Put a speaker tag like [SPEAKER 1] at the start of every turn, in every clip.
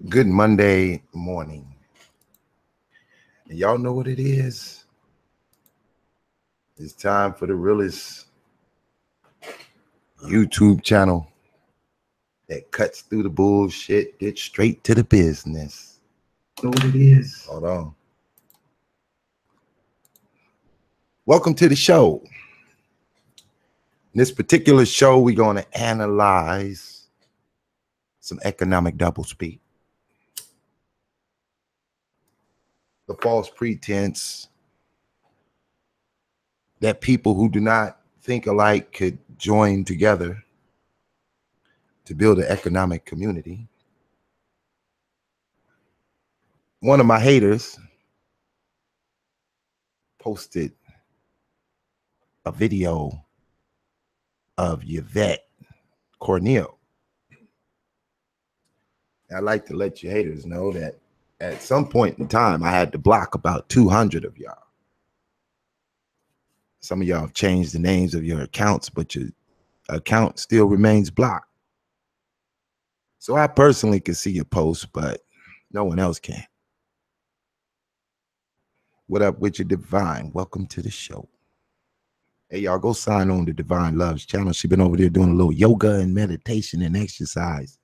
[SPEAKER 1] Good Monday morning. And y'all know what it is? It's time for the realest YouTube channel that cuts through the bullshit, gets straight to the business. Know what it is? Hold on. Welcome to the show. In this particular show, we're going to analyze some economic doublespeak. The false pretense that people who do not think alike could join together to build an economic community. One of my haters posted a video of Yvette Cornell. I'd like to let your haters know that at some point in time, I had to block about 200 of y'all. Some of y'all have changed the names of your accounts, but your account still remains blocked. So I personally can see your post, but no one else can. What up with your Divine? Welcome to the show. Hey, y'all, go sign on to Divine Love's channel. She been over there doing a little yoga and meditation and exercise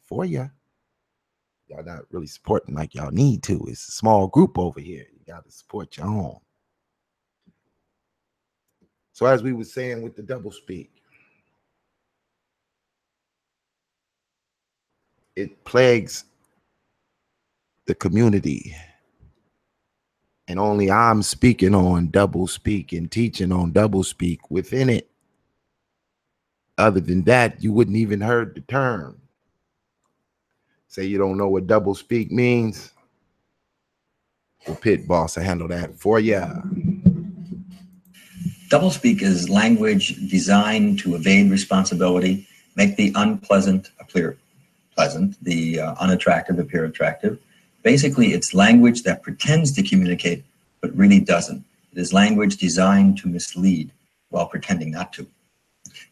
[SPEAKER 1] for ya. Y'all not really supporting like y'all need to. It's a small group over here. You got to support your own. So as we were saying with the doublespeak, it plagues the community. And only I'm speaking on doublespeak and teaching on doublespeak within it. Other than that, you wouldn't even heard the term. Say you don't know what doublespeak means. The pit boss will handle that for ya.
[SPEAKER 2] Doublespeak is language designed to evade responsibility, make the unpleasant appear pleasant, the unattractive appear attractive. Basically, it's language that pretends to communicate, but really doesn't. It is language designed to mislead while pretending not to.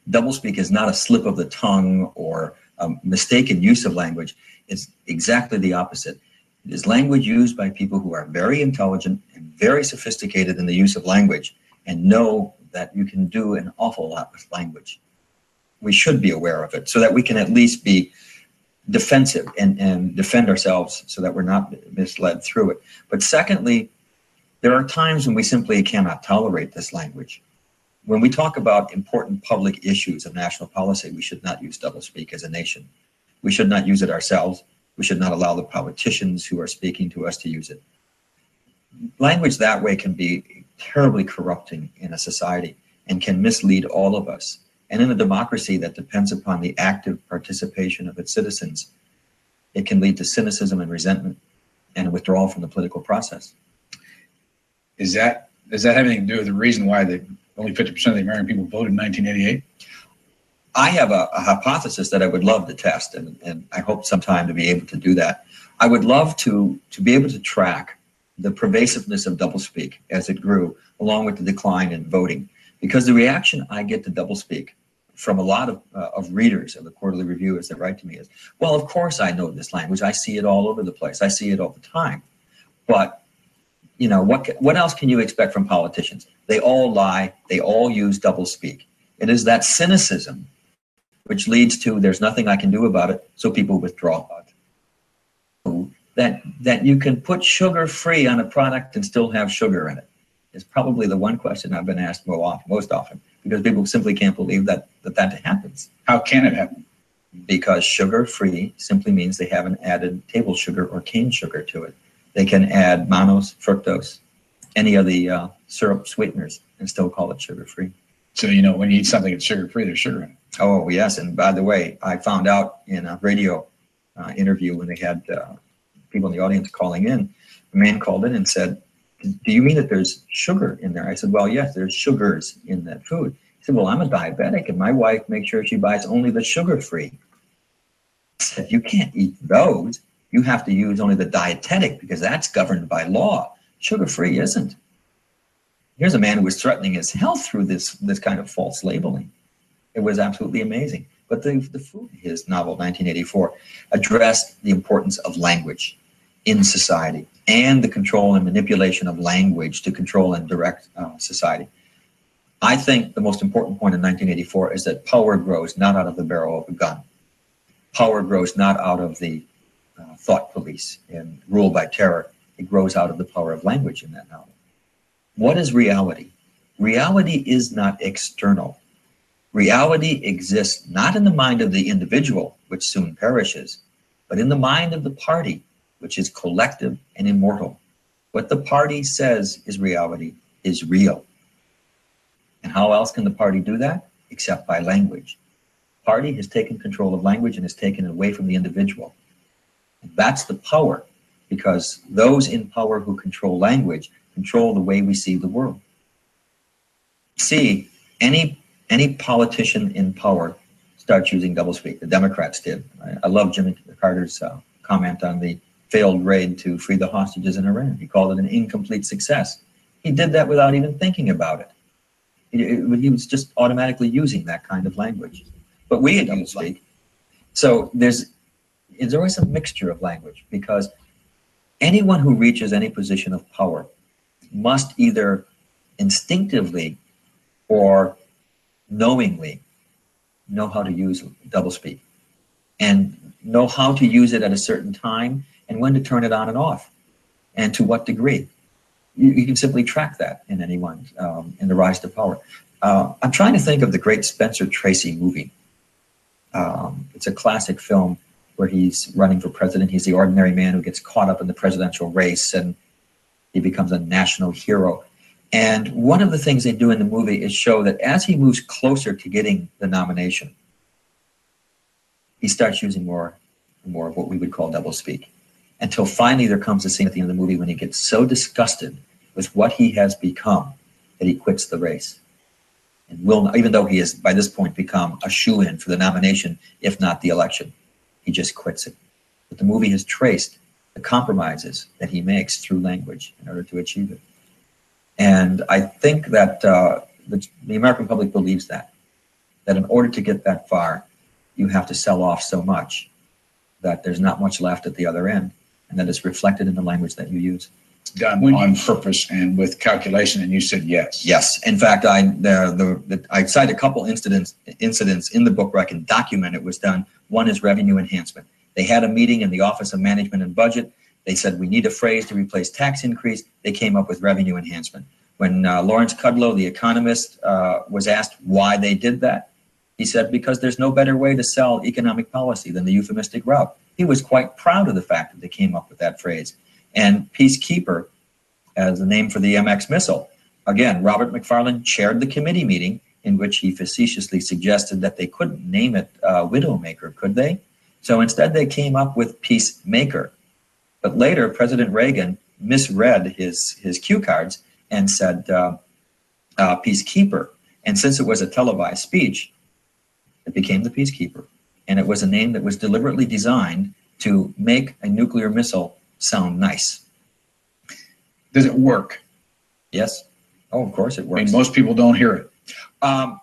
[SPEAKER 2] Doublespeak is not a slip of the tongue or a mistaken use of language. It's exactly the opposite. It is language used by people who are very intelligent and very sophisticated in the use of language and know that you can do an awful lot with language. We should be aware of it so that we can at least be defensive and defend ourselves so that we're not misled through it. But secondly, there are times when we simply cannot tolerate this language. When we talk about important public issues of national policy, we should not use doublespeak as a nation. We should not use it ourselves. We should not allow the politicians who are speaking to us to use it. Language that way can be terribly corrupting in a society and can mislead all of us. And in a democracy that depends upon the active participation of its citizens, it can lead to cynicism and resentment and a withdrawal from the political process.
[SPEAKER 3] Does that have anything to do with the reason why only 50% of the American people voted in 1988?
[SPEAKER 2] I have a hypothesis that I would love to test, and I hope sometime to be able to do that. I would love to be able to track the pervasiveness of doublespeak as it grew, along with the decline in voting. Because the reaction I get to doublespeak from a lot of readers of the Quarterly Review as they write to me is, well, of course I know this language. I see it all over the place. I see it all the time. But, you know, what else can you expect from politicians? They all lie. They all use doublespeak. It is that cynicism which leads to there's nothing I can do about it, so people withdraw. That you can put sugar-free on a product and still have sugar in it is probably the one question I've been asked most often, because people simply can't believe that happens.
[SPEAKER 3] How can it happen?
[SPEAKER 2] Because sugar-free simply means they haven't added table sugar or cane sugar to it. They can add mannose, fructose, any of the syrup sweeteners, and still call it sugar-free.
[SPEAKER 3] So, you know, when you eat something that's sugar-free, there's sugar in it.
[SPEAKER 2] Oh, yes. And by the way, I found out in a radio interview when they had people in the audience calling in, a man called in and said, do you mean that there's sugar in there? I said, well, yes, there's sugars in that food. He said, well, I'm a diabetic, and my wife makes sure she buys only the sugar-free. I said, you can't eat those. You have to use only the dietetic, because that's governed by law. Sugar-free isn't. Here's a man who was threatening his health through this kind of false labeling. It was absolutely amazing. But the food, his novel 1984, addressed the importance of language in society and the control and manipulation of language to control and direct society. I think the most important point in 1984 is that power grows not out of the barrel of a gun. Power grows not out of the thought police and rule by terror. It grows out of the power of language in that novel. What is reality? Reality is not external. Reality exists not in the mind of the individual, which soon perishes, but in the mind of the party, which is collective and immortal. What the party says is reality is real. And how else can the party do that? Except by language. Party has taken control of language and has taken it away from the individual. And that's the power, because those in power who control language control the way we see the world. See, any politician in power starts using doublespeak. The Democrats did. I love Jimmy Carter's comment on the failed raid to free the hostages in Iran. He called it an incomplete success. He did that without even thinking about it. He was just automatically using that kind of language. But we at Doublespeak, so there's always a mixture of language, because anyone who reaches any position of power must either instinctively or knowingly know how to use doublespeak and know how to use it at a certain time and when to turn it on and off and to what degree. You can simply track that in anyone in the rise to power. I'm trying to think of the great Spencer Tracy movie. It's a classic film where he's running for president. He's the ordinary man who gets caught up in the presidential race, and he becomes a national hero. And one of the things they do in the movie is show that as he moves closer to getting the nomination, he starts using more and more of what we would call doublespeak, until finally there comes a scene at the end of the movie when he gets so disgusted with what he has become that he quits the race. And will, even though he has by this point become a shoo-in for the nomination, if not the election, he just quits it. But the movie has traced the compromises that he makes through language in order to achieve it. And I think that the American public believes that in order to get that far, you have to sell off so much that there's not much left at the other end, and that is reflected in the language that you use.
[SPEAKER 3] Done on purpose and with calculation, and you said yes.
[SPEAKER 2] Yes. In fact, I cite a couple incidents in the book where I can document it was done. One is revenue enhancement. They had a meeting in the Office of Management and Budget. They said, we need a phrase to replace tax increase. They came up with revenue enhancement. When Lawrence Kudlow, the economist, was asked why they did that, he said, because there's no better way to sell economic policy than the euphemistic route. He was quite proud of the fact that they came up with that phrase. And Peacekeeper, as the name for the MX missile, again, Robert McFarland chaired the committee meeting in which he facetiously suggested that they couldn't name it Widowmaker, could they? So instead they came up with Peacemaker. But later, President Reagan misread his cue cards and said Peacekeeper. And since it was a televised speech, it became the Peacekeeper. And it was a name that was deliberately designed to make a nuclear missile sound nice.
[SPEAKER 3] Does it work?
[SPEAKER 2] Yes. Oh, of course it works.
[SPEAKER 3] I mean, most people don't hear it.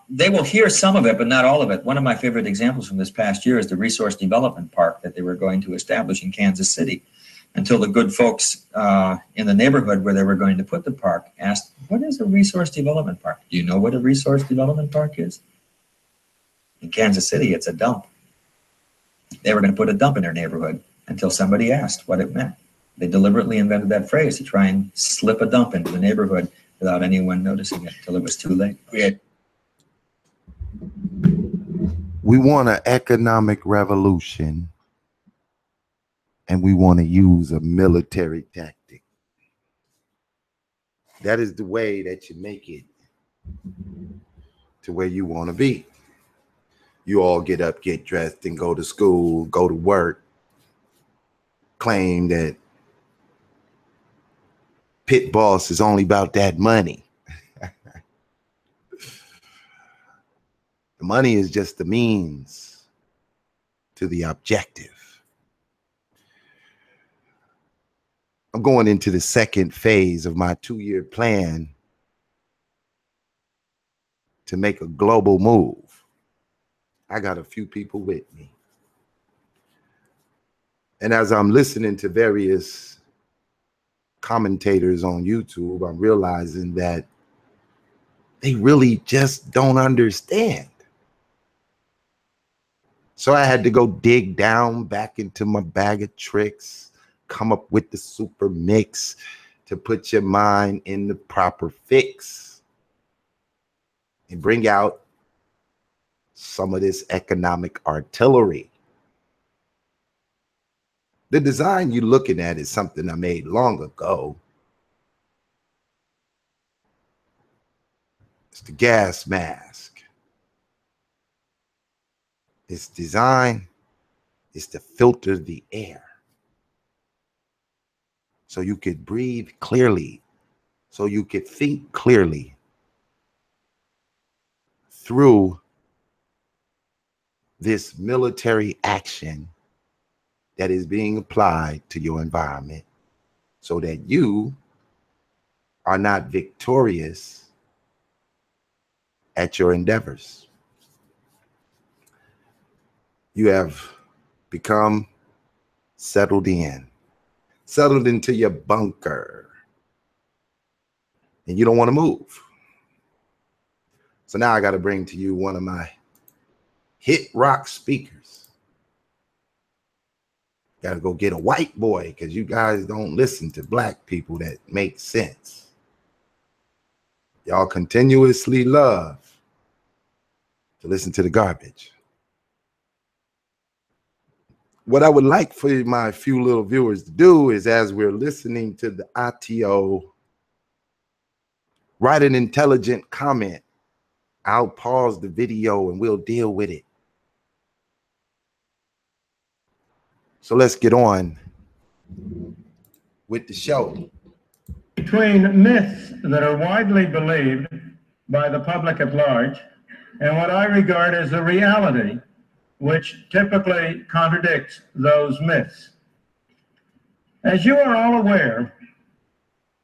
[SPEAKER 2] They will hear some of it, but not all of it. One of my favorite examples from this past year is the Resource Development Park that they were going to establish in Kansas City, until the good folks in the neighborhood where they were going to put the park asked, what is a Resource Development Park? Do you know what a Resource Development Park is? In Kansas City, it's a dump. They were going to put a dump in their neighborhood until somebody asked what it meant. They deliberately invented that phrase to try and slip a dump into the neighborhood without anyone noticing it until it was too late.
[SPEAKER 1] We want an economic revolution, and we want to use a military tactic. That is the way that you make it to where you want to be. You all get up, get dressed, and go to school, go to work, claim that pit boss is only about that money. The money is just the means to the objective. I'm going into the second phase of my 2-year plan to make a global move. I got a few people with me. And as I'm listening to various commentators on YouTube, I'm realizing that they really just don't understand. So I had to go dig down back into my bag of tricks, come up with the super mix to put your mind in the proper fix and bring out some of this economic artillery. The design you're looking at is something I made long ago. It's the gas mask. Its design is to filter the air so you could breathe clearly, so you could think clearly through this military action that is being applied to your environment so that you are not victorious at your endeavors. You have become settled into your bunker, and you don't want to move. So now I got to bring to you one of my hit rock speakers. Got to go get a white boy because you guys don't listen to black people that make sense. Y'all continuously love to listen to the garbage. What I would like for my few little viewers to do is, as we're listening to the ITO, write an intelligent comment. I'll pause the video and we'll deal with it. So let's get on with the show.
[SPEAKER 4] Between myths that are widely believed by the public at large and what I regard as a reality, which typically contradicts those myths. As you are all aware,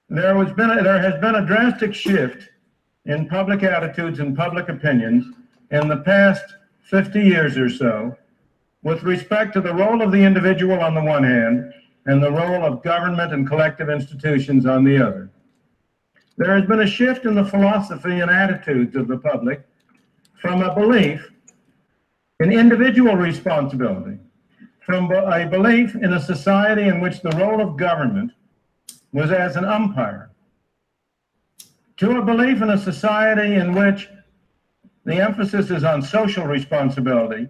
[SPEAKER 4] there has been a drastic shift in public attitudes and public opinions in the past 50 years or so with respect to the role of the individual on the one hand and the role of government and collective institutions on the other. There has been a shift in the philosophy and attitudes of the public from a belief in individual responsibility, from a belief in a society in which the role of government was as an umpire, to a belief in a society in which the emphasis is on social responsibility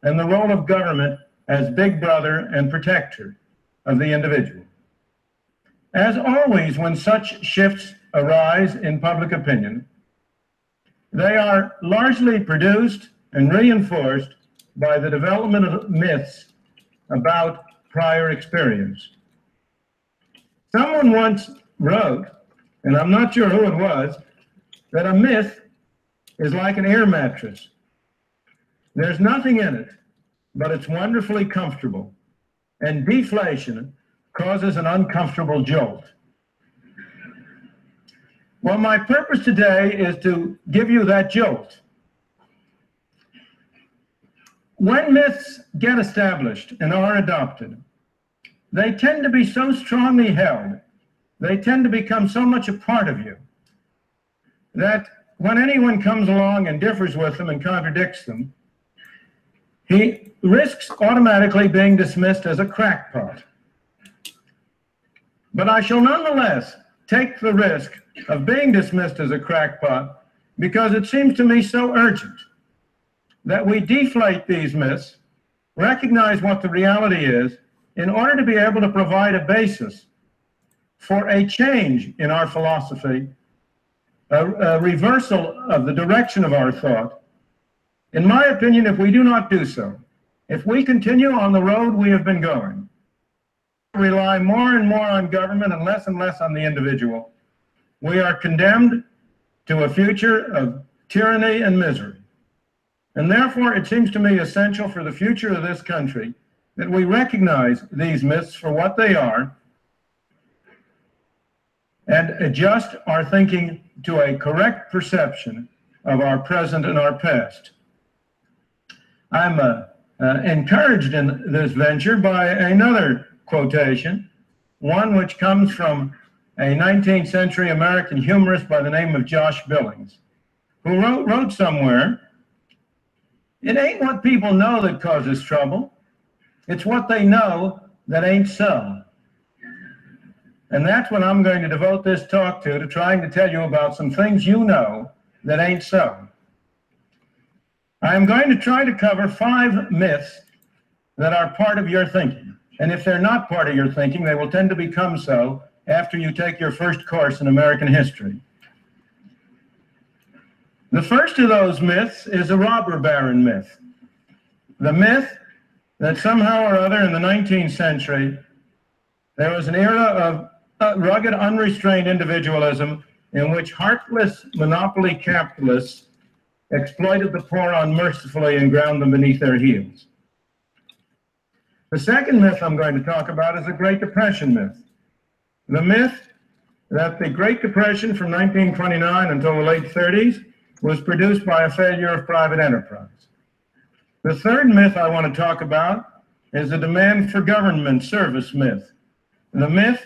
[SPEAKER 4] and the role of government as big brother and protector of the individual. As always, when such shifts arise in public opinion, they are largely produced and reinforced by the development of myths about prior experience. Someone once wrote, and I'm not sure who it was, that a myth is like an air mattress. There's nothing in it, but it's wonderfully comfortable, and deflation causes an uncomfortable jolt. Well, my purpose today is to give you that jolt. When myths get established and are adopted, they tend to be so strongly held, they tend to become so much a part of you, that when anyone comes along and differs with them and contradicts them, he risks automatically being dismissed as a crackpot. But I shall nonetheless take the risk of being dismissed as a crackpot because it seems to me so urgent that we deflate these myths, recognize what the reality is, in order to be able to provide a basis for a change in our philosophy, a reversal of the direction of our thought. In my opinion, if we do not do so, if we continue on the road we have been going, rely more and more on government and less on the individual, we are condemned to a future of tyranny and misery. And therefore, it seems to me essential for the future of this country that we recognize these myths for what they are and adjust our thinking to a correct perception of our present and our past. I'm encouraged in this venture by another quotation, one which comes from a 19th century American humorist by the name of Josh Billings, who wrote somewhere, "It ain't what people know that causes trouble, it's what they know that ain't so." And that's what I'm going to devote this talk to trying to tell you about some things you know that ain't so. I'm going to try to cover 5 myths that are part of your thinking. And if they're not part of your thinking, they will tend to become so after you take your first course in American history. The first of those myths is a robber baron myth. The myth that somehow or other in the 19th century, there was an era of rugged, unrestrained individualism in which heartless monopoly capitalists exploited the poor unmercifully and ground them beneath their heels. The second myth I'm going to talk about is the Great Depression myth. The myth that the Great Depression from 1929 until the late 30s was produced by a failure of private enterprise. The third myth I want to talk about is the demand for government service myth. The myth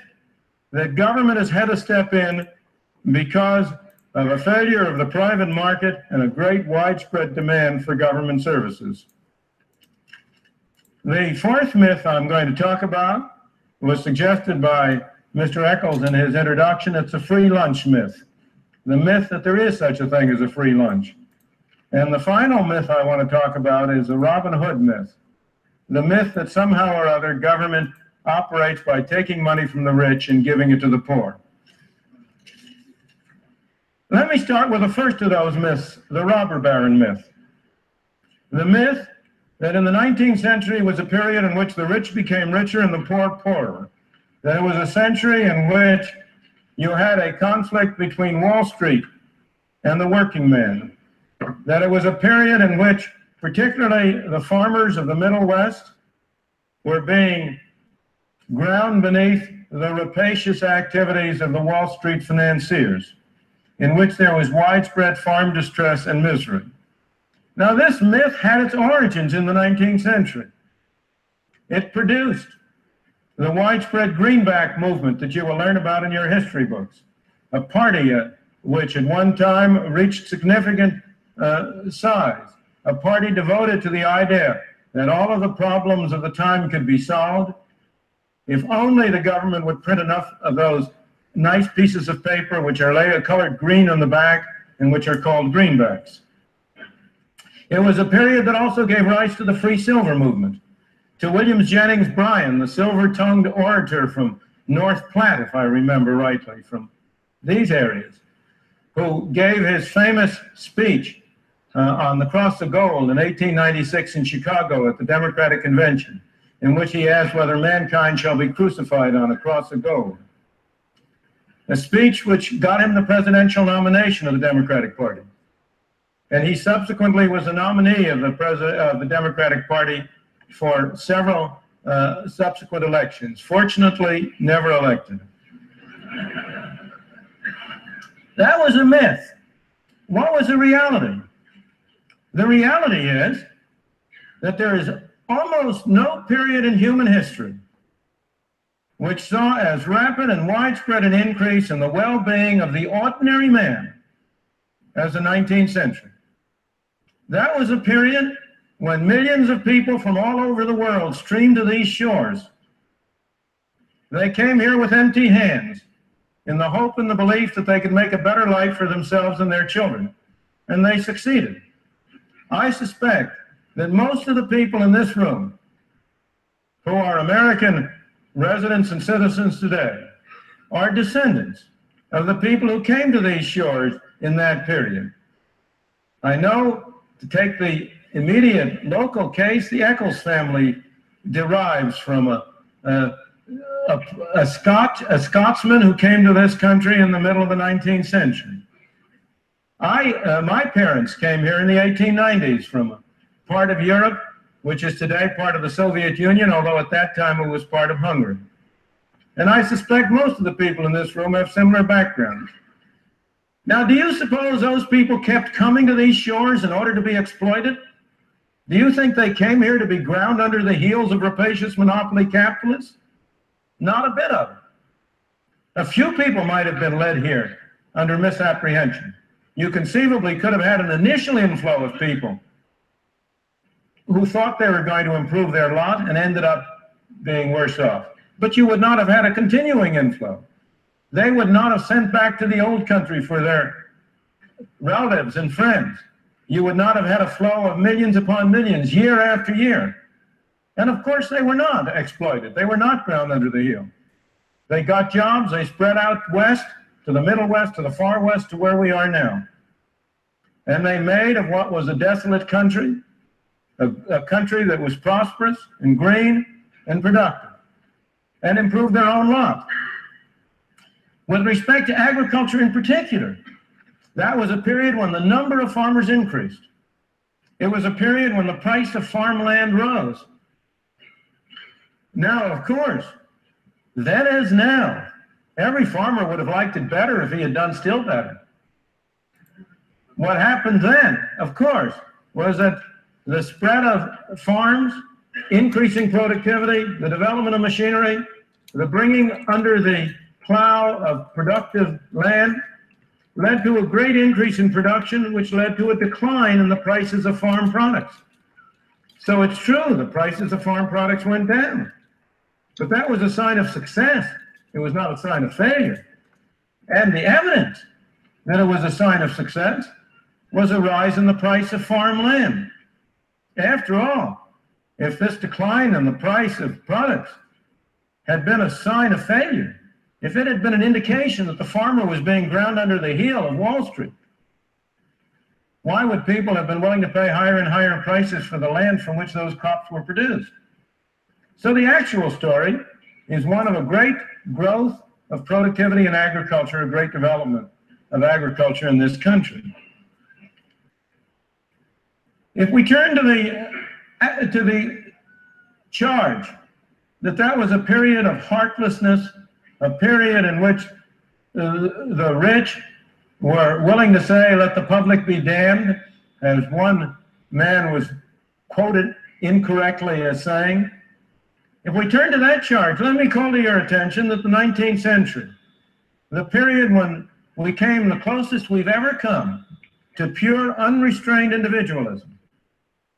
[SPEAKER 4] that government has had to step in because of a failure of the private market and a great widespread demand for government services. The fourth myth I'm going to talk about was suggested by Mr. Eccles in his introduction. It's a free lunch myth. The myth that there is such a thing as a free lunch. And the final myth I want to talk about is the Robin Hood myth. The myth that somehow or other government operates by taking money from the rich and giving it to the poor. Let me start with the first of those myths, the robber baron myth. The myth that in the 19th century was a period in which the rich became richer and the poor poorer. That it was a century in which you had a conflict between Wall Street and the working man. That it was a period in which particularly the farmers of the Middle West were being ground beneath the rapacious activities of the Wall Street financiers, in which there was widespread farm distress and misery. Now, this myth had its origins in the 19th century. It produced the widespread greenback movement that you will learn about in your history books, a party which at one time reached significant size, a party devoted to the idea that all of the problems of the time could be solved if only the government would print enough of those nice pieces of paper which are colored green on the back and which are called greenbacks. It was a period that also gave rise to the free silver movement, to William Jennings Bryan, the silver-tongued orator from North Platte, if I remember rightly, from these areas, who gave his famous speech on the Cross of Gold in 1896 in Chicago at the Democratic Convention, in which he asked whether mankind shall be crucified on a cross of gold. A speech which got him the presidential nomination of the Democratic Party. And he subsequently was a nominee of the Democratic Party for several subsequent elections. Fortunately, never elected. That was a myth. What was the reality? The reality is that there is almost no period in human history which saw as rapid and widespread an increase in the well-being of the ordinary man as the 19th century. That was a period when millions of people from all over the world streamed to these shores. They came here with empty hands in the hope and the belief that they could make a better life for themselves and their children, and they succeeded. I suspect that most of the people in this room who are American residents and citizens today are descendants of the people who came to these shores in that period. I know, to take the immediate local case, the Eccles family derives from a Scotsman who came to this country in the middle of the 19th century. My parents came here in the 1890s from a part of Europe, which is today part of the Soviet Union, although at that time it was part of Hungary. And I suspect most of the people in this room have similar backgrounds. Now, do you suppose those people kept coming to these shores in order to be exploited? Do you think they came here to be ground under the heels of rapacious monopoly capitalists? Not a bit of it. A few people might have been led here under misapprehension. You conceivably could have had an initial inflow of people who thought they were going to improve their lot and ended up being worse off. But you would not have had a continuing inflow. They would not have sent back to the old country for their relatives and friends. You would not have had a flow of millions upon millions year after year. And of course, they were not exploited. They were not ground under the heel. They got jobs, they spread out west, to the Middle West, to the far west, to where we are now. And they made of what was a desolate country, a country that was prosperous and green and productive, and improved their own lot. With respect to agriculture in particular, that was a period when the number of farmers increased. It was a period when the price of farmland rose. Now, of course, then as now, every farmer would have liked it better if he had done still better. What happened then, of course, was that the spread of farms, increasing productivity, the development of machinery, the bringing under the plow of productive land led to a great increase in production, which led to a decline in the prices of farm products. So it's true, the prices of farm products went down. But that was a sign of success. It was not a sign of failure. And the evidence that it was a sign of success was a rise in the price of farmland. After all, if this decline in the price of products had been a sign of failure, if it had been an indication that the farmer was being ground under the heel of Wall Street, why would people have been willing to pay higher and higher prices for the land from which those crops were produced? So the actual story is one of a great growth of productivity in agriculture, a great development of agriculture in this country. If we turn to the charge that was a period of heartlessness, a period in which the rich were willing to say, let the public be damned, as one man was quoted incorrectly as saying. If we turn to that charge, let me call to your attention that the 19th century, the period when we came the closest we've ever come to pure unrestrained individualism,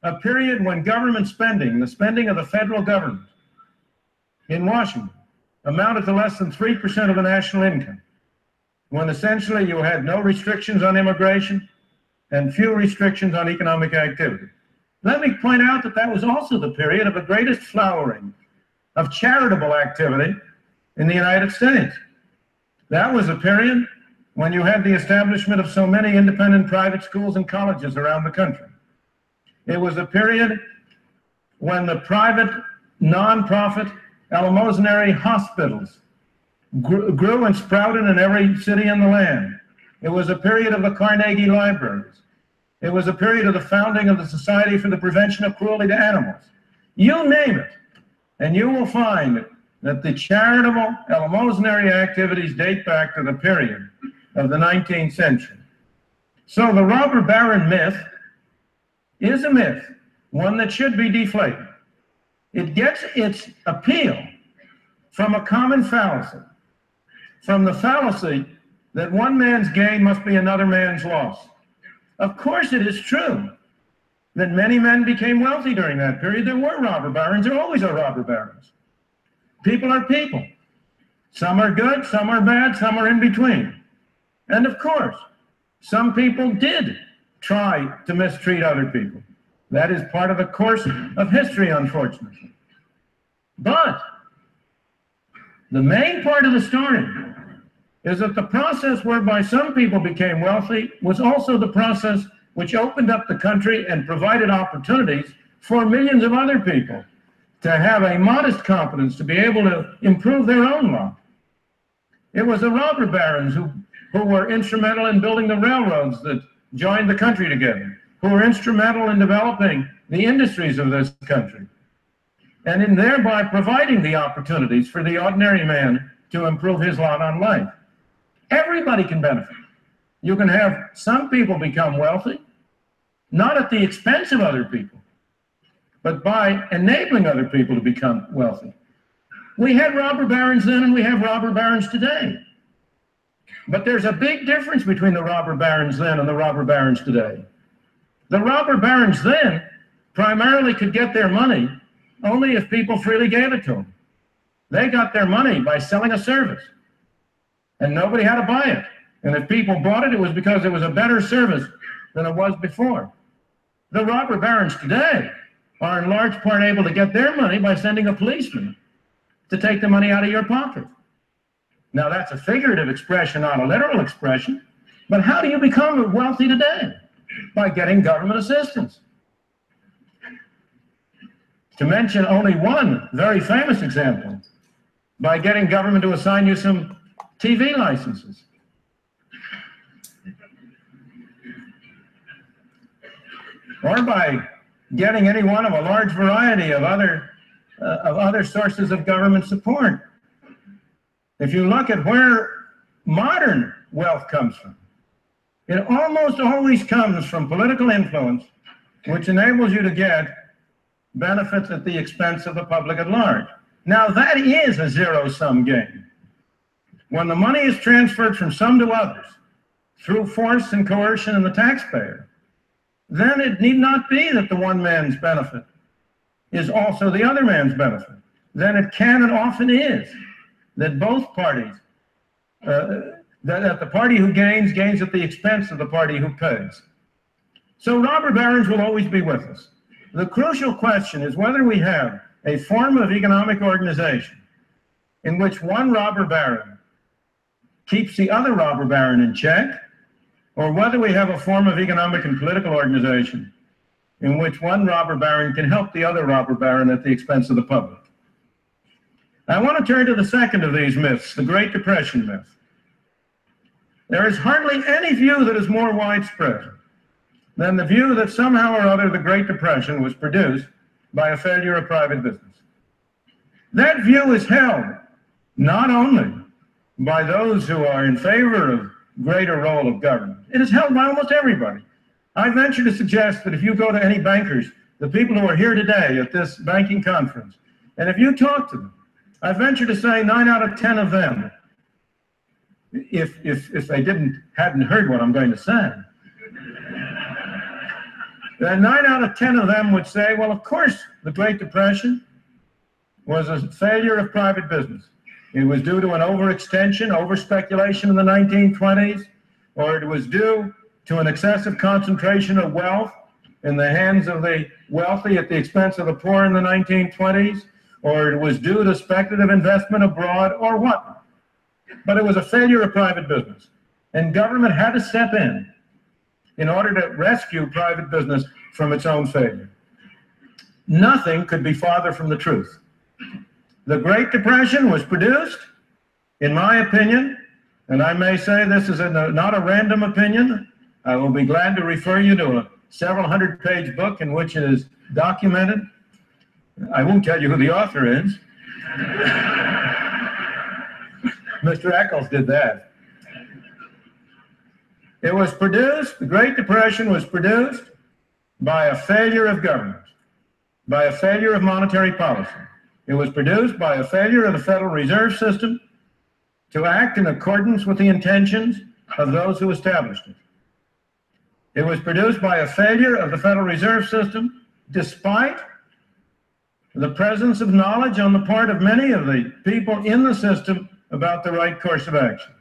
[SPEAKER 4] a period when government spending, the spending of the federal government in Washington, amounted to less than 3% of the national income, when essentially you had no restrictions on immigration and few restrictions on economic activity. Let me point out that that was also the period of the greatest flowering of charitable activity in the United States. That was a period when you had the establishment of so many independent private schools and colleges around the country. It was a period when the private, non-profit, eleemosynary hospitals grew and sprouted in every city in the land. It was a period of the Carnegie Libraries. It was a period of the founding of the Society for the Prevention of Cruelty to Animals. You name it, and you will find that the charitable eleemosynary activities date back to the period of the 19th century. So the robber baron myth is a myth, one that should be deflated. It gets its appeal from a common fallacy, from the fallacy that one man's gain must be another man's loss. Of course, it is true that many men became wealthy during that period. There were robber barons. There always are robber barons. People are people. Some are good, some are bad, some are in between. And of course, some people did try to mistreat other people. That is part of the course of history, unfortunately. But the main part of the story is that the process whereby some people became wealthy was also the process which opened up the country and provided opportunities for millions of other people to have a modest competence, to be able to improve their own lot. It was the robber barons who were instrumental in building the railroads that joined the country together, who were instrumental in developing the industries of this country, and in thereby providing the opportunities for the ordinary man to improve his lot on life. Everybody can benefit. You can have some people become wealthy, not at the expense of other people, but by enabling other people to become wealthy. We had robber barons then and we have robber barons today. But there's a big difference between the robber barons then and the robber barons today. The robber barons then primarily could get their money only if people freely gave it to them. They got their money by selling a service, and nobody had to buy it. And if people bought it, it was because it was a better service than it was before. The robber barons today are in large part able to get their money by sending a policeman to take the money out of your pocket. Now, that's a figurative expression, not a literal expression. But how do you become wealthy today? By getting government assistance. To mention only one very famous example, by getting government to assign you some TV licenses. Or by getting any one of a large variety of other sources of government support. If you look at where modern wealth comes from, it almost always comes from political influence, which enables you to get benefits at the expense of the public at large. Now, that is a zero-sum game. When the money is transferred from some to others through force and coercion and the taxpayer, then it need not be that the one man's benefit is also the other man's benefit. Then it can and often is that both parties, that the party who gains, gains at the expense of the party who pays. So robber barons will always be with us. The crucial question is whether we have a form of economic organization in which one robber baron keeps the other robber baron in check, or whether we have a form of economic and political organization in which one robber baron can help the other robber baron at the expense of the public. I want to turn to the second of these myths, the Great Depression myth. There is hardly any view that is more widespread than the view that somehow or other the Great Depression was produced by a failure of private business. That view is held not only by those who are in favor of greater role of government, it is held by almost everybody. I venture to suggest that if you go to any bankers, the people who are here today at this banking conference, and if you talk to them, I venture to say 9 out of 10 of them, if they hadn't heard what I'm going to say, then 9 out of 10 of them would say, well, of course, the Great Depression was a failure of private business. It was due to an overextension, overspeculation in the 1920s, or it was due to an excessive concentration of wealth in the hands of the wealthy at the expense of the poor in the 1920s, or it was due to speculative investment abroad, or what. But it was a failure of private business. And government had to step in order to rescue private business from its own failure. Nothing could be farther from the truth. The Great Depression was produced, in my opinion, and I may say this is not a random opinion. I will be glad to refer you to a several hundred-page book in which it is documented. I won't tell you who the author is. Mr. Eccles did that. It was produced, the Great Depression was produced by a failure of government, by a failure of monetary policy. It was produced by a failure of the Federal Reserve System to act in accordance with the intentions of those who established it. It was produced by a failure of the Federal Reserve System despite the presence of knowledge on the part of many of the people in the system about the right course of action.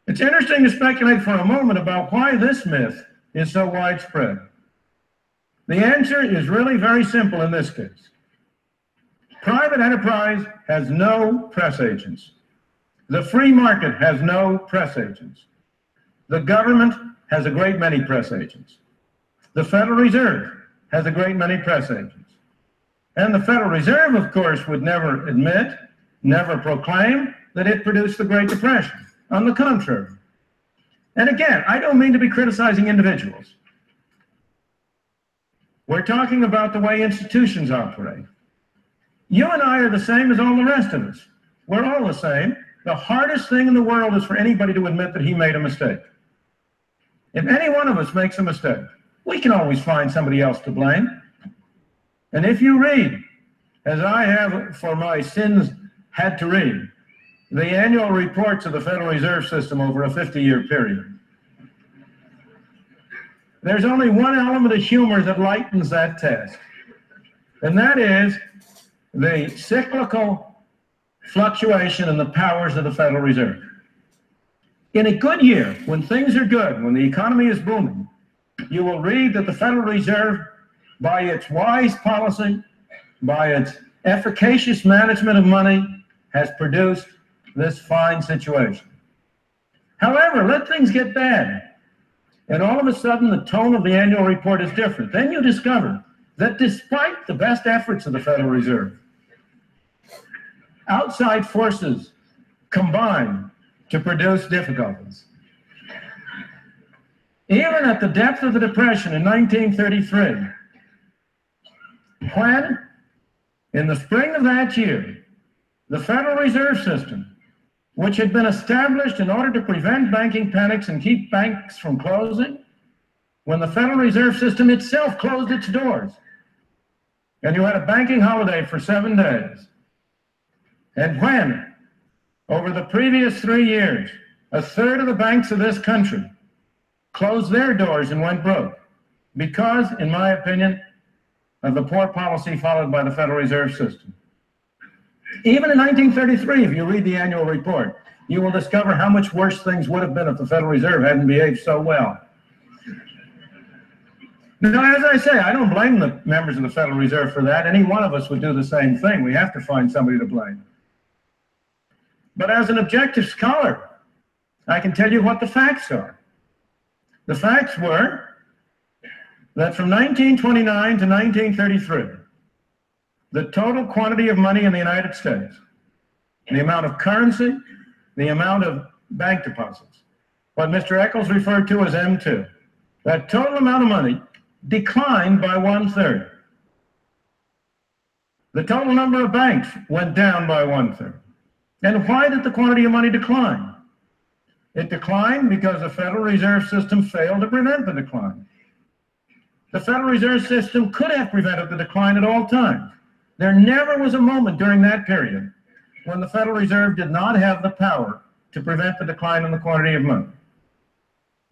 [SPEAKER 4] It's interesting to speculate for a moment about why this myth is so widespread. The answer is really very simple in this case. Private enterprise has no press agents. The free market has no press agents. The government has a great many press agents. The Federal Reserve has a great many press agents. And the Federal Reserve, of course, would never admit, never proclaim that it produced the Great Depression. On the contrary. And again, I don't mean to be criticizing individuals. We're talking about the way institutions operate. You and I are the same as all the rest of us. We're all the same. The hardest thing in the world is for anybody to admit that he made a mistake. If any one of us makes a mistake, we can always find somebody else to blame. And if you read, as I have for my sins had to read, the annual reports of the Federal Reserve System over a 50-year period, there's only one element of humor that lightens that task, and that is the cyclical fluctuation in the powers of the Federal Reserve. In a good year, when things are good, when the economy is booming, you will read that the Federal Reserve, by its wise policy, by its efficacious management of money, has produced this fine situation. However, let things get bad, and all of a sudden the tone of the annual report is different. Then you discover that despite the best efforts of the Federal Reserve, outside forces combine to produce difficulties. Even at the depth of the Depression in 1933, when, in the spring of that year, the Federal Reserve System, which had been established in order to prevent banking panics and keep banks from closing, when the Federal Reserve System itself closed its doors, and you had a banking holiday for 7 days, and when, over the previous 3 years, a third of the banks of this country closed their doors and went broke because, in my opinion, of the poor policy followed by the Federal Reserve System. Even in 1933, if you read the annual report, you will discover how much worse things would have been if the Federal Reserve hadn't behaved so well. Now, as I say, I don't blame the members of the Federal Reserve for that. Any one of us would do the same thing. We have to find somebody to blame. But as an objective scholar, I can tell you what the facts are. The facts were that from 1929 to 1933, the total quantity of money in the United States, the amount of currency, the amount of bank deposits, what Mr. Eccles referred to as M2, that total amount of money declined by 1/3. The total number of banks went down by 1/3. And why did the quantity of money decline? It declined because the Federal Reserve System failed to prevent the decline. The Federal Reserve System could have prevented the decline at all times. There never was a moment during that period when the Federal Reserve did not have the power to prevent the decline in the quantity of money.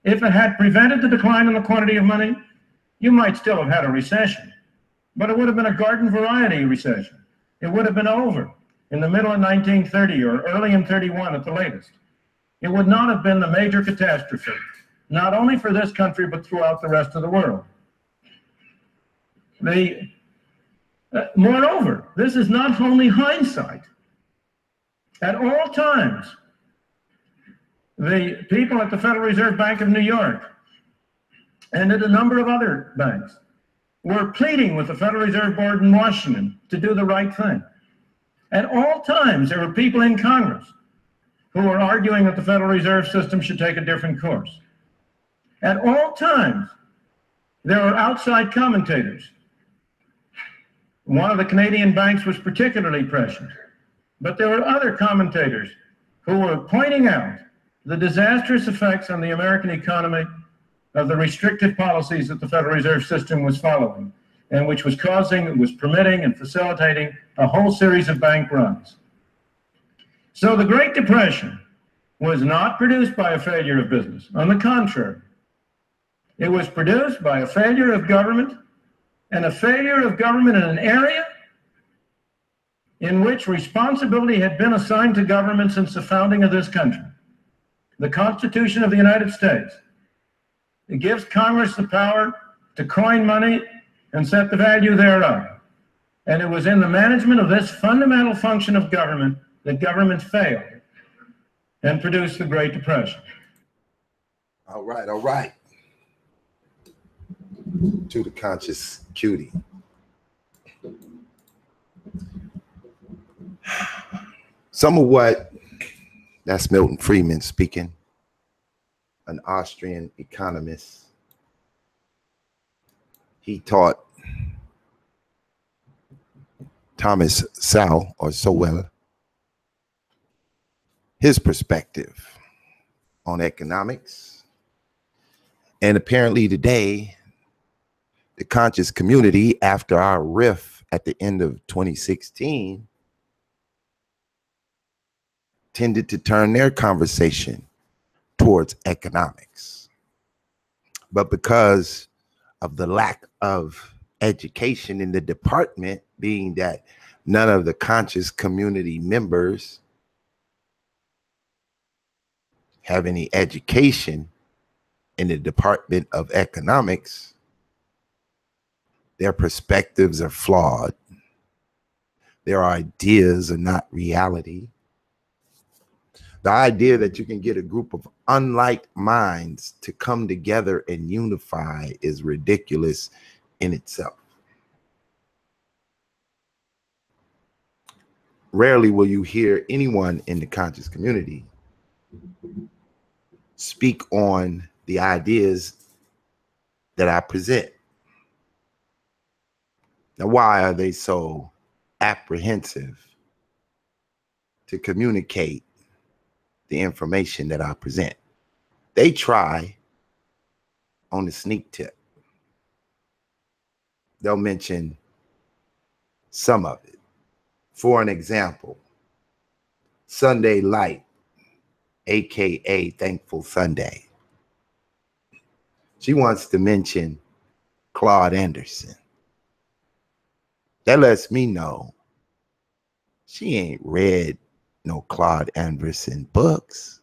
[SPEAKER 4] If it had prevented the decline in the quantity of money, you might still have had a recession, but it would have been a garden variety recession. It would have been over in the middle of 1930 or early in 31 at the latest. It would not have been the major catastrophe, not only for this country, but throughout the rest of the world. Moreover, this is not only hindsight. At all times, the people at the Federal Reserve Bank of New York and at a number of other banks were pleading with the Federal Reserve Board in Washington to do the right thing. At all times, there were people in Congress who were arguing that the Federal Reserve System should take a different course. At all times, there were outside commentators. One of the Canadian banks was particularly prescient, but there were other commentators who were pointing out the disastrous effects on the American economy of the restrictive policies that the Federal Reserve System was following, and which was permitting and facilitating a whole series of bank runs. So the Great Depression was not produced by a failure of business. On the contrary, it was produced by a failure of government, and a failure of government in an area in which responsibility had been assigned to government since the founding of this country. The Constitution of the United States. It gives Congress the power to coin money and set the value thereof. And it was in the management of this fundamental function of government that government failed and produced the Great Depression.
[SPEAKER 1] All right, all right. To the conscious cutie. Some of what, that's Milton Friedman speaking, an Austrian economist. He taught Thomas Sowell or Sowell his perspective on economics. And apparently today, the conscious community, after our riff at the end of 2016, tended to turn their conversation towards economics. But because of the lack of education in the department, being that none of the conscious community members have any education in the Department of Economics, their perspectives are flawed. Their ideas are not reality. The idea that you can get a group of unlike minds to come together and unify is ridiculous in itself. Rarely will you hear anyone in the conscious community speak on the ideas that I present. Now, why are they so apprehensive to communicate the information that I present? They try on the sneak tip. They'll mention some of it. For an example, Sunday Light, aka Thankful Sunday. She wants to mention Claude Anderson. That lets me know she ain't read no Claude Anderson books.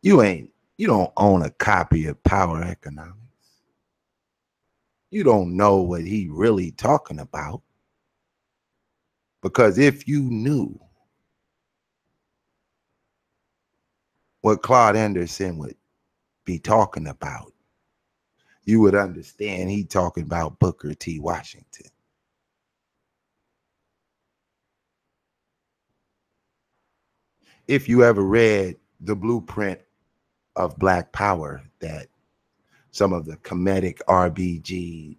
[SPEAKER 1] You don't own a copy of Power Economics. You don't know what he really talking about. Because if you knew what Claude Anderson would be talking about, you would understand he talking about Booker T. Washington. If you ever read The Blueprint of Black Power that some of the comedic RBG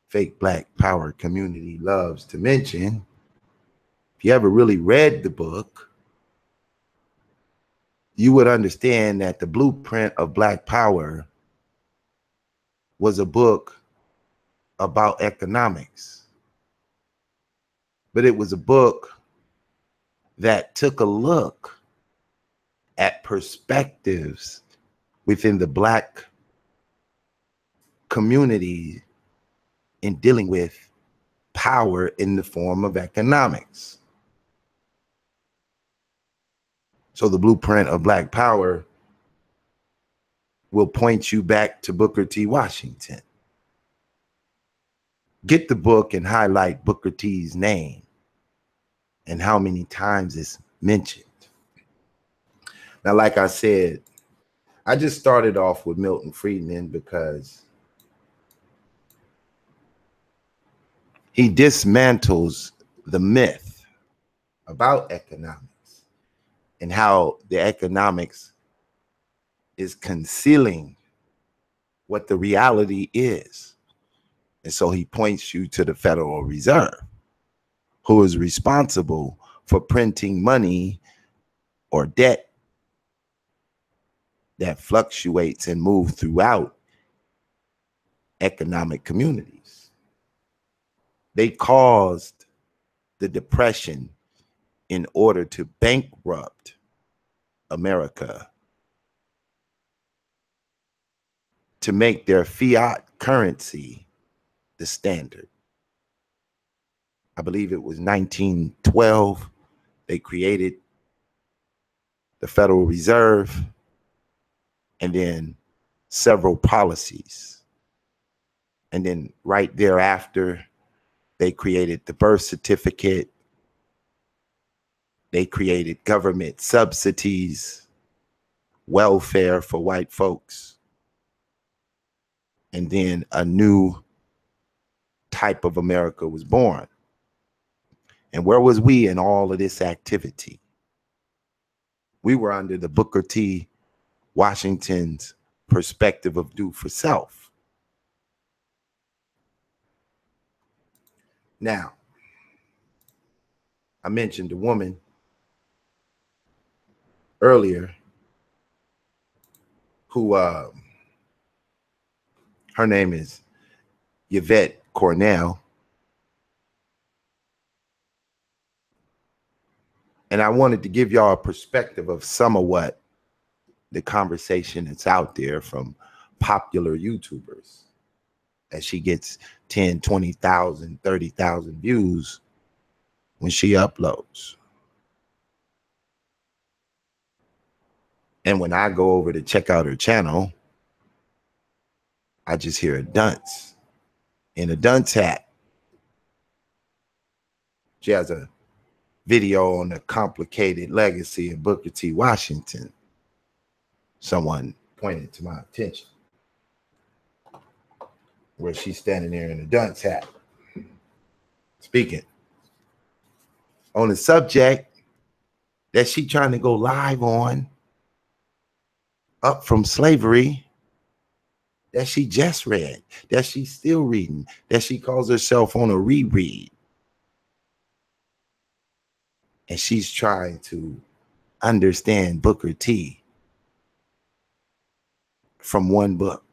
[SPEAKER 1] fake Black Power community loves to mention, if you ever really read the book, you would understand that The Blueprint of Black Power was a book about economics. But it was a book that took a look at perspectives within the Black community in dealing with power in the form of economics. So the Blueprint of Black Power will point you back to Booker T. Washington. Get the book and highlight Booker T's name and how many times it's mentioned. Now, like I said, I just started off with Milton Friedman because he dismantles the myth about economics and how the economics is concealing what the reality is. And so he points you to the Federal Reserve, who is responsible for printing money or debt that fluctuates and moves throughout economic communities. They caused the Depression in order to bankrupt America, to make their fiat currency the standard. I believe it was 1912. They created the Federal Reserve and then several policies. And then right thereafter, they created the birth certificate. They created government subsidies, welfare for white folks, and then a new type of America was born. And where was we in all of this activity? We were under the Booker T. Washington's perspective of do for self. Now, I mentioned a woman earlier who her name is Yvette Cornell. And I wanted to give y'all a perspective of some of what the conversation that's out there from popular YouTubers, as she gets 10, 20,000, 30,000 views when she uploads. And when I go over to check out her channel, I just hear a dunce in a dunce hat. She has a video on the complicated legacy of Booker T. Washington. Someone pointed to my attention, where she's standing there in a dunce hat, speaking on the subject that she trying to go live on, up from slavery, that she just read, that she's still reading, that she calls herself on a reread. And she's trying to understand Booker T from one book,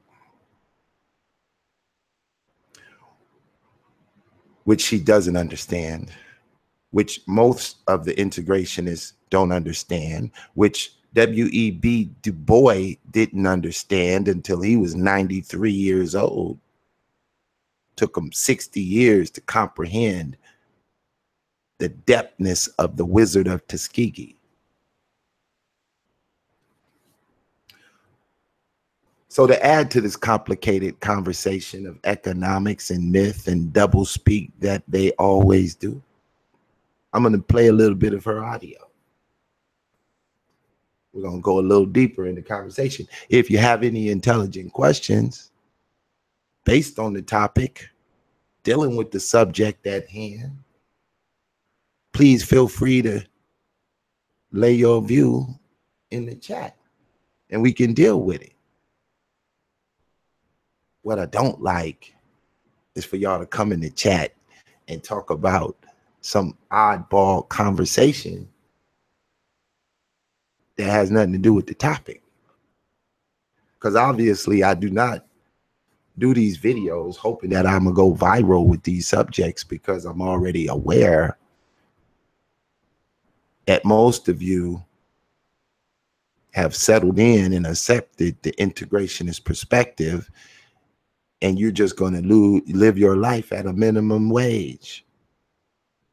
[SPEAKER 1] which she doesn't understand, which most of the integrationists don't understand, which W.E.B. Du Bois didn't understand until he was 93 years old. Took him 60 years to comprehend the depthness of the Wizard of Tuskegee. So to add to this complicated conversation of economics and myth and doublespeak that they always do, I'm going to play a little bit of her audio. We're going to go a little deeper in the conversation. If you have any intelligent questions based on the topic, dealing with the subject at hand, please feel free to lay your view in the chat and we can deal with it. What I don't like is for y'all to come in the chat and talk about some oddball conversation that has nothing to do with the topic. Because obviously I do not do these videos hoping that I'm gonna go viral with these subjects, because I'm already aware that most of you have settled in and accepted the integrationist perspective, and you're just going to live your life at a minimum wage,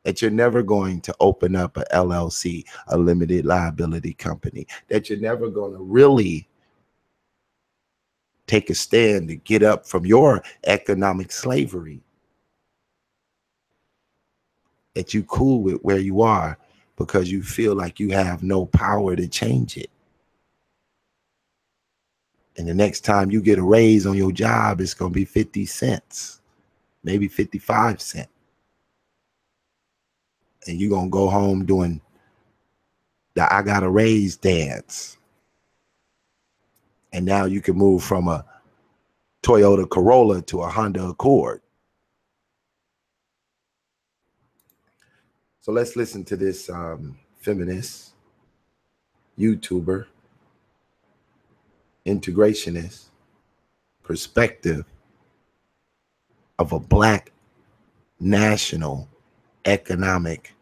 [SPEAKER 1] that you're never going to open up a LLC, a limited liability company, that you're never going to really take a stand to get up from your economic slavery, that you cool with where you are because you feel like you have no power to change it. And the next time you get a raise on your job, it's going to be 50 cents, maybe 55 cents. And you're going to go home doing the I got a raise dance. And now you can move from a Toyota Corolla to a Honda Accord. So let's listen to this feminist, YouTuber, integrationist perspective of a Black national economic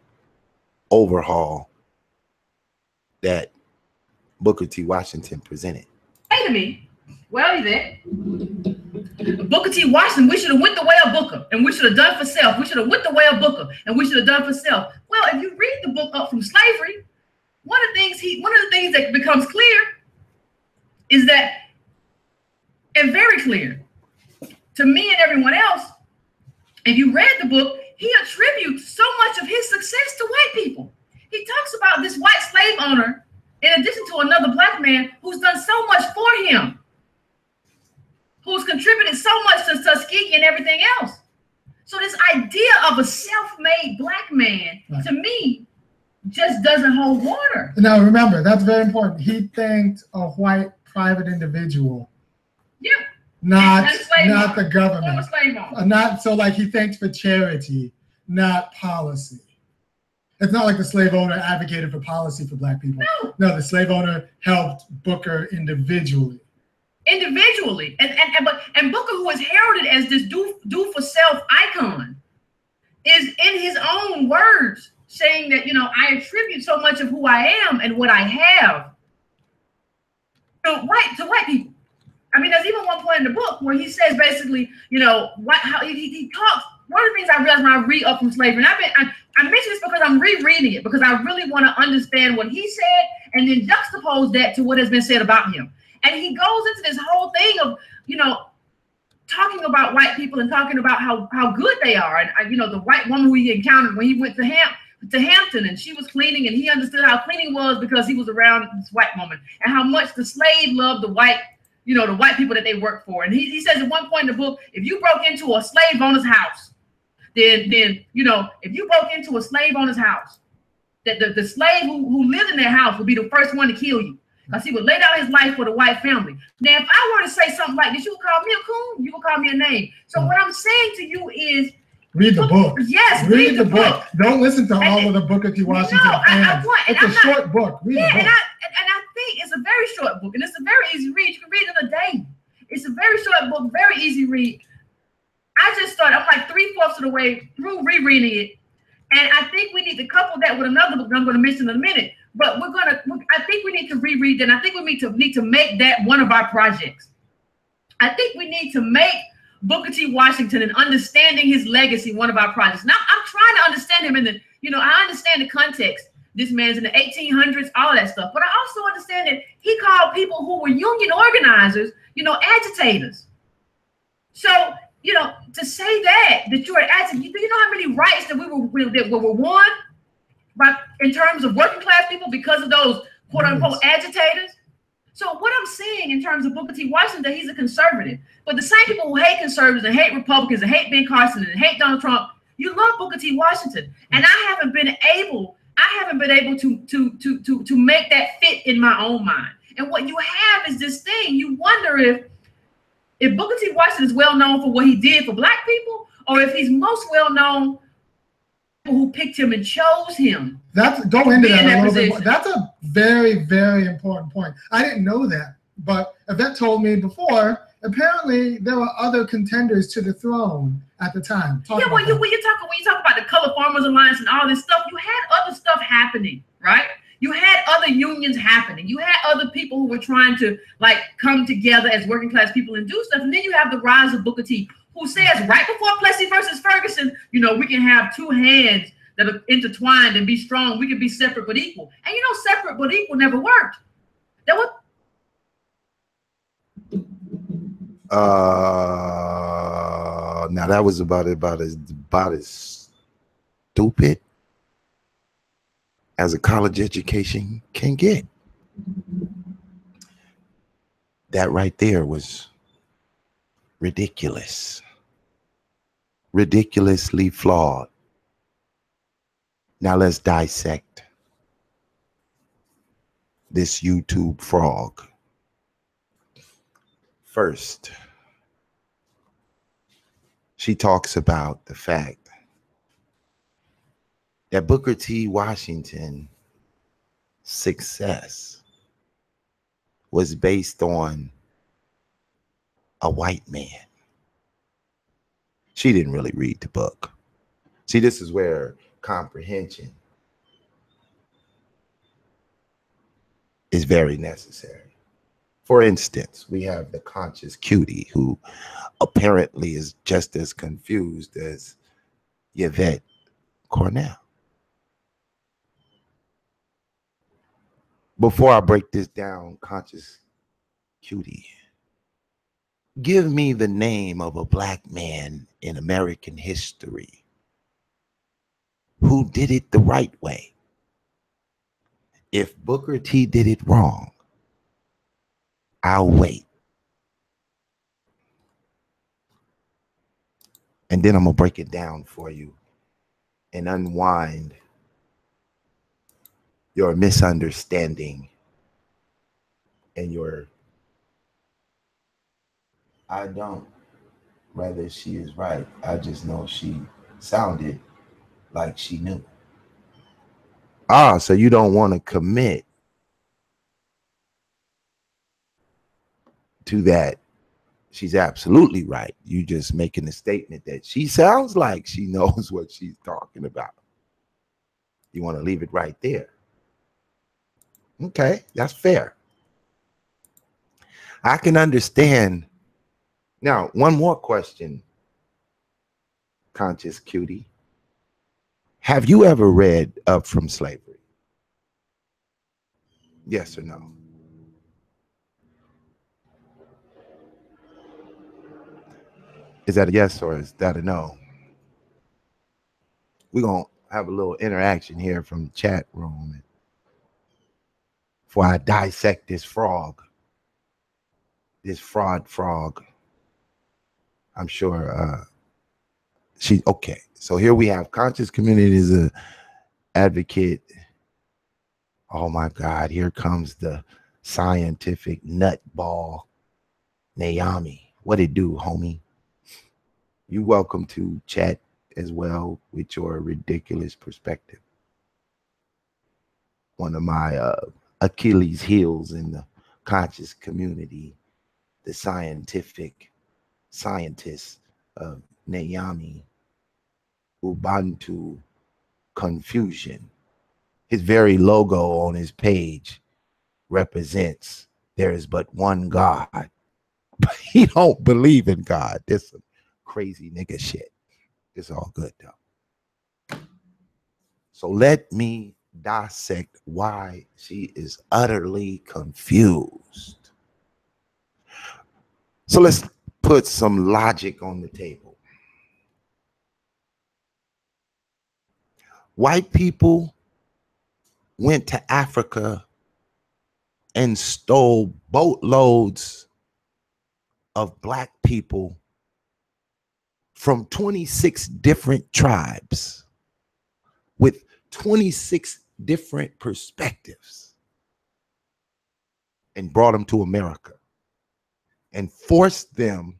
[SPEAKER 1] overhaul that Booker T. Washington presented.
[SPEAKER 5] Say to me, well, Yvette, Booker T. Washington, we should have went the way of Booker, and we should have done for self. We should have went the way of Booker, and we should have done for self. Well, if you read the book Up from Slavery, one of the things that becomes clear is that, and very clear to me and everyone else, if you read the book, he attributes so much of his success to white people. He talks about this white slave owner, in addition to another Black man who's done so much for him, who's contributed so much to Tuskegee and everything else. So this idea of a self-made Black man, to me, just doesn't hold water.
[SPEAKER 6] Now, remember, that's very important. He thanked a white private individual.
[SPEAKER 5] Yeah.
[SPEAKER 6] Not the government.
[SPEAKER 5] Not
[SPEAKER 6] so like he thanked for charity, not policy. It's not like the slave owner advocated for policy for Black people. No, the slave owner helped Booker individually.
[SPEAKER 5] individually. And Booker, who is heralded as this do for self icon, is in his own words saying that, you know, I attribute so much of who I am and what I have to white people. I mean, there's even one point in the book where he says basically, you know, how he talks. One of the things I realized when I read Up From Slavery, and I mention this because I'm rereading it because I really want to understand what he said and then juxtapose that to what has been said about him. And he goes into this whole thing of, you know, talking about white people and talking about how good they are. And, you know, the white woman who he encountered when he went to Hampton, and she was cleaning, and he understood how cleaning was because he was around this white woman, and how much the slave loved the white, you know, the white people that they worked for. And he says at one point in the book, if you broke into a slave owner's house, then you know, if you broke into a slave owner's house, that the slave who lived in their house would be the first one to kill you, because he would lay down his life for the white family. Now, if I were to say something like this, you would call me a coon, you would call me a name. So what I'm saying to you is,
[SPEAKER 6] read the book.
[SPEAKER 5] Yes, read the book.
[SPEAKER 6] Don't listen to all of the Booker T. Washington fans. It's a short book. Read the book.
[SPEAKER 5] And I think it's a very short book, and it's a very easy read. You can read it in a day. It's a very short book, very easy read. I just started, I'm like 3/4 of the way through rereading it. And I think we need to couple that with another book that I'm going to mention in a minute. But I think we need to reread that. I think we need to make that one of our projects. I think we need to make Booker T. Washington and understanding his legacy one of our projects. Now, I'm trying to understand him in the, you know, I understand the context. This man's in the 1800s, all that stuff. But I also understand that he called people who were union organizers, you know, agitators. So, you know, to say that you're an agitator, do you know how many rights that were won by, in terms of working class people because of those quote unquote agitators? So what I'm saying in terms of Booker T. Washington, that he's a conservative, but the same people who hate conservatives and hate Republicans and hate Ben Carson and hate Donald Trump, you love Booker T. Washington, and I haven't been able to make that fit in my own mind. And what you have is this thing. You wonder if Booker T. Washington is well known for what he did for Black people, or if he's most well known who picked him and chose him.
[SPEAKER 6] Go into that a little bit more. That's a very, very important point. I didn't know that, but Yvette told me before. Apparently, there were other contenders to the throne at the time.
[SPEAKER 5] When you talk about the Color Farmers Alliance and all this stuff, you had other stuff happening, right? You had other unions happening. You had other people who were trying to like come together as working class people and do stuff. And then you have the rise of Booker T, who says right before Plessy versus Ferguson, you know, we can have two hands that are intertwined and be strong. We can be separate but equal. And you know, separate but equal never worked.
[SPEAKER 1] Now that was about as stupid as a college education can get. That right there was ridiculous. Ridiculously flawed. Now let's dissect this YouTube frog. First, she talks about the fact that Booker T. Washington's success was based on a white man. She didn't really read the book. See, this is where comprehension is very necessary. For instance, we have the conscious cutie who apparently is just as confused as Yvette Cornell. Before I break this down, conscious cutie, give me the name of a Black man in American history who did it the right way. If Booker T did it wrong, I'll wait. And then I'm going to break it down for you and unwind your misunderstanding and your I don't whether she is right. I just know she sounded like she knew. So you don't want to commit to that, she's absolutely right. You just making a statement that she sounds like she knows what she's talking about. You want to leave it right there. Okay, that's fair. I can understand. Now, one more question, Conscious Cutie. Have you ever read Up from Slavery? Yes or no? Is that a yes or is that a no? We're going to have a little interaction here from the chat room before I dissect this frog, this frog. I'm sure she, okay. So here we have Conscious Community is a advocate. Oh my God, here comes the scientific nutball, Naomi. What it do, homie? You welcome to chat as well with your ridiculous perspective. One of my Achilles heels in the conscious community, the scientific scientist of Naomi, Ubuntu Confusion. His very logo on his page represents there is but one God, but he don't believe in God. This some crazy nigga shit. It's all good though. So let me dissect why she is utterly confused. So let's put some logic on the table. White people went to Africa and stole boatloads of black people from 26 different tribes with 26 different perspectives and brought them to America and forced them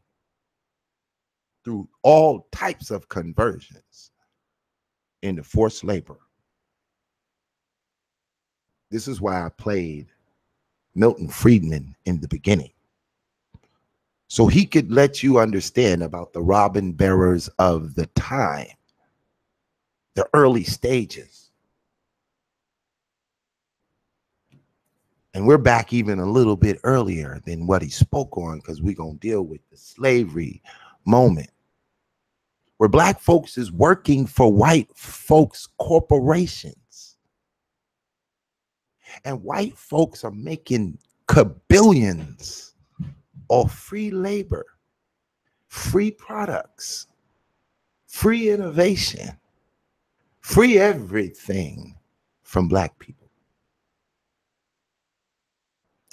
[SPEAKER 1] through all types of conversions into forced labor. This is why I played Milton Friedman in the beginning, so he could let you understand about the robin bearers of the time, the early stages. And we're back even a little bit earlier than what he spoke on, because we're going to deal with the slavery moment, where black folks is working for white folks corporations. And white folks are making kabillions of free labor, free products, free innovation, free everything from black people.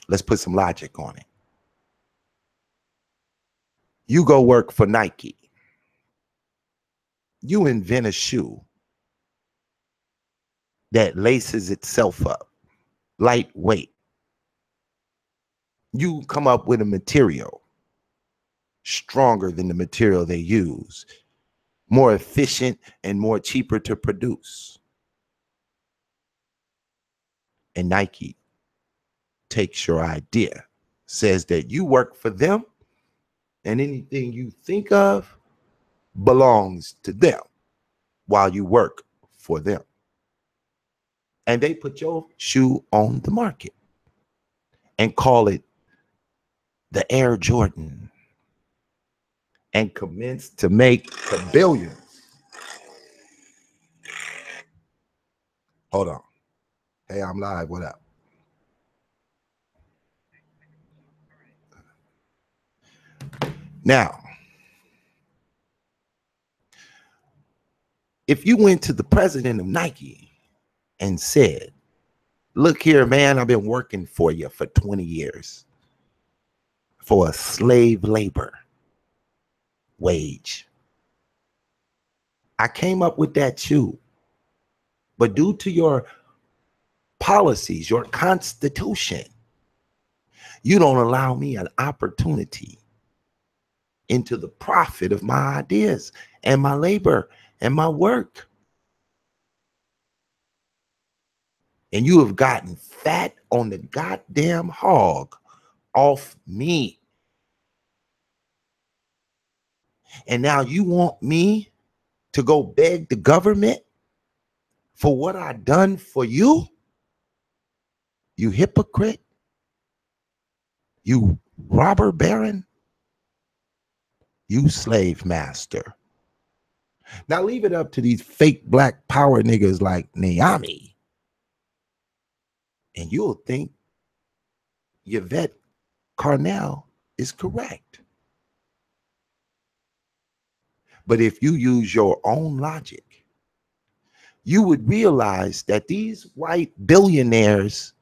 [SPEAKER 1] Let's put some logic on it. You go work for Nike. You invent a shoe that laces itself up, lightweight. You come up with a material stronger than the material they use, more efficient and more cheaper to produce. And Nike takes your idea, says that you work for them, and anything you think of belongs to them while you work for them. And they put your shoe on the market and call it the Air Jordan and commence to make the billions. Hold on. Hey, I'm live. What up? Now, if you went to the president of Nike and said, look here, man, I've been working for you for 20 years for a slave labor wage. I came up with that shoe, but due to your policies, your constitution, you don't allow me an opportunity into the profit of my ideas and my labor and my work. And you have gotten fat on the goddamn hog off me And now you want me to go beg the government for what I done for you? You hypocrite. You robber baron. You slave master. Now leave it up to these fake black power niggas like Naomi, and you'll think Yvette Carnell is correct. But if you use your own logic, you would realize that these white billionaires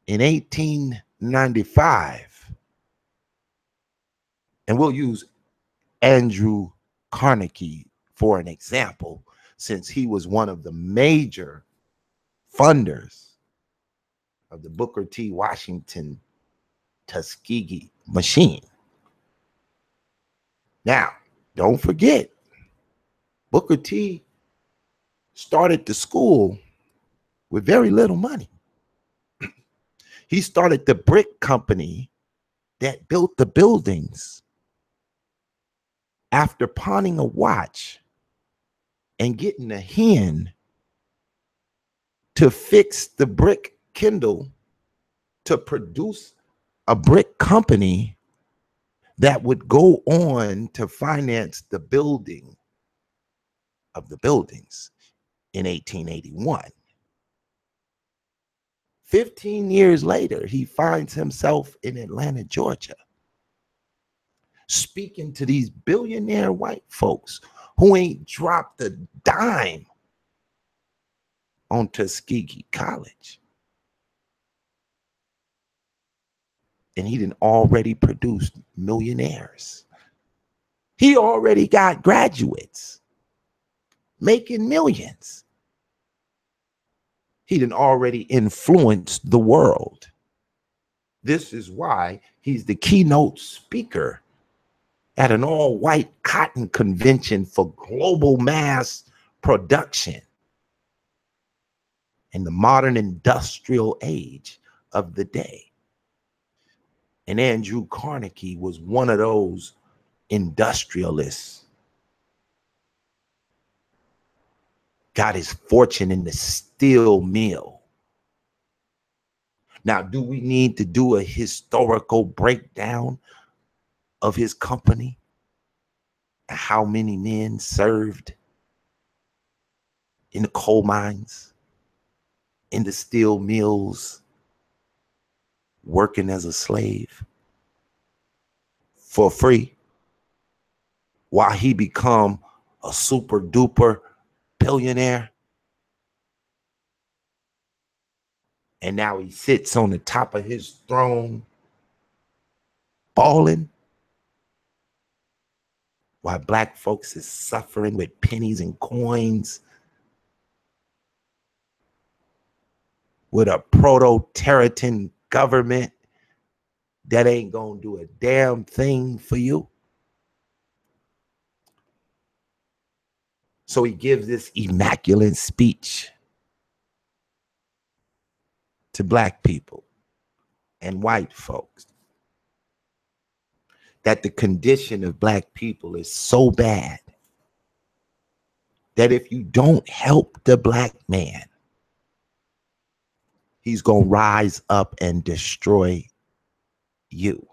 [SPEAKER 1] in 1895, and we'll use Andrew Carnegie for an example, since he was one of the major funders of the Booker T. Washington Tuskegee machine. Now, don't forget, Booker T started the school with very little money. He started the brick company that built the buildings after pawning a watch and getting a hen to fix the brick Kindle to produce a brick company that would go on to finance the building of the buildings in 1881. 15 years later, he finds himself in Atlanta, Georgia, speaking to these billionaire white folks who ain't dropped a dime on Tuskegee College. And he done already produced millionaires. He already got graduates making millions. He done already influenced the world. This is why he's the keynote speaker at an all-white cotton convention for global mass production in the modern industrial age of the day. And Andrew Carnegie was one of those industrialists. Got his fortune in the steel mill. Now, do we need to do a historical breakdown of his company? How many men served in the coal mines, in the steel mills, working as a slave for free while he become a super duper billionaire? And now he sits on the top of his throne balling while black folks is suffering with pennies and coins with a proto-Territan government that ain't gonna do a damn thing for you. So he gives this immaculate speech to black people and white folks that the condition of black people is so bad that if you don't help the black man, he's gonna rise up and destroy you.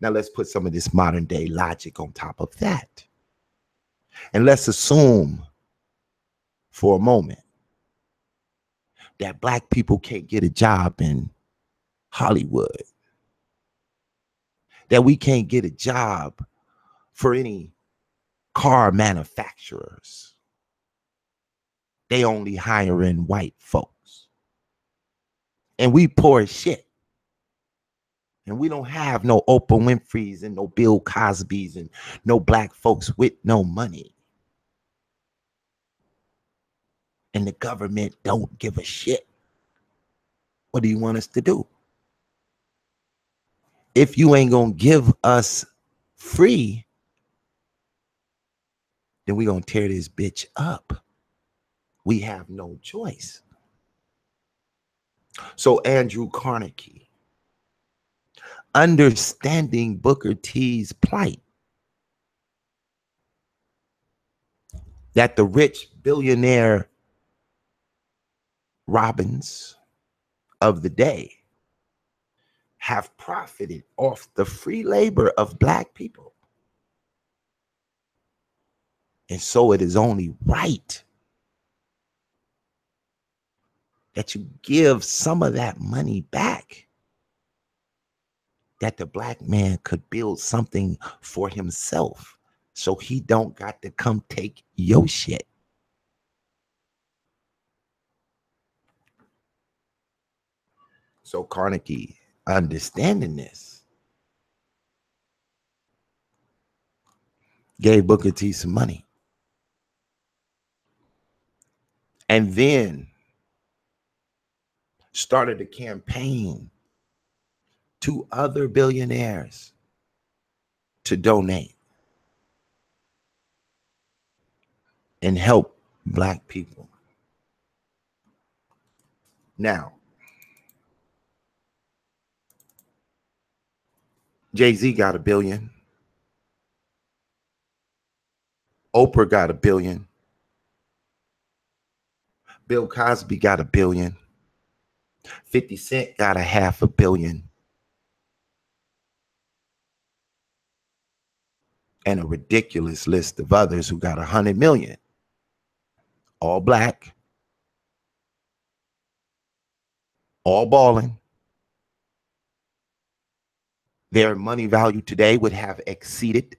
[SPEAKER 1] Now let's put some of this modern day logic on top of that. And let's assume for a moment that black people can't get a job in Hollywood, that we can't get a job for any car manufacturers. They only hiring white folks. And we poor as shit. And we don't have no Oprah Winfrey's and no Bill Cosby's and no black folks with no money. And the government don't give a shit. What do you want us to do? If you ain't gonna give us free, then we gonna tear this bitch up. We have no choice. So Andrew Carnegie, understanding Booker T's plight, that the rich billionaire Robins of the day have profited off the free labor of Black people. And so it is only right that you give some of that money back, that the Black man could build something for himself so he don't got to come take your shit. So Carnegie, understanding this, gave Booker T some money. And then started a campaign to other billionaires to donate and help Black people. Now, Jay-Z got $1 billion. Oprah got $1 billion. Bill Cosby got $1 billion. 50 Cent got $500 million. And a ridiculous list of others who got $100 million. All Black, all balling. Their money value today would have exceeded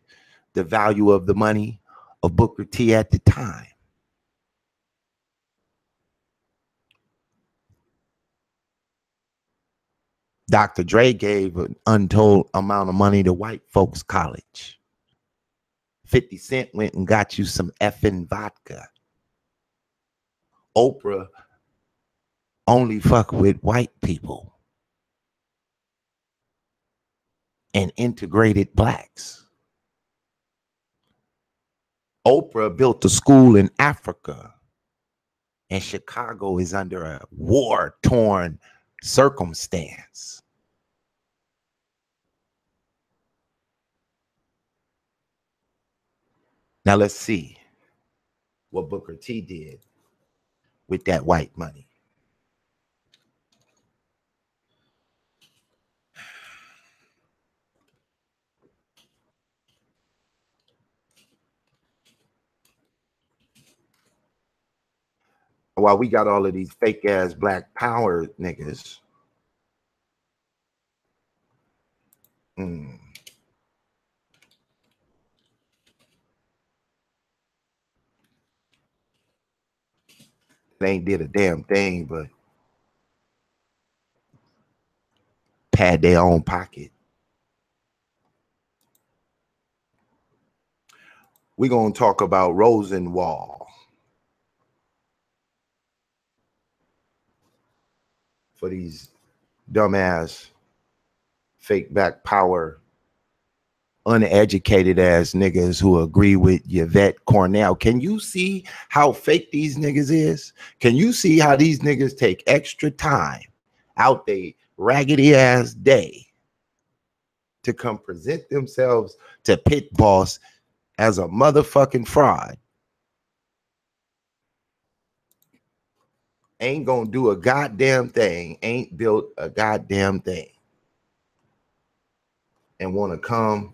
[SPEAKER 1] the value of the money of Booker T at the time. Dr. Dre gave an untold amount of money to white folks' college. 50 Cent went and got you some effing vodka. Oprah only fuck with white people and integrated Blacks. Oprah built a school in Africa, and Chicago is under a war-torn circumstance. Now let's see what Booker T did with that white money. While we got all of these fake ass Black power niggas, they ain't did a damn thing but pad their own pocket. We're going to talk about Rosenwald. For these dumbass, fake back power, uneducated ass niggas who agree with Yvette Cornell. Can you see how fake these niggas is? Can you see how these niggas take extra time out they raggedy ass day to come present themselves to Pit Boss as a motherfucking fraud? Ain't gonna do a goddamn thing, ain't built a goddamn thing, and want to come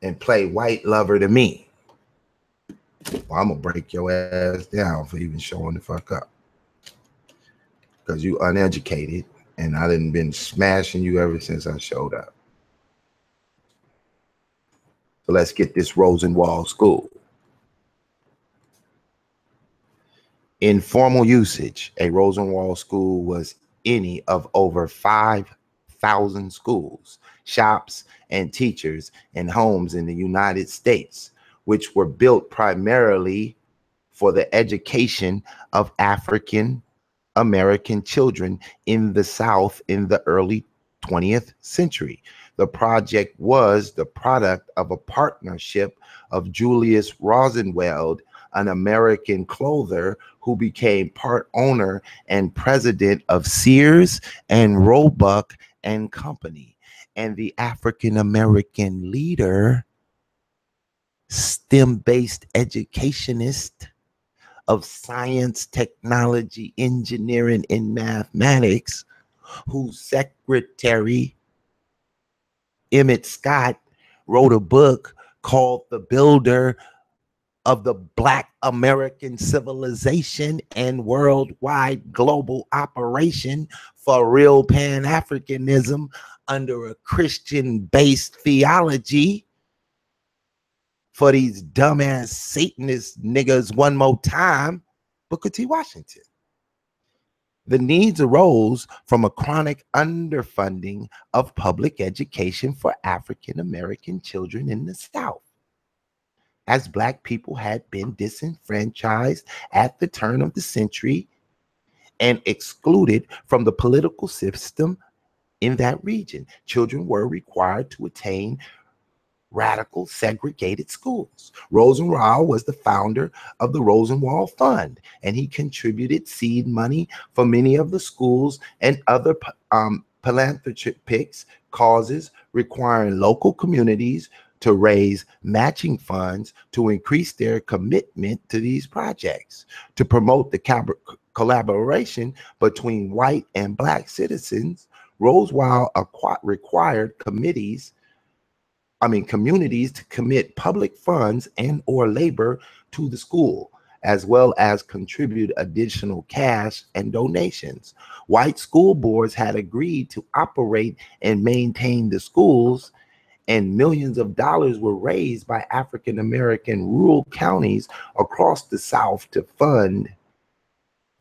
[SPEAKER 1] and play white lover to me. Well, I'm gonna break your ass down for even showing the fuck up, because you uneducated, and I done been smashing you ever since I showed up. So let's get this Rosenwald school. In formal usage, a Rosenwald school was any of over 5,000 schools, shops, and teachers and homes in the United States, which were built primarily for the education of African American children in the South in the early 20th century. The project was the product of a partnership of Julius Rosenwald, an American clothier who became part owner and president of Sears and Roebuck and Company, and the African American leader, STEM-based educationist of science, technology, engineering, and mathematics, whose secretary, Emmett Scott, wrote a book called The Builder of the Black American Civilization and Worldwide Global Operation for Real Pan-Africanism under a Christian-based theology. For these dumbass Satanist niggas one more time, Booker T. Washington. The needs arose from a chronic underfunding of public education for African American children in the South, as Black people had been disenfranchised at the turn of the century and excluded from the political system in that region. Children were required to attain radical segregated schools. Rosenwald was the founder of the Rosenwald Fund, and he contributed seed money for many of the schools and other philanthropic causes, requiring local communities to raise matching funds to increase their commitment to these projects. To promote the collaboration between white and Black citizens, Rosenwald required communities to commit public funds and or labor to the school, as well as contribute additional cash and donations. White school boards had agreed to operate and maintain the schools, and millions of dollars were raised by African American rural counties across the South to fund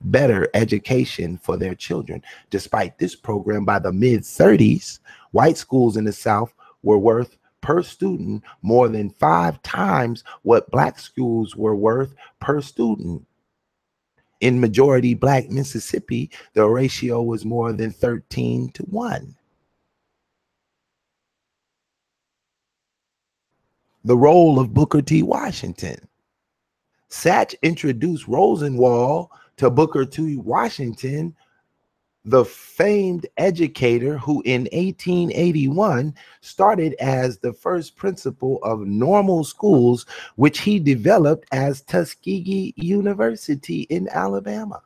[SPEAKER 1] better education for their children. Despite this program, by the mid-30s, white schools in the South were worth per student more than 5 times what Black schools were worth per student. In majority Black Mississippi, the ratio was more than 13-1. The role of Booker T. Washington. Satch introduced Rosenwald to Booker T. Washington, the famed educator who in 1881 started as the first principal of normal schools, which he developed as Tuskegee University in Alabama.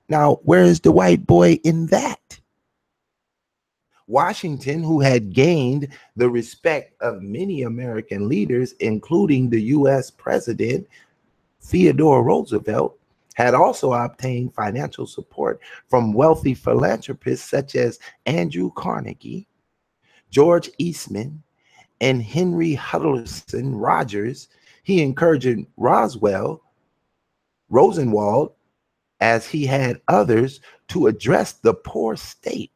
[SPEAKER 1] Now, where is the white boy in that? Washington, who had gained the respect of many American leaders, including the U.S. President Theodore Roosevelt, had also obtained financial support from wealthy philanthropists such as Andrew Carnegie, George Eastman, and Henry Hudson Rogers. He encouraged Rosenwald, as he had others, to address the poor state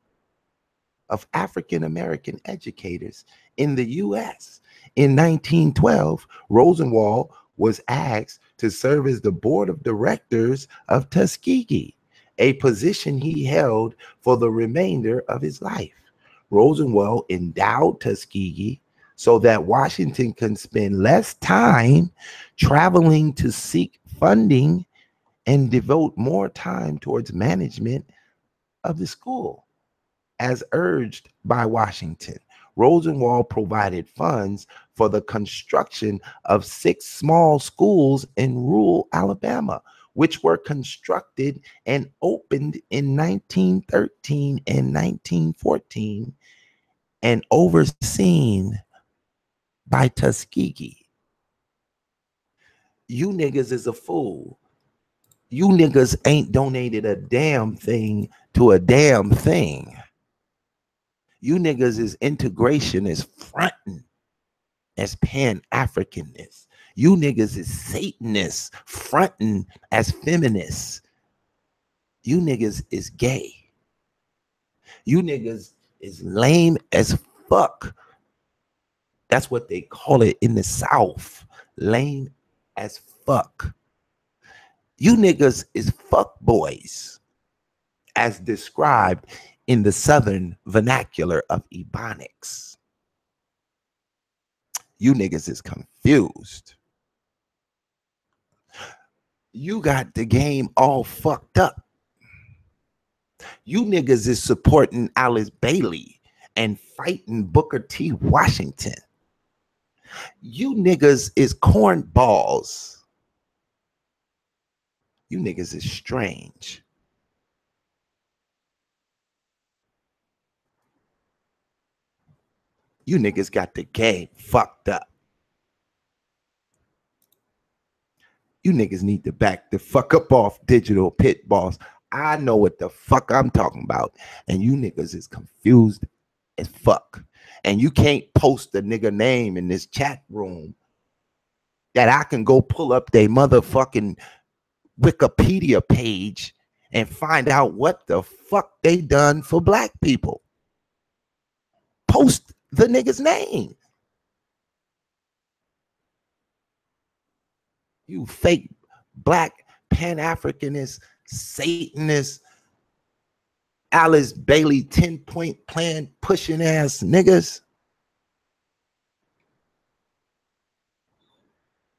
[SPEAKER 1] of African American educators in the U.S. In 1912, Rosenwald was asked to serve as the board of directors of Tuskegee, a position he held for the remainder of his life. Rosenwald endowed Tuskegee so that Washington can spend less time traveling to seek funding and devote more time towards management of the school. As urged by Washington, Rosenwald provided funds for the construction of 6 small schools in rural Alabama, which were constructed and opened in 1913 and 1914 and overseen by Tuskegee. You niggas is a fool. You niggas ain't donated a damn thing to a damn thing. You niggas is integration is fronting as Pan-Africanists. You niggas is Satanists fronting as feminists. You niggas is gay. You niggas is lame as fuck. That's what they call it in the South. Lame as fuck. You niggas is fuck boys, as described in the Southern vernacular of Ebonics. You niggas is confused. You got the game all fucked up. You niggas is supporting Alice Bailey and fighting Booker T. Washington. You niggas is cornballs. You niggas is strange. You niggas got the game fucked up. You niggas need to back the fuck up off digital pit boss. I know what the fuck I'm talking about. And you niggas is confused as fuck. And you can't post a nigga name in this chat room that I can go pull up their motherfucking Wikipedia page and find out what the fuck they done for black people. Post the nigga's name. You fake black Pan-Africanist, Satanist, Alice Bailey 10-point plan pushing ass niggas.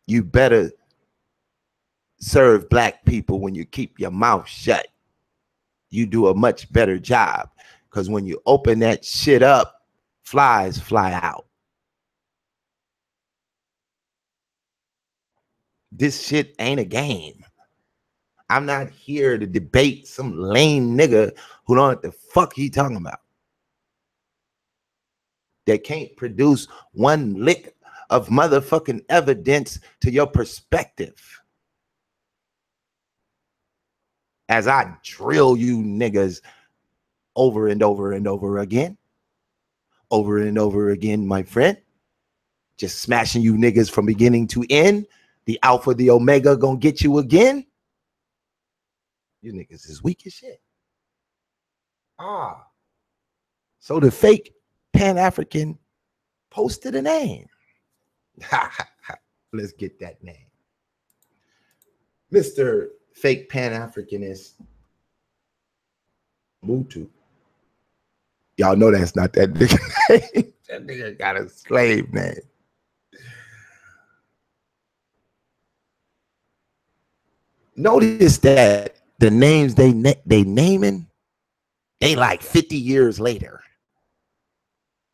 [SPEAKER 1] You better serve black people when you keep your mouth shut. You do a much better job, because when you open that shit up, flies fly out. This shit ain't a game. I'm not here to debate some lame nigga who don't know what the fuck he talking about. They can't produce one lick of motherfucking evidence to your perspective. As I drill you niggas over and over and over again. Over and over again, my friend. Just smashing you niggas from beginning to end. The alpha, the omega gonna get you again. You niggas is weak as shit. So the fake Pan-African posted a name. Let's get that name. Mr. Fake Pan-Africanist Mutu. Y'all know that's not that nigga name. That nigga got a slave name. Notice that the names they naming, they like 50 years later.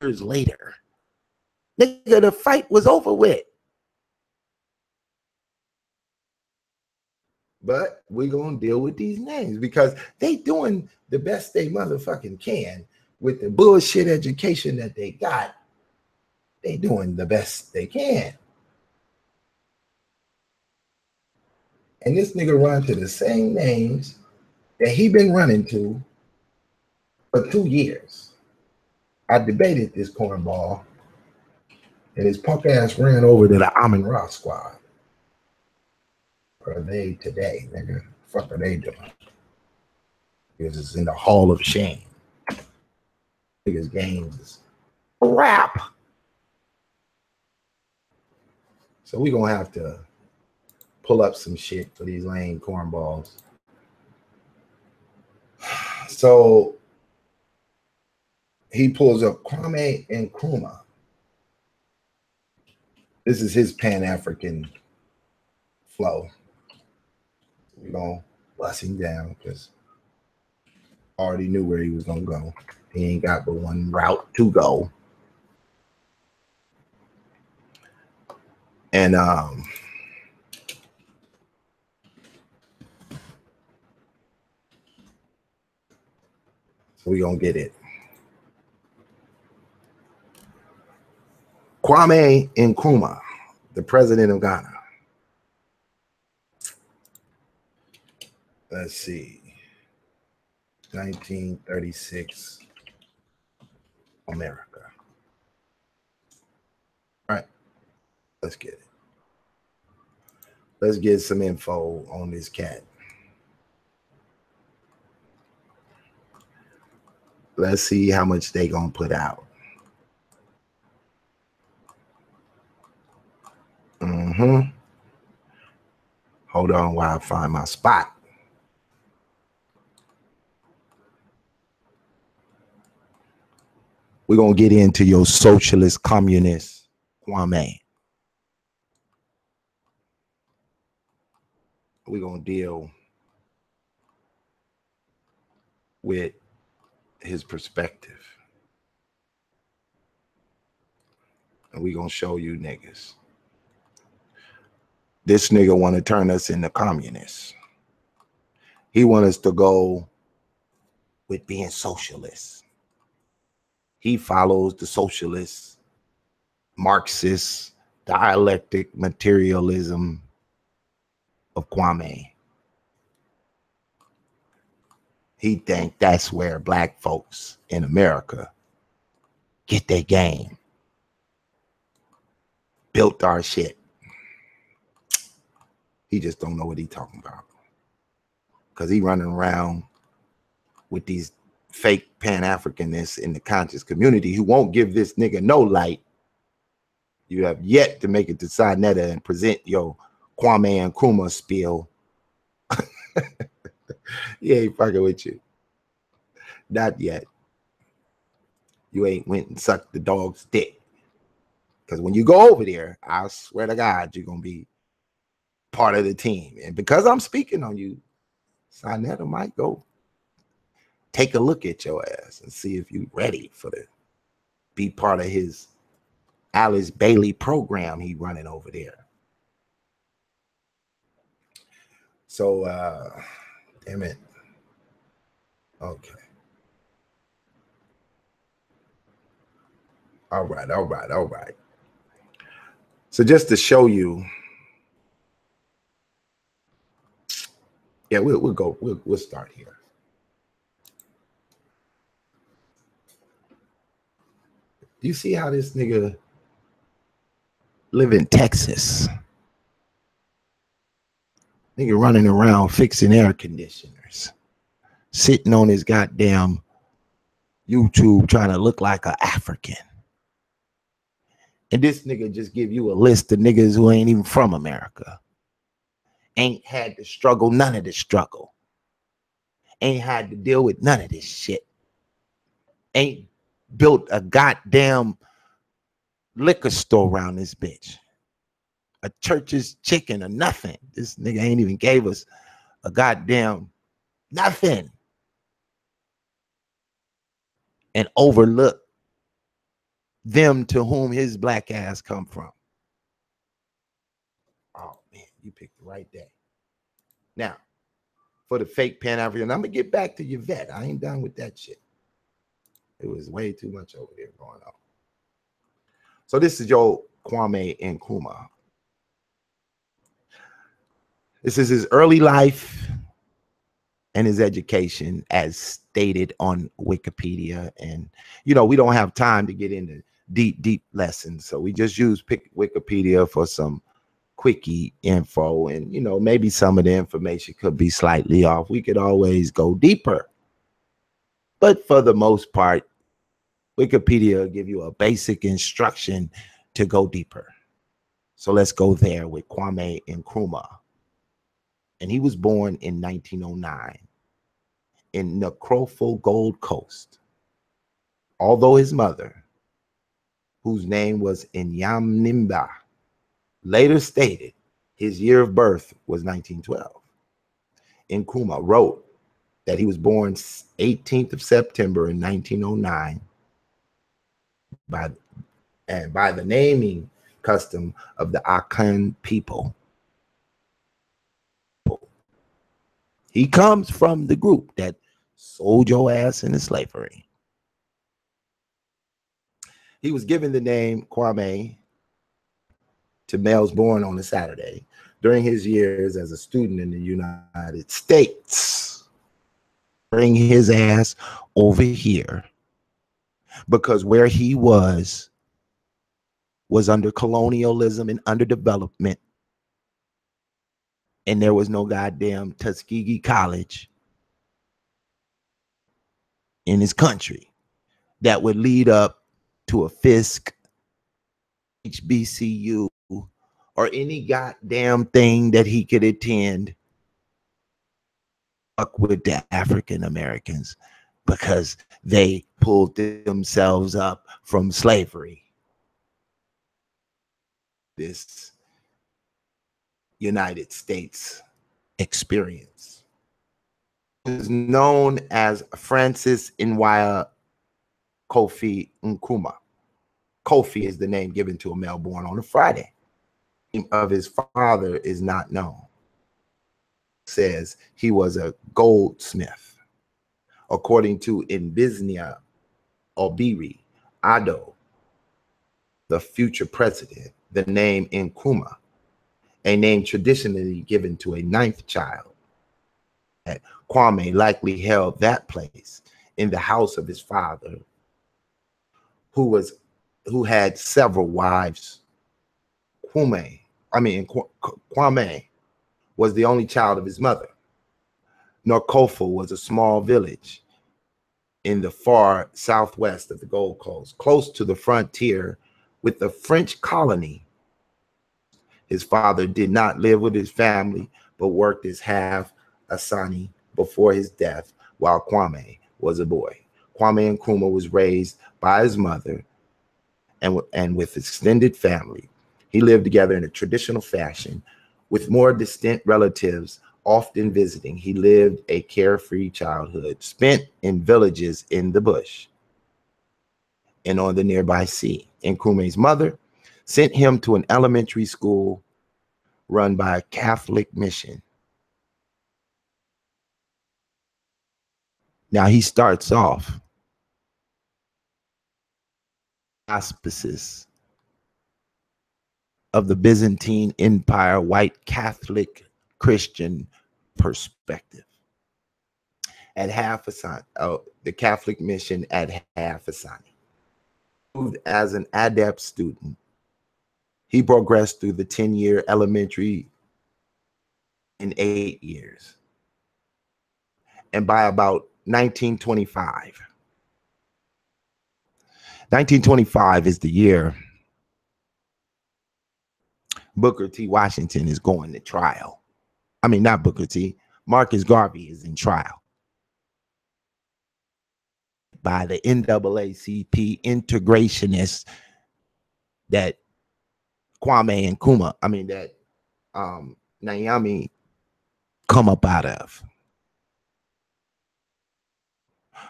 [SPEAKER 1] Years later. Nigga, the fight was over with. But we gonna deal with these names because they doing the best they motherfucking can with the bullshit education that they got. They doing the best they can. And this nigga run to the same names that he been running to for 2 years. I debated this cornball, and his punk ass ran over to the Amin Ra squad. What are they today, nigga? What the fuck are they doing? Because it's in the Hall of Shame. Niggas games is rap. So we gonna have to pull up some shit for these lame cornballs. So he pulls up Kwame Nkrumah. This is his Pan-African flow. We're gonna bust him down because already knew where he was gonna go. He ain't got but one route to go. And so we're gonna get it. Kwame Nkrumah, the president of Ghana. Let's see. 1936 America. All right, let's get it. Let's get some info on this cat. Let's see how much they gonna put out. Hold on while I find my spot. We're gonna get into your socialist communist Kwame. We're gonna deal with his perspective. And we gonna show you niggas. This nigga want to turn us into communists. He want us to go with being socialists. He follows the socialist, Marxist, dialectic materialism of Kwame. He think that's where black folks in America get their game. Built our shit. He just don't know what he talking about. Because he running around with these fake Pan-Africanists in the conscious community who won't give this nigga no light. You have yet to make it to Sinetta and present your Kwame Nkrumah spiel. He ain't fucking with you. Not yet. You ain't went and sucked the dog's dick. Because when you go over there, I swear to God, you're going to be part of the team. And because I'm speaking on you, Sinetta might go take a look at your ass and see if you're ready for the be part of his Alice Bailey program he running over there. So, damn it. Okay. All right. So just to show you, yeah, we'll start here. You see how this nigga live in Texas? Nigga running around fixing air conditioners, sitting on his goddamn YouTube trying to look like an African. And this nigga just give you a list of niggas who ain't even from America. Ain't had to struggle, none of the struggle. Ain't had to deal with none of this shit. Ain't built a goddamn liquor store around this bitch. A church's chicken or nothing. This nigga ain't even gave us a goddamn nothing. And overlooked them to whom his black ass come from. Oh man, you picked the right day. Now, for the fake Pan-African, I'm gonna get back to your vet. I ain't done with that shit. It was way too much over there going on. So this is your Kwame Nkrumah. This is his early life and his education as stated on Wikipedia. And, you know, we don't have time to get into deep lessons. So we just use Wikipedia for some quickie info. And, you know, maybe some of the information could be slightly off. We could always go deeper. But for the most part, Wikipedia will give you a basic instruction to go deeper. So let's go there with Kwame Nkrumah. And he was born in 1909 in Nkrofo, Gold Coast. Although his mother, whose name was Inyamnimba, later stated his year of birth was 1912. Nkrumah wrote that he was born 18th of September in 1909 by the naming custom of the Akan people. He comes from the group that sold your ass into slavery. He was given the name Kwame to males born on a Saturday during his years as a student in the United States. Bring his ass over here because where he was under colonialism and underdevelopment. And there was no goddamn Tuskegee College in his country that would lead up to a Fisk, HBCU, or any goddamn thing that he could attend with the African Americans because they pulled themselves up from slavery. This United States experience. is known as Francis Nwaya Kofi Nkrumah. Kofi is the name given to a male born on a Friday. The name of his father is not known. Says he was a goldsmith. According to Mbiznia Obiri Ado, the future president, the name Nkrumah, a name traditionally given to a ninth child. Kwame likely held that place in the house of his father, who had several wives. Kwame was the only child of his mother. Norkofa was a small village in the far southwest of the Gold Coast, close to the frontier with the French colony. His father did not live with his family, but worked as half Asani before his death while Kwame was a boy. Kwame Nkrumah was raised by his mother and with extended family. He lived together in a traditional fashion with more distant relatives often visiting. He lived a carefree childhood, spent in villages in the bush and on the nearby sea. Nkrumah's mother sent him to an elementary school run by a Catholic mission. Now he starts off auspices of the Byzantine Empire white Catholic Christian perspective. At Hafasani, the Catholic mission at Hafasani. As an adept student, he progressed through the 10-year elementary in 8 years. And by about 1925 is the year Booker T. Washington is going to trial. I mean, not Booker T. Marcus Garvey is in trial by the NAACP integrationists that Kwame Nkrumah, that Nyame come up out of.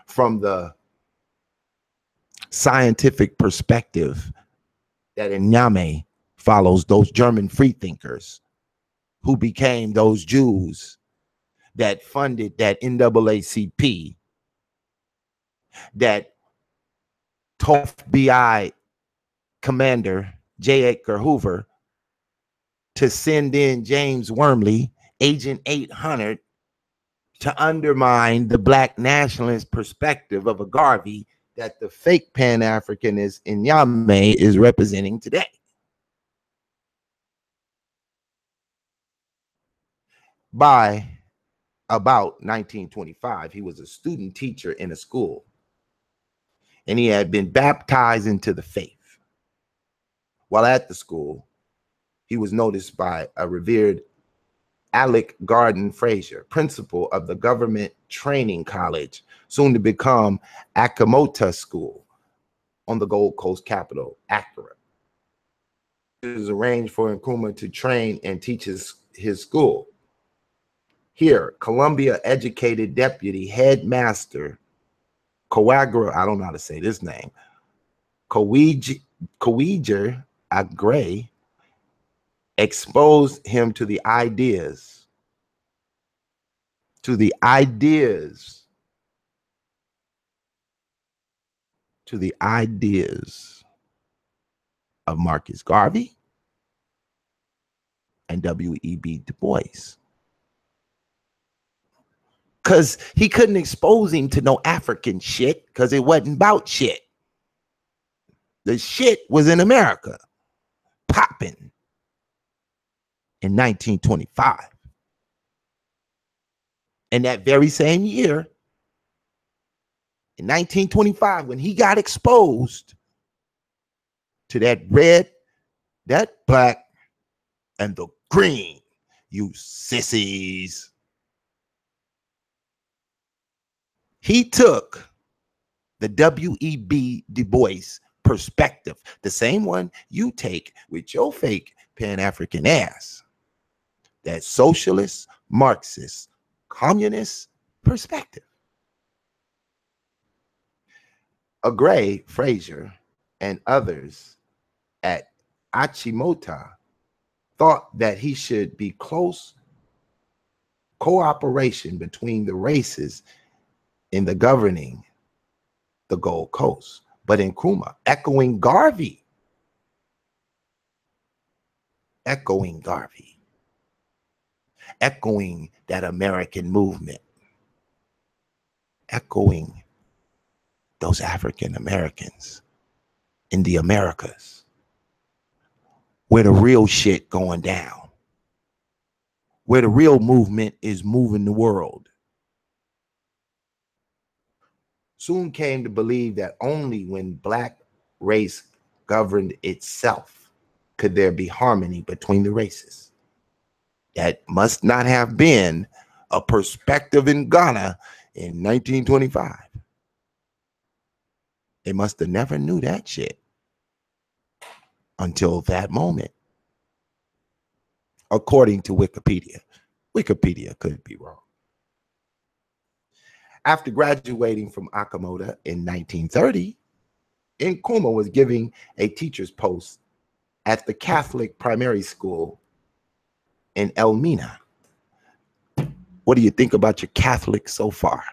[SPEAKER 1] From the scientific perspective that Nyame follows those German freethinkers who became those Jews that funded that NAACP, that told FBI commander J. Edgar Hoover to send in James Wormley, Agent 800, to undermine the black nationalist perspective of a Garvey that the fake Pan-Africanist Nyame is representing today. By about 1925, he was a student teacher in a school, and he had been baptized into the faith. While at the school, he was noticed by a revered Alec Garden Frazier, principal of the government training college, soon to become Akamota School on the Gold Coast capital, Accra. It was arranged for Nkrumah to train and teach his school. Here, Columbia-educated deputy headmaster Coagra, I don't know how to say this name, Coager Agray, exposed him to the ideas of Marcus Garvey and W.E.B. Du Bois. Because he couldn't expose him to no African shit because it wasn't about shit. The shit was in America, popping in 1925. And that very same year, in 1925, when he got exposed to that red, that black, and the green, you sissies, he took the W.E.B. Du Bois perspective, the same one you take with your fake Pan-African ass, that socialist, Marxist, communist perspective. Gray, Frazier, and others at Achimota thought that he should be close cooperation between the races in the governing the Gold Coast. But Nkrumah, echoing Garvey, echoing that American movement, echoing those African Americans in the Americas, where the real shit going down, where the real movement is moving the world. Soon came to believe that only when black race governed itself could there be harmony between the races. That must not have been a perspective in Ghana in 1925. They must have never knew that shit until that moment. According to Wikipedia. Wikipedia could be wrong. After graduating from Achimota in 1930, Nkrumah was giving a teacher's post at the Catholic primary school in Elmina. What do you think about your Catholic so far?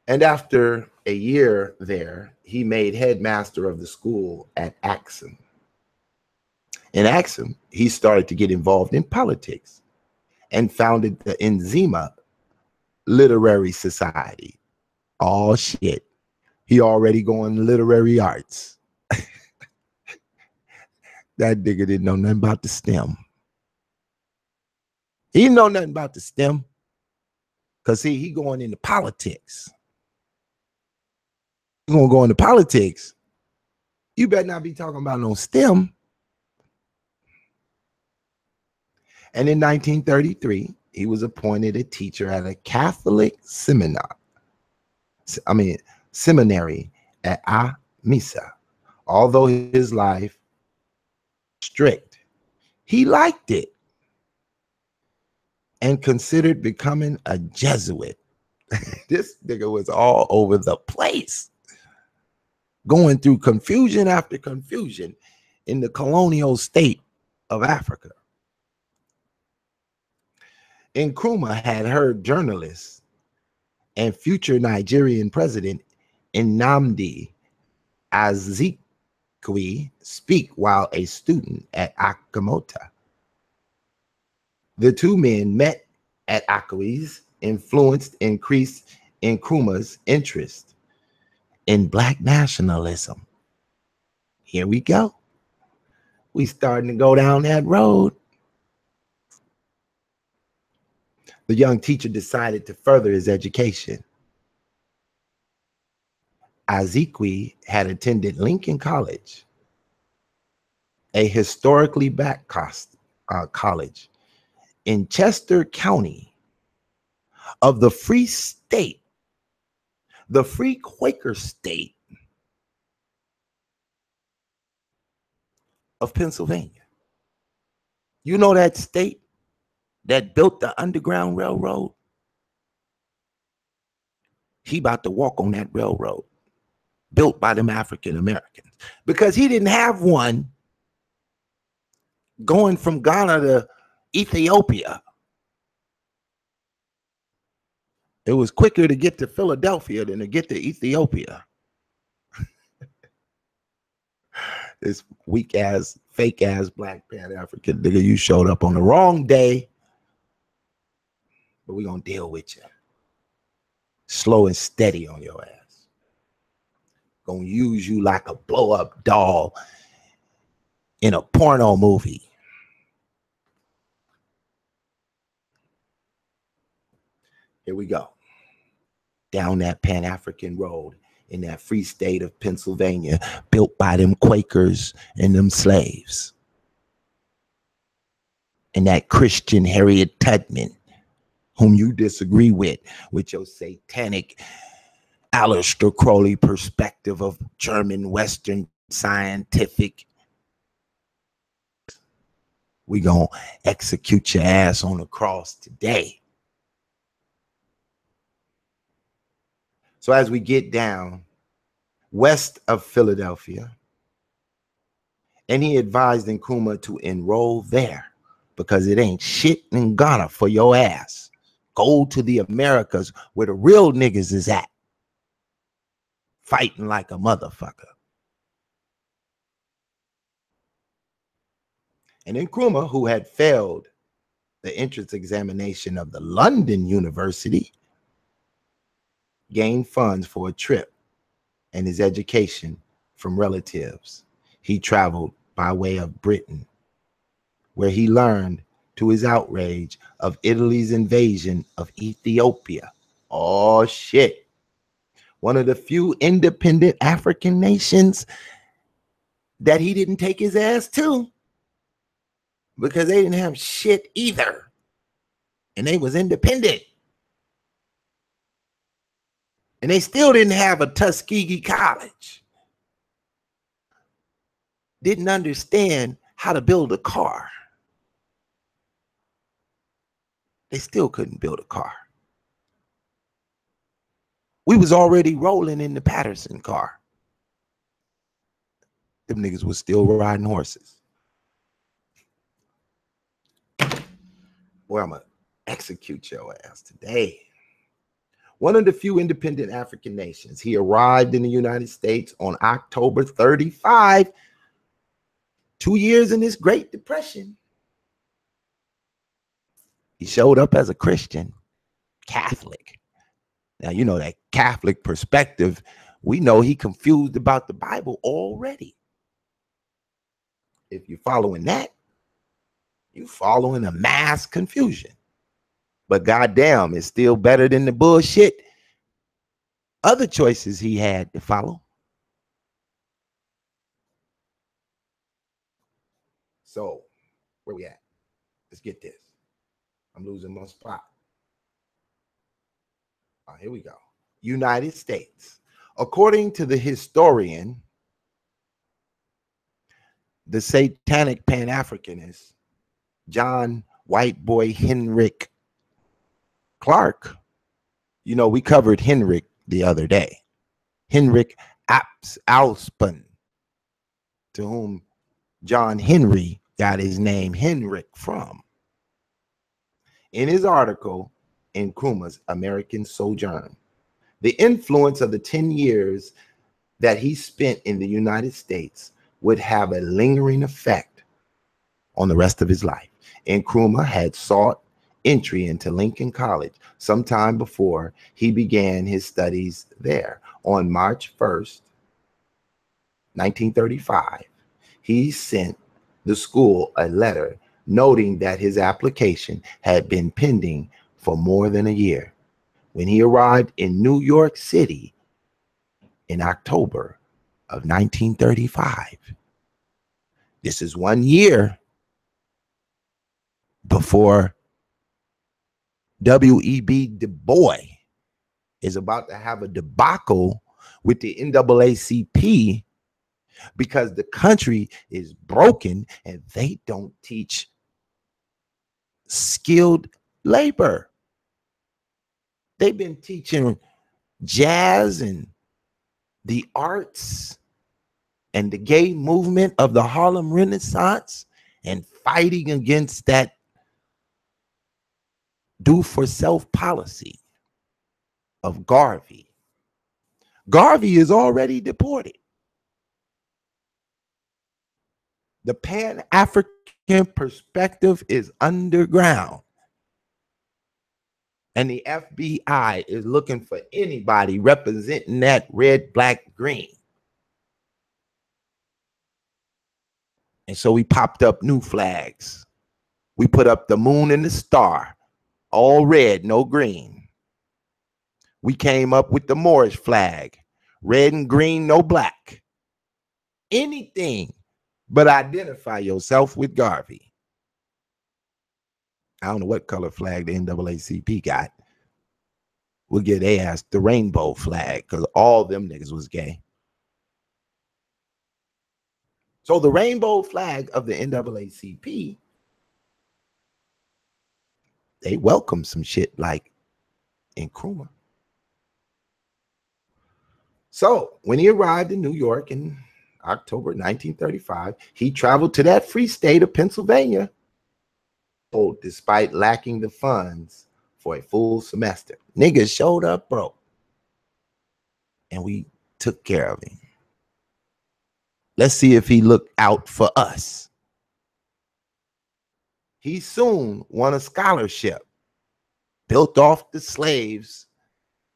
[SPEAKER 1] And after a year there, he made headmaster of the school at Axum. In Axum, he started to get involved in politics and founded the Enzima Literary Society. Oh shit. He already going literary arts. That nigga didn't know nothing about the STEM. He didn't know nothing about the STEM. Because see, he going into politics. You gonna go into politics, you better not be talking about no STEM. And in 1933, he was appointed a teacher at a Catholic seminary at Amisa. Although his life strict, he liked it and considered becoming a Jesuit. This nigga was all over the place, going through confusion after confusion in the colonial state of Africa. Nkrumah had heard journalists and future Nigerian president Nnamdi Azikiwe speak while a student at Achimota. The two men met at Akiwe's influence increased Nkrumah's interest in black nationalism. Here we go. We starting to go down that road. The young teacher decided to further his education. Azikiwe had attended Lincoln College, a historically black college in Chester County of the Free State, the Free Quaker State of Pennsylvania. You know that state that built the Underground Railroad? He about to walk on that railroad built by them African Americans, because he didn't have one going from Ghana to Ethiopia. It was quicker to get to Philadelphia than to get to Ethiopia. This weak ass, fake ass Black Pan-African nigga, you showed up on the wrong day, but we're gonna deal with you slow and steady on your ass. Gonna use you like a blow-up doll in a porno movie. Here we go. Down that Pan-African road in that free state of Pennsylvania, built by them Quakers and them slaves. And that Christian Harriet Tubman, whom you disagree with your satanic Aleister Crowley perspective of German Western scientific. We gonna execute your ass on the cross today. So as we get down west of Philadelphia, and he advised Nkrumah to enroll there because it ain't shit in Ghana for your ass. Go to the Americas where the real niggas is at, fighting like a motherfucker. And Nkrumah, who had failed the entrance examination of the London University, gained funds for a trip and his education from relatives. He traveled by way of Britain, where he learned, to his outrage, of Italy's invasion of Ethiopia. Oh, shit. One of the few independent African nations that he didn't take his ass to, because they didn't have shit either. And they was independent. And they still didn't have a Tuskegee College. Didn't understand how to build a car. They still couldn't build a car. We was already rolling in the Patterson car. Them niggas was still riding horses. Boy, I'm gonna execute your ass today. One of the few independent African nations. He arrived in the United States on October 35, 2 years in this Great Depression. He showed up as a Christian, Catholic. Now, you know that Catholic perspective, we know he confused about the Bible already. If you're following that, you're following a mass confusion. But goddamn, it's still better than the bullshit other choices he had to follow. So, where we at? Let's get this. I'm losing my spot. Here we go. United States. According to the historian, the satanic Pan-Africanist, John Whiteboy Henrik Clark, you know, we covered Henrik the other day. Henrik Alspen, to whom John Henry got his name Henrik from. In his article, Nkrumah's American Sojourn, the influence of the 10 years that he spent in the United States would have a lingering effect on the rest of his life. Nkrumah had sought entry into Lincoln College sometime before he began his studies there. On March 1st, 1935, he sent the school a letter noting that his application had been pending for more than a year. When he arrived in New York City in October of 1935, this is 1 year before W.E.B. Du Bois is about to have a debacle with the NAACP because the country is broken and they don't teach skilled labor. They've been teaching jazz and the arts and the gay movement of the Harlem Renaissance and fighting against that do-for-self policy of Garvey. Garvey is already deported. The Pan-African perspective is underground. And the FBI is looking for anybody representing that red, black, green. And so we popped up new flags. We put up the moon and the star, all red, no green. We came up with the Moorish flag, red and green, no black. Anything but identify yourself with Garvey. I don't know what color flag the NAACP got. We'll get their ass the rainbow flag because all them niggas was gay. So the rainbow flag of the NAACP they welcome some shit like Nkrumah. So when he arrived in New York in October 1935, he traveled to that free state of Pennsylvania, despite lacking the funds for a full semester. Niggas showed up broke, and we took care of him. Let's see if he looked out for us. He soon won a scholarship, built off the slaves,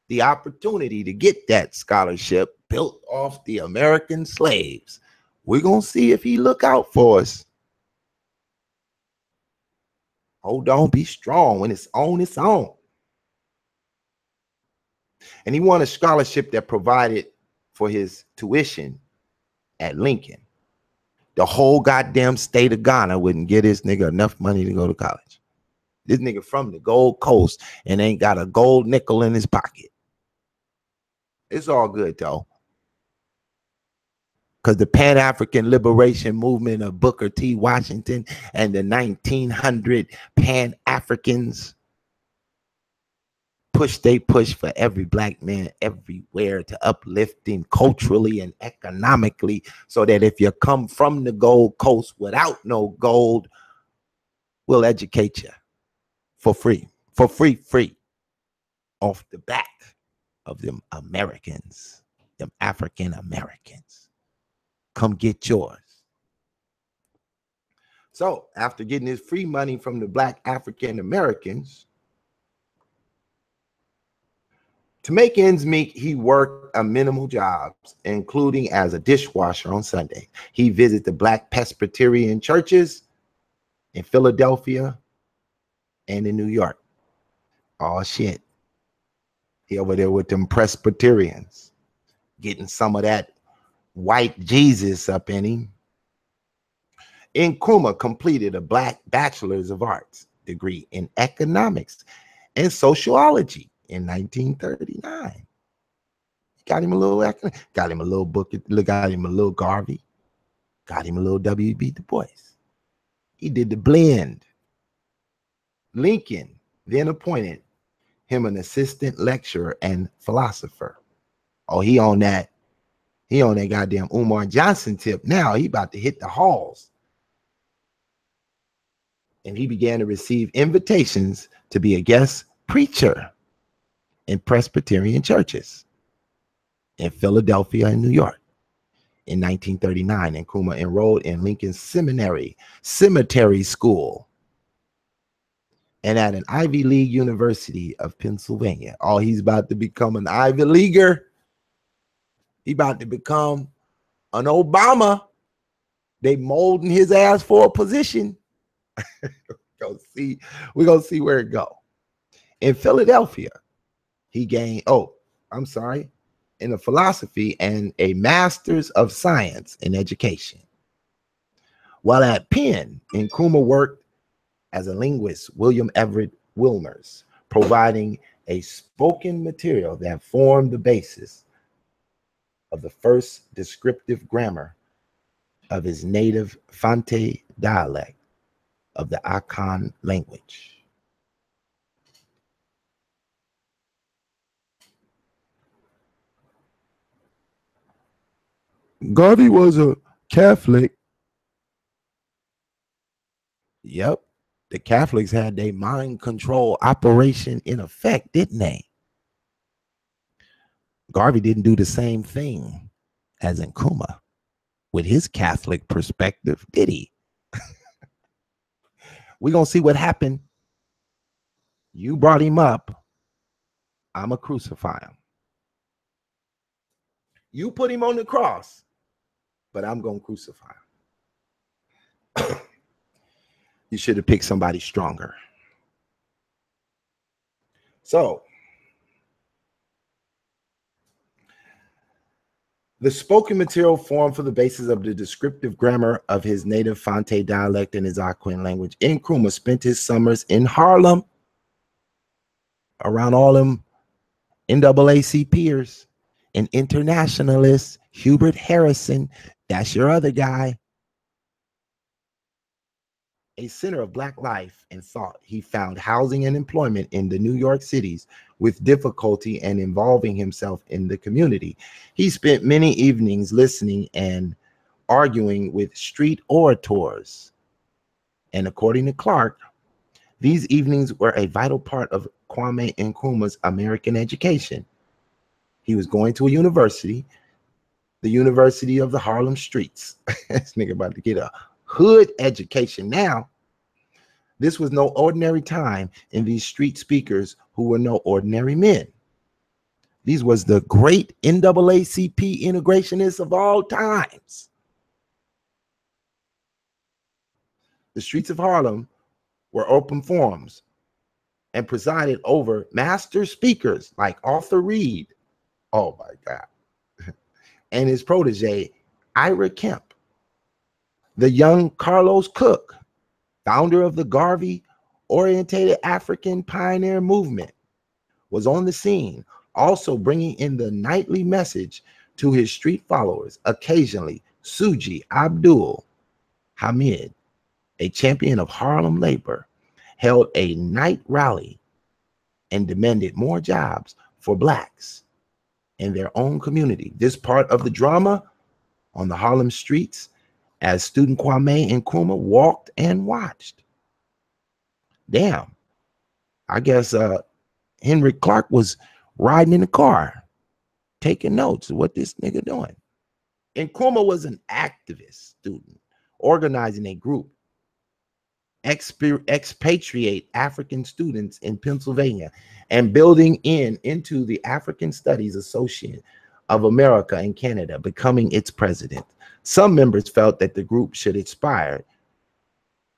[SPEAKER 1] the opportunity to get that scholarship built off the American slaves. We're going to see if he look out for us. Hold on, be strong. When it's on, it's on. And he won a scholarship that provided for his tuition at Lincoln. The whole goddamn state of Ghana wouldn't get this nigga enough money to go to college. This nigga from the Gold Coast and ain't got a gold nickel in his pocket. It's all good, though. Because the Pan-African Liberation Movement of Booker T. Washington and the 1900 Pan-Africans push for every black man everywhere to uplift him culturally and economically, so that if you come from the Gold Coast without no gold, we'll educate you for free, free, off the back of them Americans, them African Americans. Come get yours. So after getting his free money from the black African Americans, to make ends meet, he worked a minimal jobs, including as a dishwasher on Sunday. He visited the black Presbyterian churches in Philadelphia and in New York. Oh shit. He over there with them Presbyterians, getting some of that white Jesus up in him. Nkrumah completed a black bachelor's of arts degree in economics and sociology in 1939. Got him a little book, got him a little Garvey, got him a little W.B. Du Bois. He did the blend. Lincoln then appointed him an assistant lecturer and philosopher. Oh, he on that goddamn Umar Johnson tip now. He about to hit the halls. And he began to receive invitations to be a guest preacher in Presbyterian churches in Philadelphia and New York. In 1939, Nkrumah enrolled in Lincoln's Cemetery School and at an Ivy League University of Pennsylvania. Oh, he's about to become an Ivy Leaguer. He about to become an Obama. They molding his ass for a position. We're gonna see where it go. In Philadelphia, he gained, in a philosophy and a master's of science in education. While at Penn, Nkrumah worked as a linguist, William Everett Wilmers, providing a spoken material that formed the basis of the first descriptive grammar of his native Fante dialect of the Akan language. Garvey was a Catholic. Yep. The Catholics had their mind control operation in effect, didn't they? Garvey didn't do the same thing as Nkrumah with his Catholic perspective, did he? We're going to see what happened. You brought him up. I'm going to crucify him. You put him on the cross, but I'm going to crucify him. You should have picked somebody stronger. So, the spoken material formed for the basis of the descriptive grammar of his native Fante dialect and his Akan language. Nkrumah spent his summers in Harlem around all them NAACP peers and internationalists. Hubert Harrison, that's your other guy. a center of Black life and thought, he found housing and employment in the New York cities with difficulty and involving himself in the community. He spent many evenings listening and arguing with street orators. And according to Clark, these evenings were a vital part of Kwame Nkrumah's American education. He was going to a university, the University of the Harlem Streets. This nigga about to get a hood education now. This was no ordinary time in these street speakers who were no ordinary men. These was the great NAACP integrationists of all times. The streets of Harlem were open forums and presided over master speakers like Arthur Reed, oh my God, and his protege, Ira Kemp. The young Carlos Cook, founder of the Garvey-orientated African pioneer movement, was on the scene, also bringing in the nightly message to his street followers. Occasionally, Suji Abdul Hamid, a champion of Harlem labor, held a night rally and demanded more jobs for Blacks in their own community. This part of the drama on the Harlem streets, as student Kwame Nkrumah walked and watched. Damn, I guess Henry Clark was riding in the car, taking notes of what this nigga doing. Nkrumah was an activist student, organizing a group, expatriate African students in Pennsylvania, and building into the African Studies Association of America and Canada, becoming its president. Some members felt that the group should aspire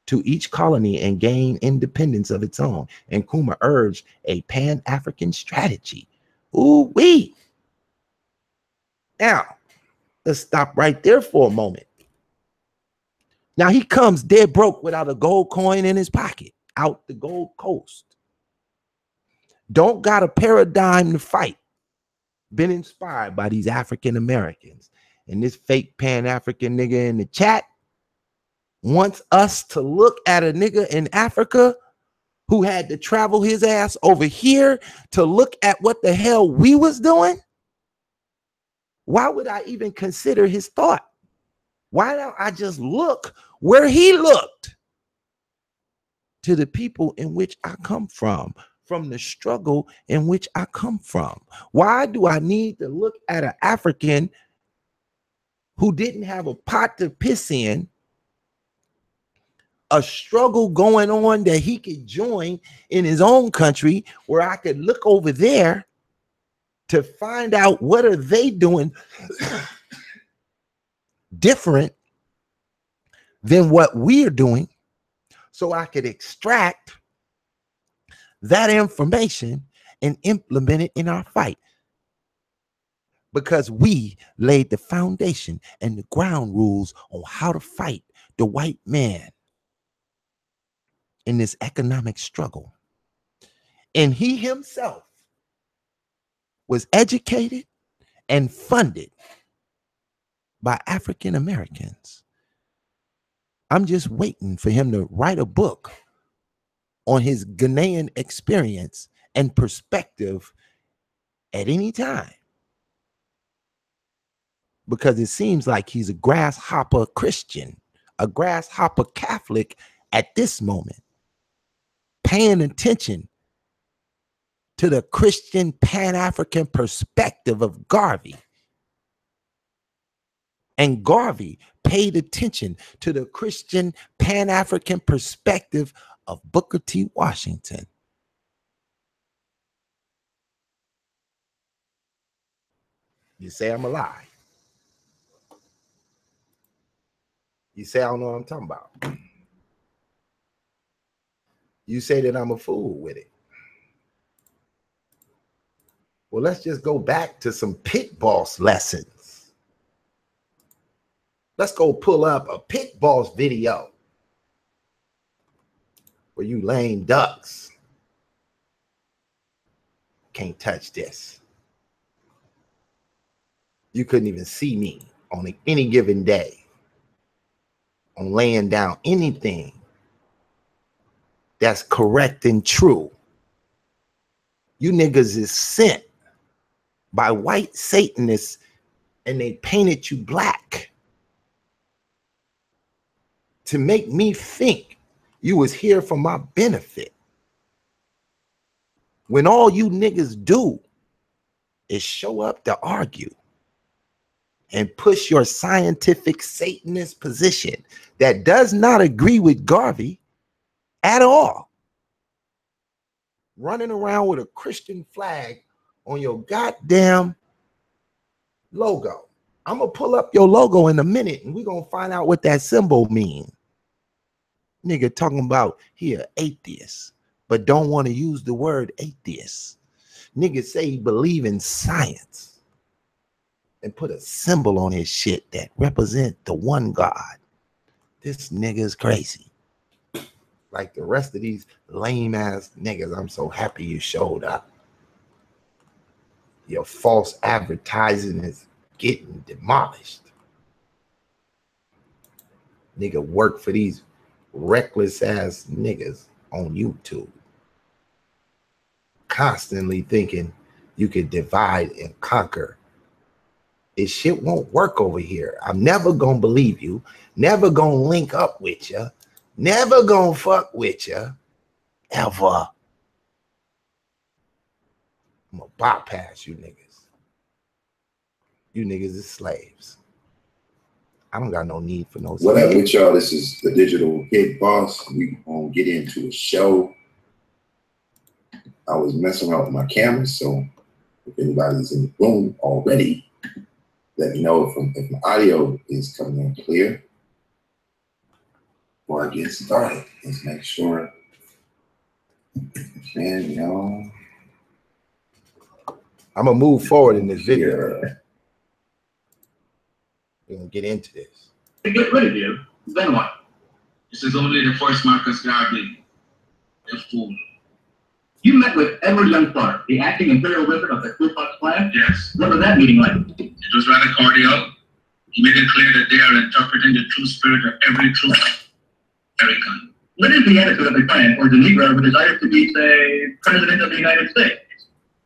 [SPEAKER 1] to each colony and gain independence of its own. And Nkrumah urged a Pan-African strategy. Ooh-wee. Now, let's stop right there for a moment. Now he comes dead broke without a gold coin in his pocket, out the Gold Coast. Don't got a paradigm to fight. Been inspired by these African Americans. And this fake Pan-African nigga in the chat wants us to look at a nigga in Africa who had to travel his ass over here to look at what the hell we was doing. Why would I even consider his thought? Why don't I just look where he looked? To the people in which I come from the struggle in which I come from. Why do I need to look at an African who didn't have a pot to piss in, a struggle going on that he could join in his own country, where I could look over there to find out what are they doing different than what we're doing, so I could extract that information and implement it in our fight. Because we laid the foundation and the ground rules on how to fight the white man in this economic struggle. And he himself was educated and funded by African Americans. I'm just waiting for him to write a book on his Ghanaian experience and perspective at any time. Because it seems like he's a grasshopper Christian, a grasshopper Catholic at this moment, paying attention to the Christian Pan-African perspective of Garvey. And Garvey paid attention to the Christian Pan-African perspective of Booker T. Washington. You say I'm a lie. You say I don't know what I'm talking about. You say that I'm a fool with it. Well, let's just go back to some pit boss lessons. Let's go pull up a pit boss video where you lame ducks can't touch this. You couldn't even see me on any given day on laying down anything that's correct and true. You niggas is sent by white Satanists and they painted you black to make me think you was here for my benefit. When all you niggas do is show up to argue and push your scientific Satanist position that does not agree with Garvey at all. Running around with a Christian flag on your goddamn logo. I'm gonna pull up your logo in a minute and we're gonna find out what that symbol means. Nigga talking about he an atheist, but don't want to use the word atheist. Nigga say he believe in science and put a symbol on his shit that represent the one God. This nigga is crazy. Like the rest of these lame ass niggas, I'm so happy you showed up. Your false advertising is getting demolished. Nigga work for these reckless ass niggas on YouTube. Constantly thinking you could divide and conquer. This shit won't work over here. I'm never gonna believe you. Never gonna link up with you. Never gonna fuck with you, ever. I'm gonna bypass you niggas. You niggas is slaves. I don't got no need for no slaves.
[SPEAKER 7] What up with y'all? This is the Digital Hit Boss. We gonna get into a show. I was messing around with my camera, so if anybody's in the room already, let me know if my audio is coming in clear. Before I get started, let's make sure. Man, y'all.
[SPEAKER 1] I'm gonna move forward in this video. We're gonna get into this.
[SPEAKER 8] To get rid of you, then what? This is only the first Marcus Garvey. You're fool. You met with Edward Young Clark, the acting imperial wizard of the Ku Klux Klan? Yes. What was that meeting like? It was rather cordial. He made it clear that they are interpreting the true spirit of every true American. What is the attitude of the Klan or the Negro who desires to be, say, President of the United States?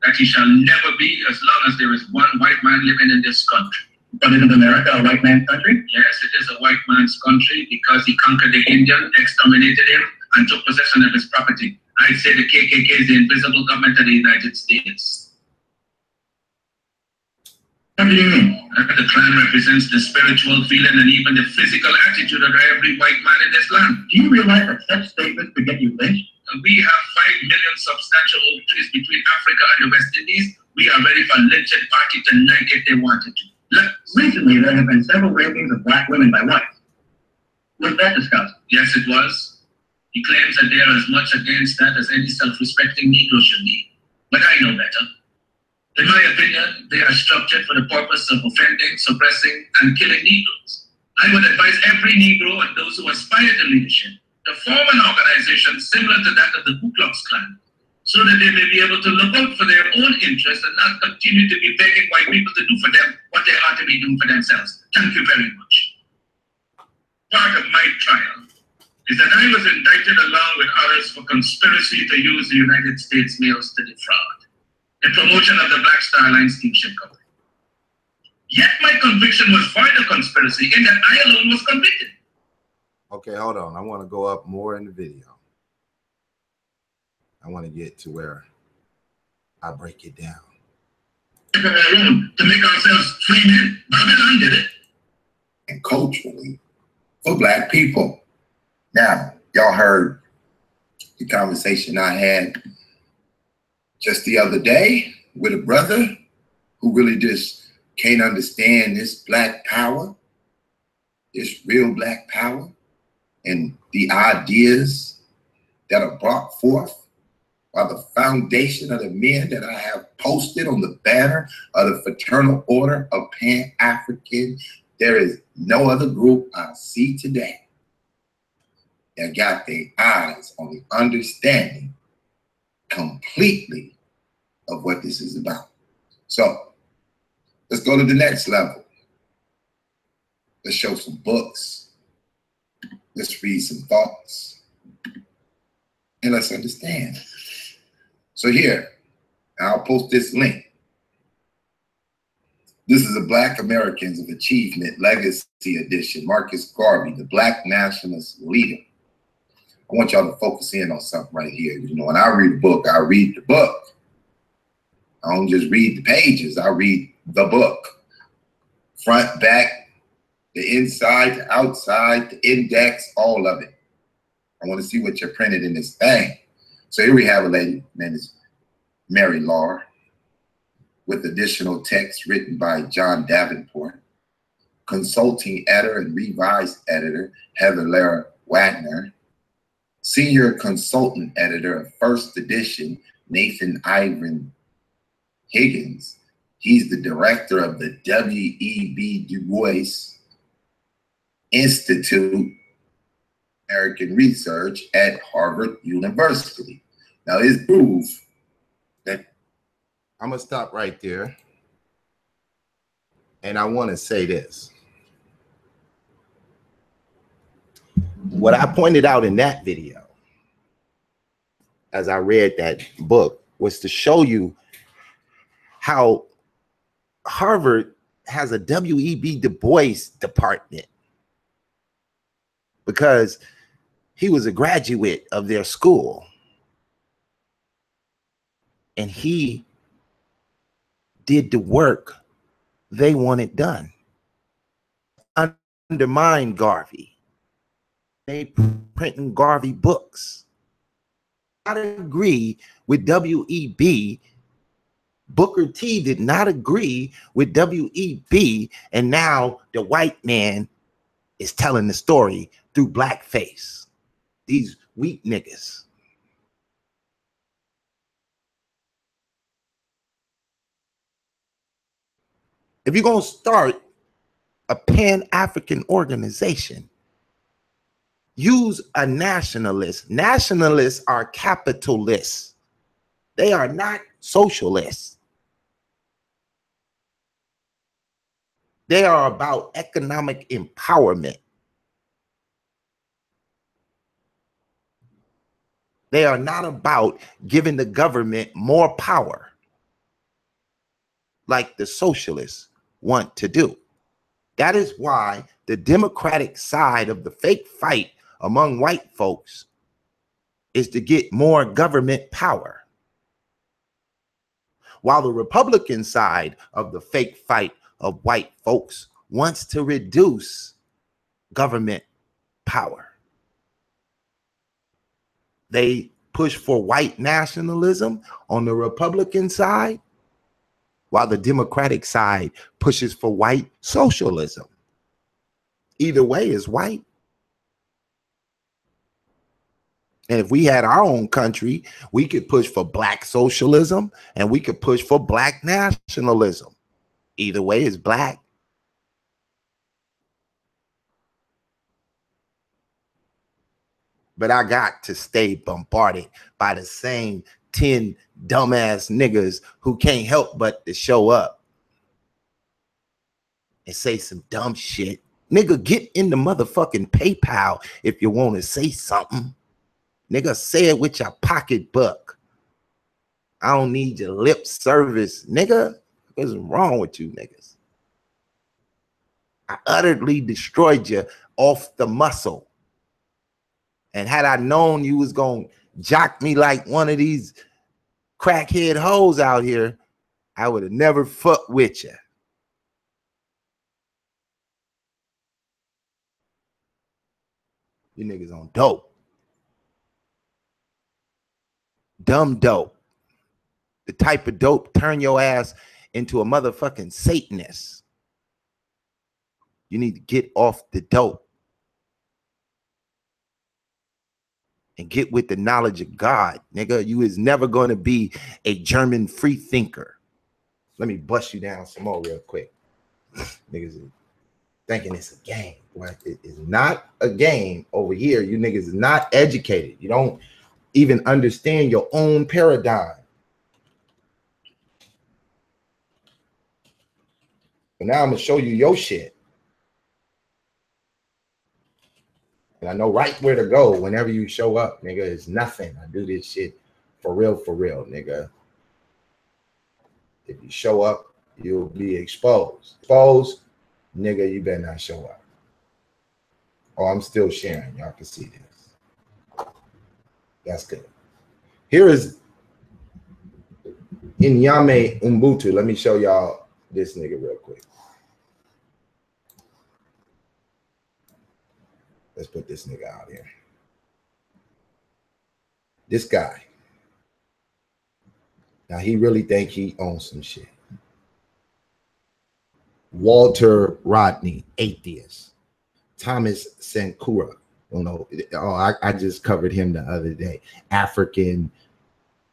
[SPEAKER 8] That he shall never be as long as there is one white man living in this country. But isn't America a white man's country? Yes, it is a white man's country because he conquered the Indian, exterminated him, and took possession of his property. I'd say the KKK is the invisible government of the United States. What do you mean? The Klan represents the spiritual feeling and even the physical attitude of every white man in this land. Do you realize that such statements could get you lynched? We have 5 million substantial oak trees between Africa and the West Indies. We are ready for a lynching party tonight if they wanted to. Look, recently there have been several rapings of black women by whites. Was that discussed? Yes, it was. He claims that they are as much against that as any self-respecting Negro should be. But I know better. In my opinion, they are structured for the purpose of offending, suppressing, and killing Negroes. I would advise every Negro and those who aspire to leadership to form an organization similar to that of the Ku Klux Klan, so that they may be able to look out for their own interests and not continue to be begging white people to do for them what they ought to be doing for themselves. Thank you very much. Part of my trial is that I was indicted along with others for conspiracy to use the United States mails to defraud, in promotion of the Black Star Line steamship company. Yet my conviction was for the conspiracy in that I alone was convicted.
[SPEAKER 1] Okay, hold on. I want to go up more in the video. I want to get to where I break it down.
[SPEAKER 8] To make ourselves free men. Babylon did it.
[SPEAKER 7] And culturally, for black people. Now, y'all heard the conversation I had just the other day with a brother who really just can't understand this black power, this real black power, and the ideas that are brought forth by the foundation of the men that I have posted on the banner of the Fraternal Order of Pan-African. There is no other group I see today that got their eyes on the understanding completely of what this is about. So let's go to the next level. Let's show some books. Let's read some thoughts. And let's understand. So here, I'll post this link. This is a Black Americans of Achievement Legacy Edition. Marcus Garvey, the Black nationalist leader. I want y'all to focus in on something right here. You know, when I read a book, I read the book. I don't just read the pages. I read the book. Front, back, the inside, the outside, the index, all of it. I want to see what you're printed in this thing. So here we have a lady named Mary Laura, with additional text written by John Davenport, consulting editor and revised editor Heather Lara Wagner, senior consultant editor of first edition Nathan Ivan Higgins. He's the director of the W.E.B. Du Bois Institute American Research at Harvard University. Now, it's proof that
[SPEAKER 1] I'm going to stop right there. And I want to say this. What I pointed out in that video, as I read that book, was to show you how Harvard has a W.E.B. Du Bois department, because he was a graduate of their school. And he did the work they wanted done. Undermine Garvey. They printing Garvey books. I agree with W.E.B. Booker T did not agree with W.E.B. And now the white man is telling the story through blackface. These weak niggas. If you're going to start a Pan-African organization, use a nationalist. Nationalists are capitalists. They are not socialists. They are about economic empowerment. They are not about giving the government more power like the socialists want to do. That is why the Democratic side of the fake fight among white folks is to get more government power, while the Republican side of the fake fight of white folks wants to reduce government power. They push for white nationalism on the Republican side, while the Democratic side pushes for white socialism. Either way is white. And if we had our own country, we could push for black socialism and we could push for black nationalism. Either way is black. But I got to stay bombarded by the same 10 dumbass niggas who can't help but to show up and say some dumb shit. Nigga, get in the motherfucking PayPal if you want to say something. Nigga, say it with your pocketbook. I don't need your lip service, nigga. What's wrong with you niggas? I utterly destroyed you off the muscle. And had I known you was going to jock me like one of these crackhead hoes out here, I would have never fucked with you. You niggas on dope. Dumb dope. The type of dope turn your ass into a motherfucking Satanist. You need to get off the dope and get with the knowledge of God, nigga. You is never going to be a German free thinker. Let me bust you down some more real quick. Niggas are thinking it's a game. Well, it is not a game over here. You niggas is not educated. You don't even understand your own paradigm. And now I'm going to show you your shit. And I know right where to go whenever you show up, nigga. It's nothing. I do this shit for real, nigga. If you show up, you'll be exposed. Exposed, nigga, you better not show up. Oh, I'm still sharing. Y'all can see this. That's good. Here is Inyame Umbutu. Let me show y'all this nigga real quick. Let's put this nigga out here. This guy. Now he really think he owns some shit. Walter Rodney, atheist. Thomas Sankara. Oh no, I just covered him the other day. African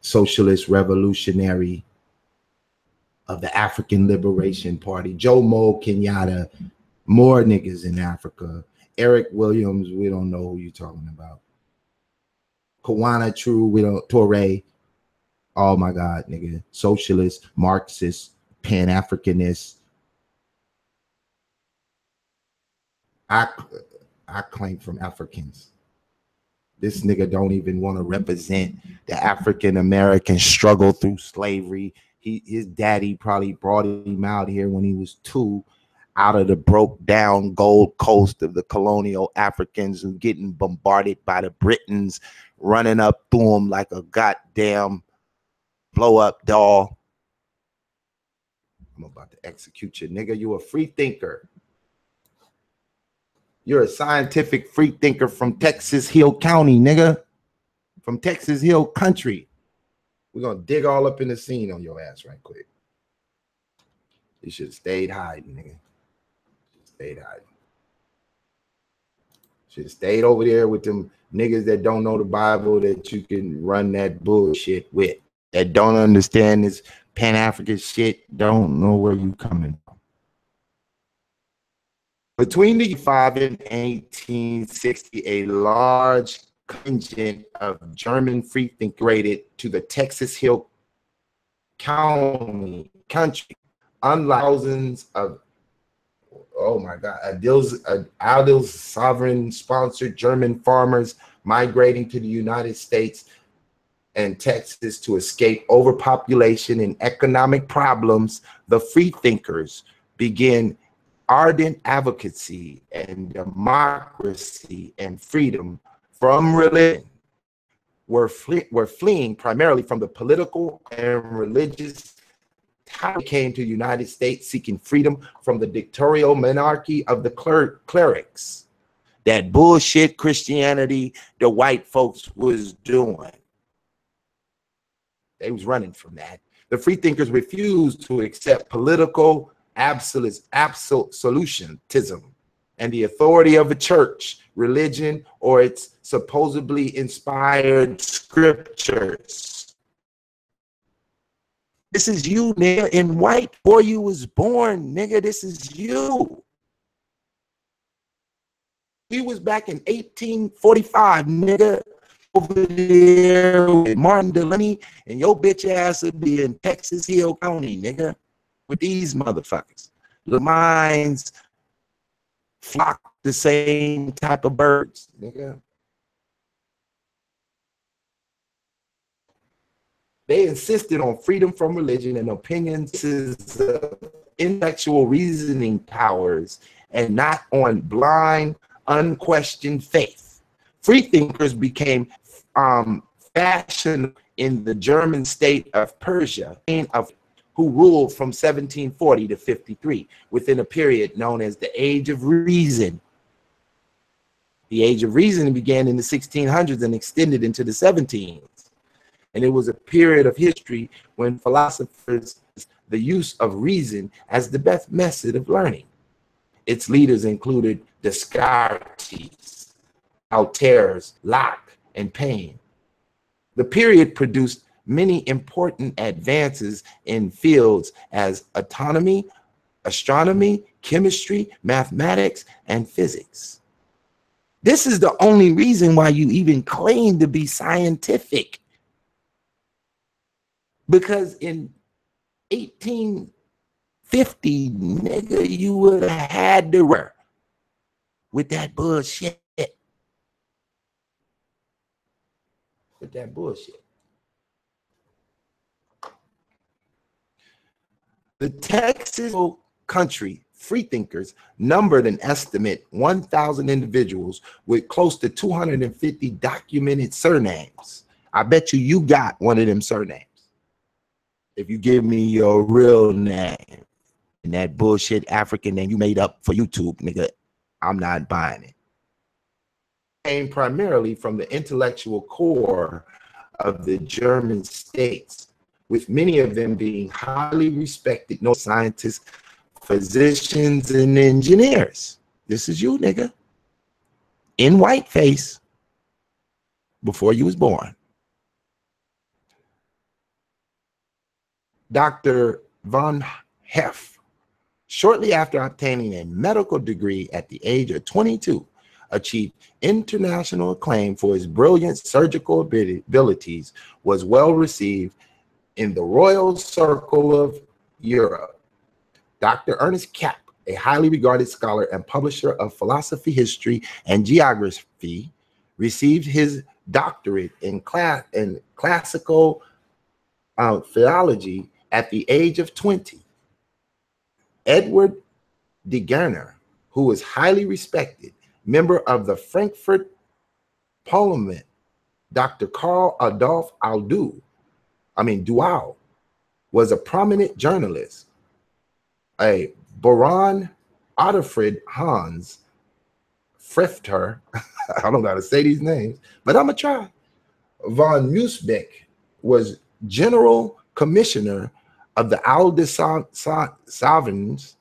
[SPEAKER 1] socialist revolutionary of the African Liberation Party. Jomo Kenyatta, more niggas in Africa. Eric Williams, we don't know who you're talking about. Kawana True, we don't. Torre, oh my God, nigga. Socialist, Marxist, Pan-Africanist. I claim from Africans. This nigga don't even want to represent the African American struggle through slavery. His daddy probably brought him out here when he was 2, out of the broke down Gold Coast of the colonial Africans who getting bombarded by the Britons, running up through them like a goddamn blow up doll. I'm about to execute you, nigga. You a free thinker. You're a scientific free thinker from Texas Hill County, nigga. From Texas Hill Country. We're going to dig all up in the scene on your ass right quick. You should have stayed hiding, nigga. Stayed hiding. Should have stayed over there with them niggas that don't know the Bible that you can run that bullshit with. That don't understand this Pan-African shit. Don't know where you coming from. Between the 5 and 1860, a large contingent of German freethinkers migrated to the Texas Hill County country. Unlike thousands of, oh my God, Adil's sovereign-sponsored German farmers migrating to the United States and Texas to escape overpopulation and economic problems, the freethinkers began ardent advocacy and democracy and freedom from religion. Were fleeing primarily from the political and religious. They came to the United States seeking freedom from the dictatorial monarchy of the clerics. That bullshit Christianity the white folks was doing. They was running from that. The freethinkers refused to accept political absolutism and the authority of a church, religion, or its supposedly inspired scriptures. This is you, nigga, in white before you was born, nigga. This is you. We was back in 1845, nigga, over there with Martin Delany, and your bitch ass would be in Texas Hill County, nigga, with these motherfuckers. The minds flock the same type of birds, nigga. They insisted on freedom from religion and opinions, intellectual reasoning powers, and not on blind, unquestioned faith. Freethinkers became fashioned in the German state of Persia, who ruled from 1740 to 53, within a period known as the Age of Reason. The Age of Reason began in the 1600s and extended into the 1700s. And it was a period of history when philosophers used the use of reason as the best method of learning. Its leaders included Descartes, Voltaire, Locke, and Paine. The period produced many important advances in fields as autonomy, astronomy, chemistry, mathematics, and physics. This is the only reason why you even claim to be scientific. Because in 1850, nigga, you would have had to work with that bullshit. with that bullshit. The Texas country freethinkers numbered an estimate 1,000 individuals with close to 250 documented surnames. I bet you got one of them surnames. If you give me your real name and that bullshit African name you made up for YouTube, nigga, I'm not buying it. Came primarily from the intellectual core of the German states, with many of them being highly respected scientists, physicians, and engineers. This is you, nigga, in whiteface before you was born. Dr. von Heff, shortly after obtaining a medical degree at the age of 22, achieved international acclaim for his brilliant surgical abilities, was well received in the Royal Circle of Europe. Dr. Ernest Kapp, a highly regarded scholar and publisher of philosophy, history, and geography, received his doctorate in classical theology at the age of 20. Edward de Gerner, who was highly respected member of the Frankfurt Parliament, Dr. Karl Adolf Duau, was a prominent journalist. A Baron Otterfried Hans Frefter, I don't know how to say these names, but I'm gonna try. Von Musebeck was general commissioner of the Aldesavans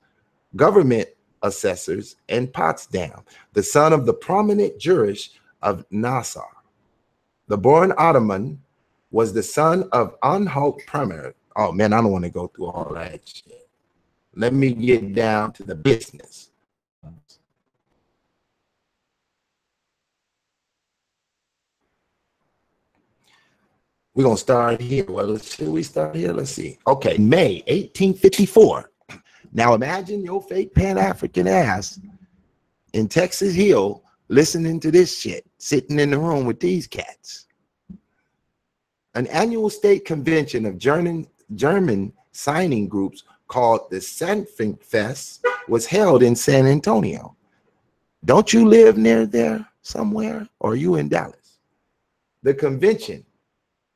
[SPEAKER 1] government assessors in Potsdam, the son of the prominent jurist of Nassau. The born Ottoman was the son of Anhalt Premier. Oh man, I don't want to go through all that shit. Let me get down to the business. We're going to start here. Well, should we start here? Let's see. Okay, May 1854. Now imagine your fake Pan-African ass in Texas Hill listening to this shit, sitting in the room with these cats. An annual state convention of German signing groups called the Sanfingfest was held in San Antonio. Don't you live near there somewhere, or are you in Dallas? The convention,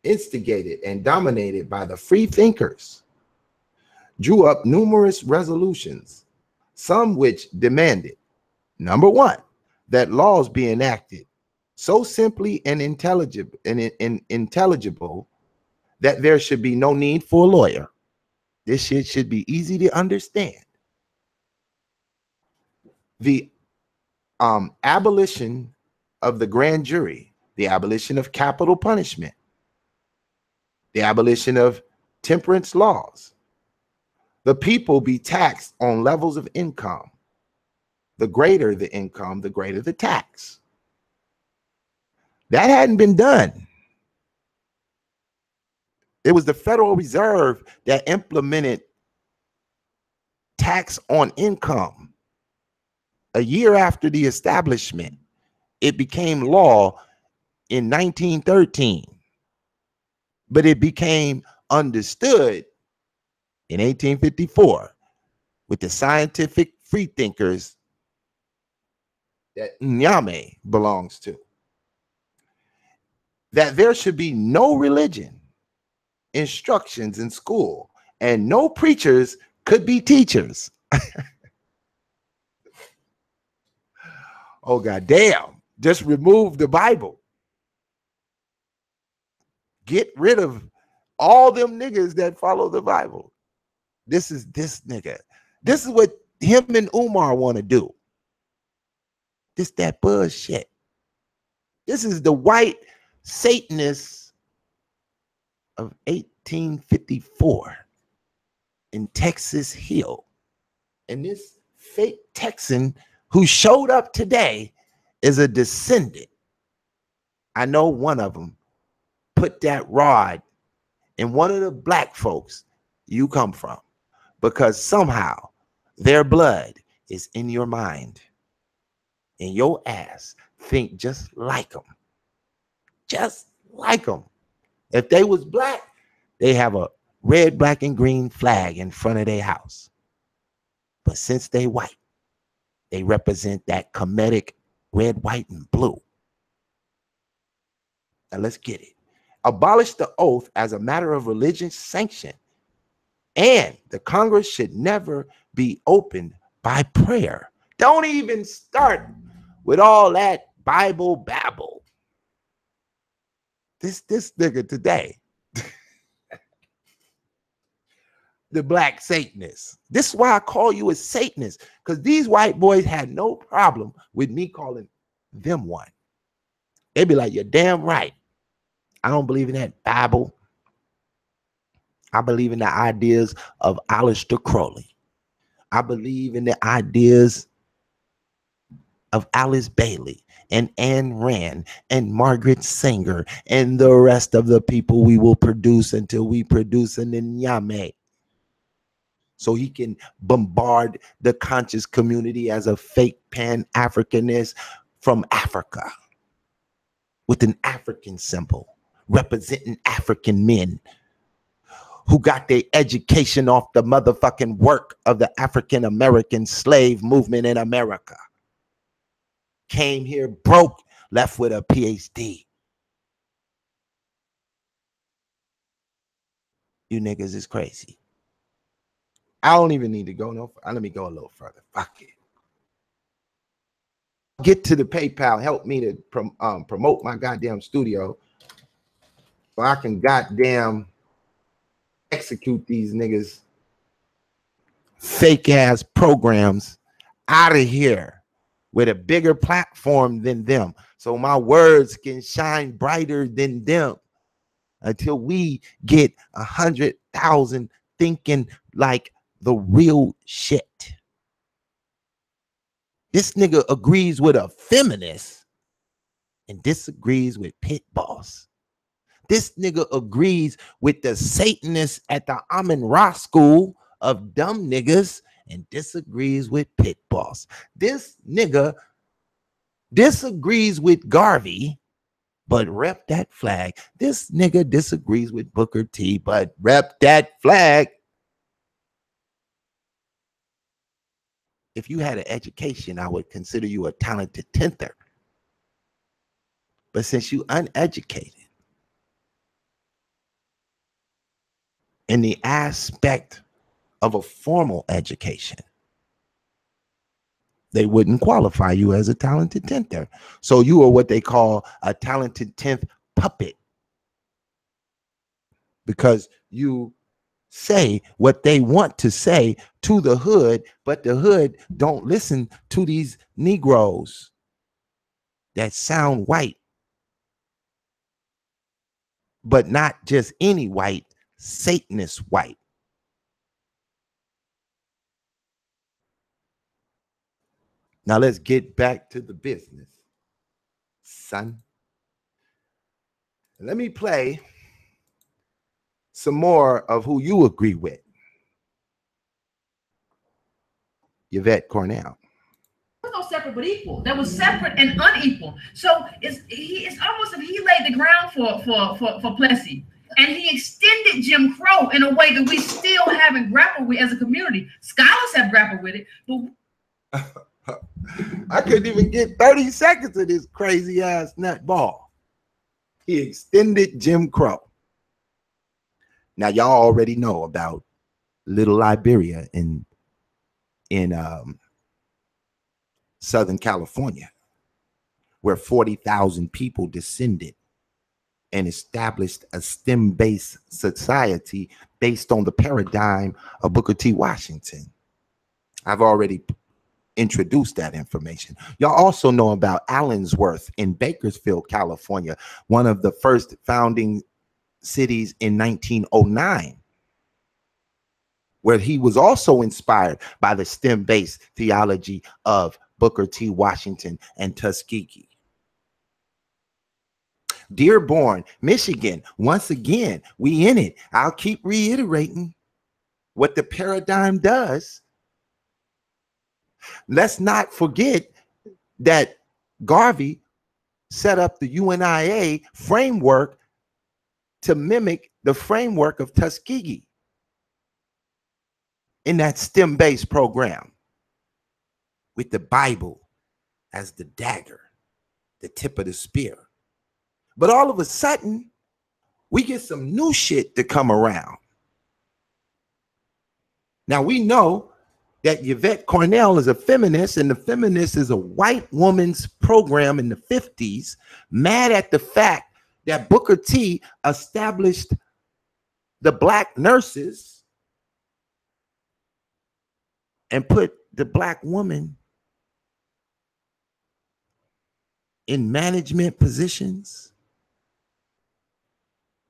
[SPEAKER 1] instigated and dominated by the free thinkers, drew up numerous resolutions, some which demanded, number one, that laws be enacted so simply and intelligible that there should be no need for a lawyer. This shit should be easy to understand. The abolition of the grand jury, the abolition of capital punishment, the abolition of temperance laws. The people be taxed on levels of income. The greater the income, the greater the tax. That hadn't been done. It was the Federal Reserve that implemented tax on income. A year after the establishment, it became law in 1913. But it became understood in 1854 with the scientific freethinkers that Nyame belongs to, that there should be no religion instructions in school and no preachers could be teachers. Oh, goddamn. Just remove the Bible. Get rid of all them niggas that follow the Bible. This is this nigga. This is what him and Umar want to do. This that bullshit. This is the white Satanists of 1854 in Texas Hill. And this fake Texan who showed up today is a descendant. I know one of them put that rod in one of the black folks you come from, because somehow their blood is in your mind and your ass think just like them. Just like them. If they was black, they have a red, black, and green flag in front of their house. But since they white, they represent that comedic red, white, and blue. Now let's get it. Abolish the oath as a matter of religious sanction. And the Congress should never be opened by prayer. Don't even start with all that Bible babble. This nigga today, the black Satanist. This is why I call you a Satanist, because these white boys had no problem with me calling them one. They'd be like, you're damn right. I don't believe in that Bible. I believe in the ideas of Aleister Crowley. I believe in the ideas of Alice Bailey and Anne Rand and Margaret Sanger and the rest of the people we will produce until we produce an Nyame. So he can bombard the conscious community as a fake Pan-Africanist from Africa with an African symbol representing African men who got their education off the motherfucking work of the African-American slave movement in America. Came here broke, left with a PhD. You niggas is crazy. I don't even need to go no further. Let me go a little further. Fuck it. Get to the PayPal. Help me to promote my goddamn studio so I can goddamn execute these niggas fake ass programs out of here with a bigger platform than them, so my words can shine brighter than them until we get 100,000 thinking like the real shit. This nigga agrees with a feminist and disagrees with Pit Boss. This nigga agrees with the Satanists at the Amun-Ra school of dumb niggas and disagrees with Pit Boss. This nigga disagrees with Garvey, but rep that flag. This nigga disagrees with Booker T, but rep that flag. If you had an education, I would consider you a talented thinker. But since you uneducated in the aspect of a formal education, they wouldn't qualify you as a talented thinker. So you are what they call a talented 10th puppet, because you say what they want to say to the hood, but the hood don't listen to these Negroes that sound white, but not just any white, Satanist white. Now let's get back to the business, son. Let me play some more of who you agree with. Yvette Cornell.
[SPEAKER 5] There was no separate but equal. There was separate and unequal. So it's almost as if he laid the ground for Plessy. And he extended Jim Crow in a way that we still haven't grappled with as a community. Scholars have grappled with it, but
[SPEAKER 1] I couldn't even get 30 seconds of this crazy ass nutball. He extended Jim Crow. Now y'all already know about Little Liberia in Southern California, where 40,000 people descended and established a STEM-based society based on the paradigm of Booker T. Washington. I've already introduced that information. Y'all also know about Allensworth in Bakersfield, California, one of the first founding cities in 1909, where he was also inspired by the STEM-based theology of Booker T. Washington and Tuskegee. Dearborn, Michigan, once again, we in it. I'll keep reiterating what the paradigm does. Let's not forget that Garvey set up the UNIA framework to mimic the framework of Tuskegee in that STEM-based program, with the Bible as the dagger, the tip of the spear. But all of a sudden, we get some new shit to come around. Now, we know that Yvette Cornell is a feminist, and the feminist is a white woman's program in the 50s, mad at the fact that Booker T established the black nurses and put the black woman in management positions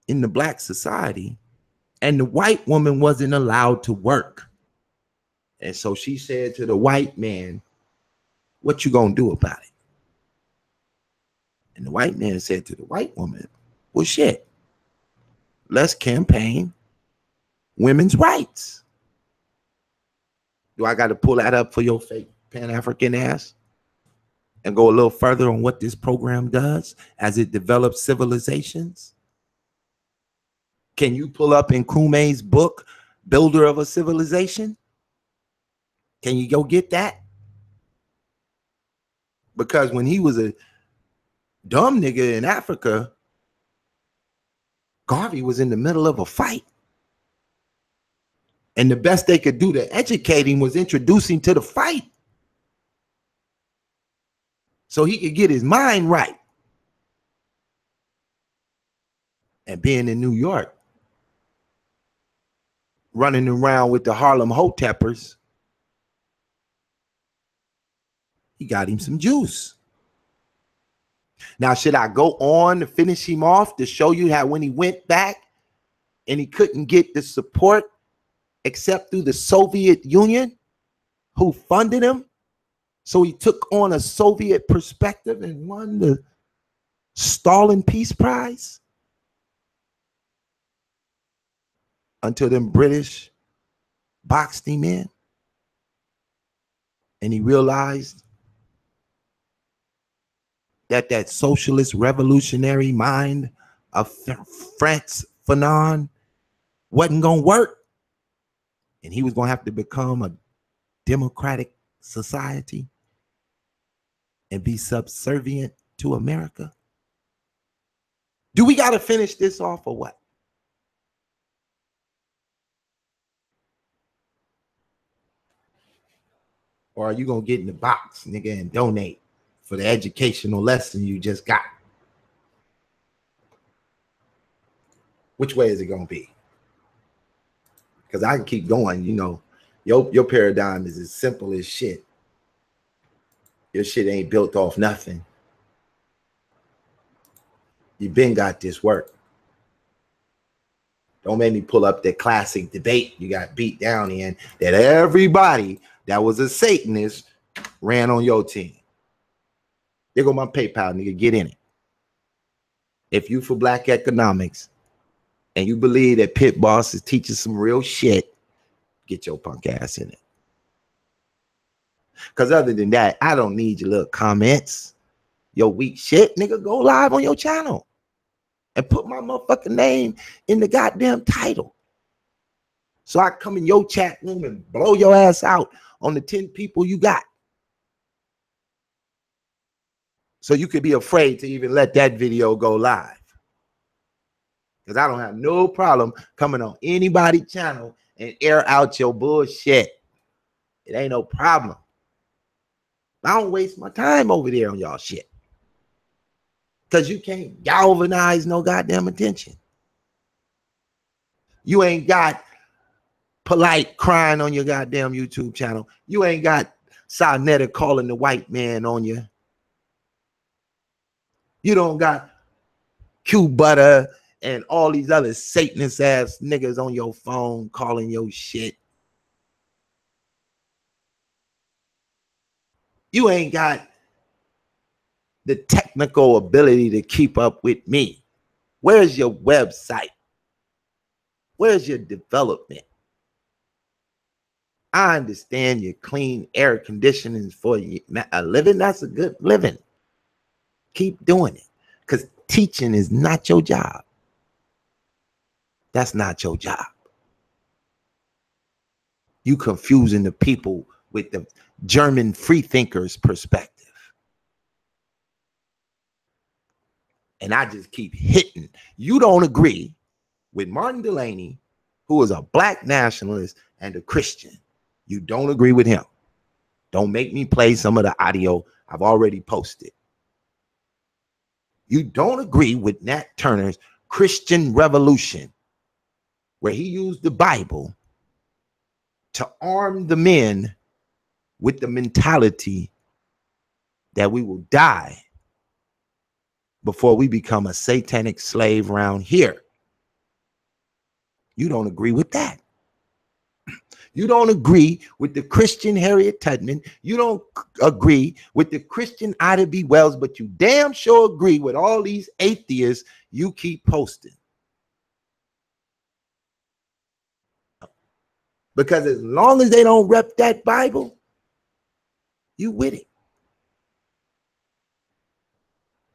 [SPEAKER 1] in the black society, and the white woman wasn't allowed to work. And so she said to the white man, what you gonna do about it? And the white man said to the white woman, well, shit, let's campaign women's rights. Do I got to pull that up for your fake Pan-African ass and go a little further on what this program does as it develops civilizations? Can you pull up in Kume's book, Builder of a Civilization? Can you go get that? Because when he was a dumb nigga in Africa, Garvey was in the middle of a fight. And the best they could do to educate him was introduce him to the fight, so he could get his mind right. And being in New York, running around with the Harlem Hoteppers, he got him some juice. Now, should I go on to finish him off to show you how when he went back and he couldn't get the support except through the Soviet Union, who funded him? So he took on a Soviet perspective and won the Stalin Peace Prize until them British boxed him in. And he realized that that socialist revolutionary mind of Frantz Fanon wasn't going to work. And he was going to have to become a democratic society and be subservient to America. Do we got to finish this off or what? Or are you going to get in the box, nigga, and donate for the educational lesson you just got? Which way is it going to be? Because I can keep going, you know. Your paradigm is as simple as shit. Your shit ain't built off nothing. You been got this work. Don't make me pull up that classic debate you got beat down in that everybody that was a Satanist ran on your team. There go my PayPal, nigga. Get in it. If you for black economics and you believe that Pit Boss is teaching some real shit, get your punk ass in it. Because other than that, I don't need your little comments. Your weak shit, nigga. Go live on your channel and put my motherfucking name in the goddamn title, so I come in your chat room and blow your ass out on the 10 people you got. So you could be afraid to even let that video go live. Because I don't have no problem coming on anybody's channel and air out your bullshit. It ain't no problem. I don't waste my time over there on y'all shit. Because you can't galvanize no goddamn attention. You ain't got Polite crying on your goddamn YouTube channel. You ain't got Sarnetta calling the white man on you. You don't got Q Butter and all these other Satanist ass niggas on your phone calling your shit. You ain't got the technical ability to keep up with me. Where's your website? Where's your development? I understand your clean air conditioning for a living. That's a good living. Keep doing it, because teaching is not your job. That's not your job. You confusing the people with the German freethinkers perspective. And I just keep hitting. You don't agree with Martin Delaney, who is a black nationalist and a Christian. You don't agree with him. Don't make me play some of the audio I've already posted. You don't agree with Nat Turner's Christian Revolution, where he used the Bible to arm the men with the mentality that we will die before we become a satanic slave around here. You don't agree with that. You don't agree with the Christian Harriet Tubman. You don't agree with the Christian Ida B. Wells, but you damn sure agree with all these atheists you keep posting. Because as long as they don't rep that Bible, you with it.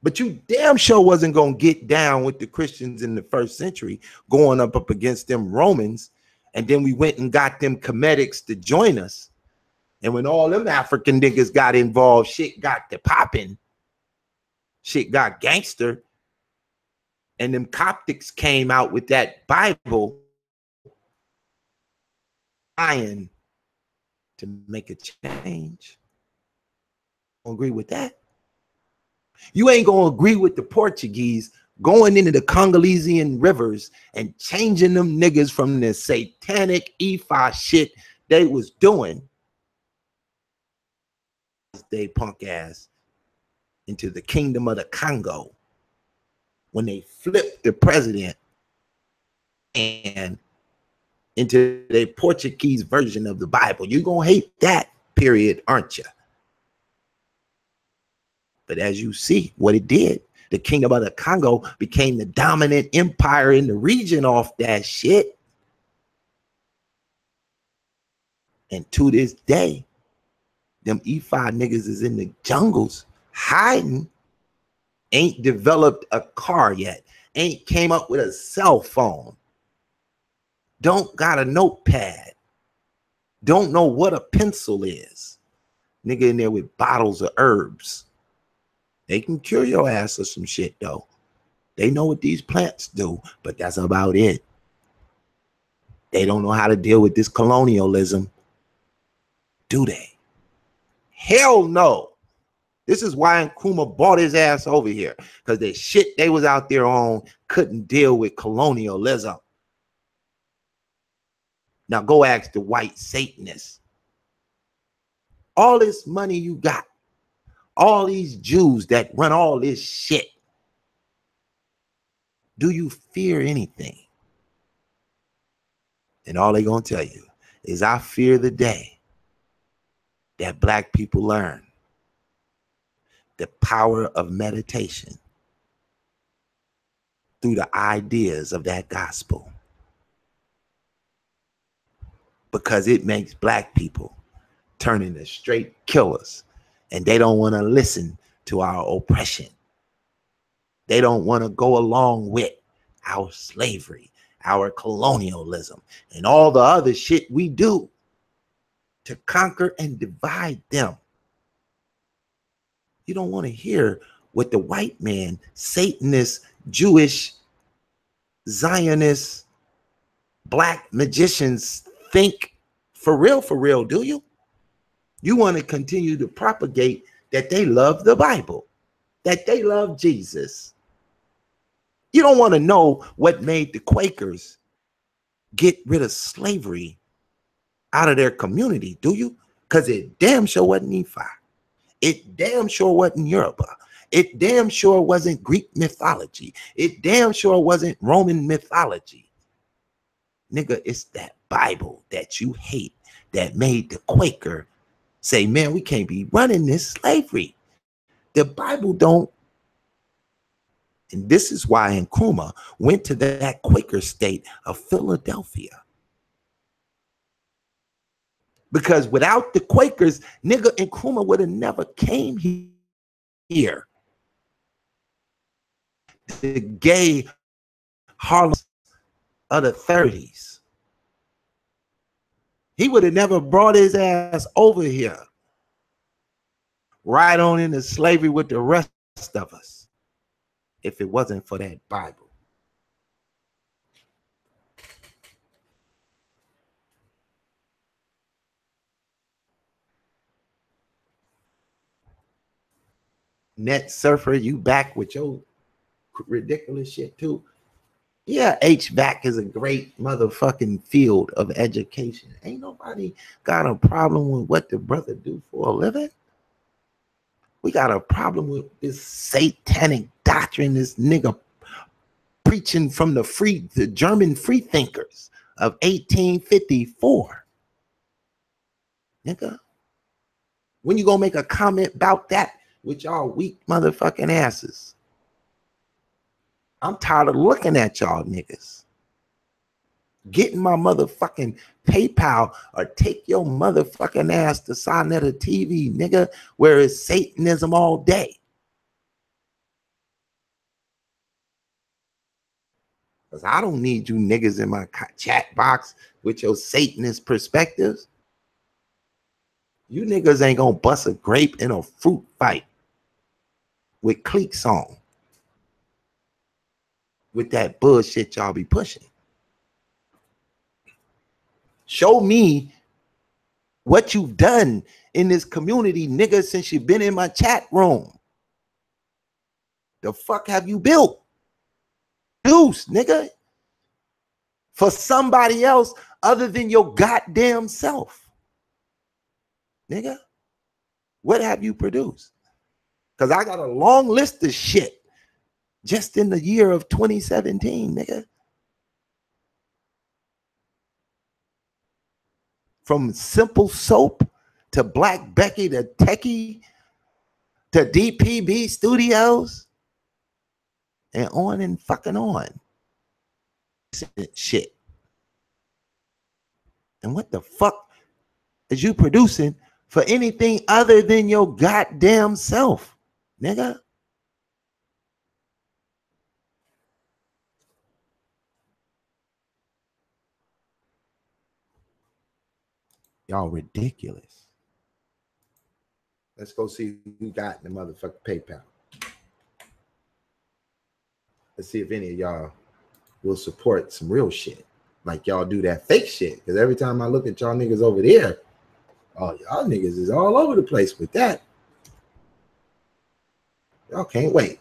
[SPEAKER 1] But you damn sure wasn't going to get down with the Christians in the first century, going up against them Romans. And then we went and got them Comedics to join us. And when all them African niggas got involved, shit got to popping. Shit got gangster. And them Coptics came out with that Bible trying to make a change. Don't agree with that. You ain't going to agree with the Portuguese going into the Congolesian rivers and changing them niggas from the satanic Ifa shit they was doing. They punk ass into the kingdom of the Congo when they flipped the president and into the Portuguese version of the Bible. You're going to hate that period, aren't you? But as you see what it did, the kingdom of the Congo became the dominant empire in the region off that shit. And to this day, them E5 niggas is in the jungles hiding, ain't developed a car yet, ain't came up with a cell phone, don't got a notepad, don't know what a pencil is. Nigga in there with bottles of herbs. They can cure your ass of some shit though. They know what these plants do, but that's about it. They don't know how to deal with this colonialism, do they? Hell no. This is why Nkrumah bought his ass over here, because the shit they was out there on couldn't deal with colonialism. Now go ask the white Satanists. All this money you got, all these Jews that run all this shit, do you fear anything? And all they gonna tell you is, I fear the day that black people learn the power of meditation through the ideas of that gospel, because it makes black people turn into straight killers, and they don't want to listen to our oppression. They don't want to go along with our slavery, our colonialism, and all the other shit we do to conquer and divide them. You don't want to hear what the white man, Satanist, Jewish, Zionist, black magicians think for real, do you? You want to continue to propagate that they love the Bible, that they love Jesus. You don't want to know what made the Quakers get rid of slavery out of their community, do you? Because it damn sure wasn't Nephi. It damn sure wasn't Yoruba. It damn sure wasn't Greek mythology. It damn sure wasn't Roman mythology. Nigga, it's that Bible that you hate that made the Quaker say, man, we can't be running this slavery. The Bible don't. And this is why Nkrumah went to that Quaker state of Philadelphia. Because without the Quakers, nigga, Nkrumah would have never came here. The gay Harlem of the 30s. He would have never brought his ass over here, right on into slavery with the rest of us, if it wasn't for that Bible. Net surfer, you back with your ridiculous shit too. Yeah, HVAC is a great motherfucking field of education. Ain't nobody got a problem with what the brother do for a living. We got a problem with this satanic doctrine, this nigga preaching from the German free thinkers of 1854. Nigga, when you gonna make a comment about that with y'all weak motherfucking asses? I'm tired of looking at y'all niggas. Getting my motherfucking PayPal or take your motherfucking ass to Sinetta TV, nigga, where it's Satanism all day. Because I don't need you niggas in my chat box with your Satanist perspectives. You niggas ain't gonna bust a grape in a fruit fight with cliques on. With that bullshit y'all be pushing. Show me what you've done in this community, nigga, since you've been in my chat room. The fuck have you built? Deuce, nigga. For somebody else other than your goddamn self. Nigga. What have you produced? Because I got a long list of shit just in the year of 2017, nigga. From Simple Soap to Black Becky to Techie to DPB Studios and on and fucking on. Shit. And what the fuck is you producing for anything other than your goddamn self, nigga? Y'all ridiculous. Let's go see who got the motherfucking PayPal. Let's see if any of y'all will support some real shit. Like y'all do that fake shit. Because every time I look at y'all niggas over there, oh, y'all niggas is all over the place with that. Y'all can't wait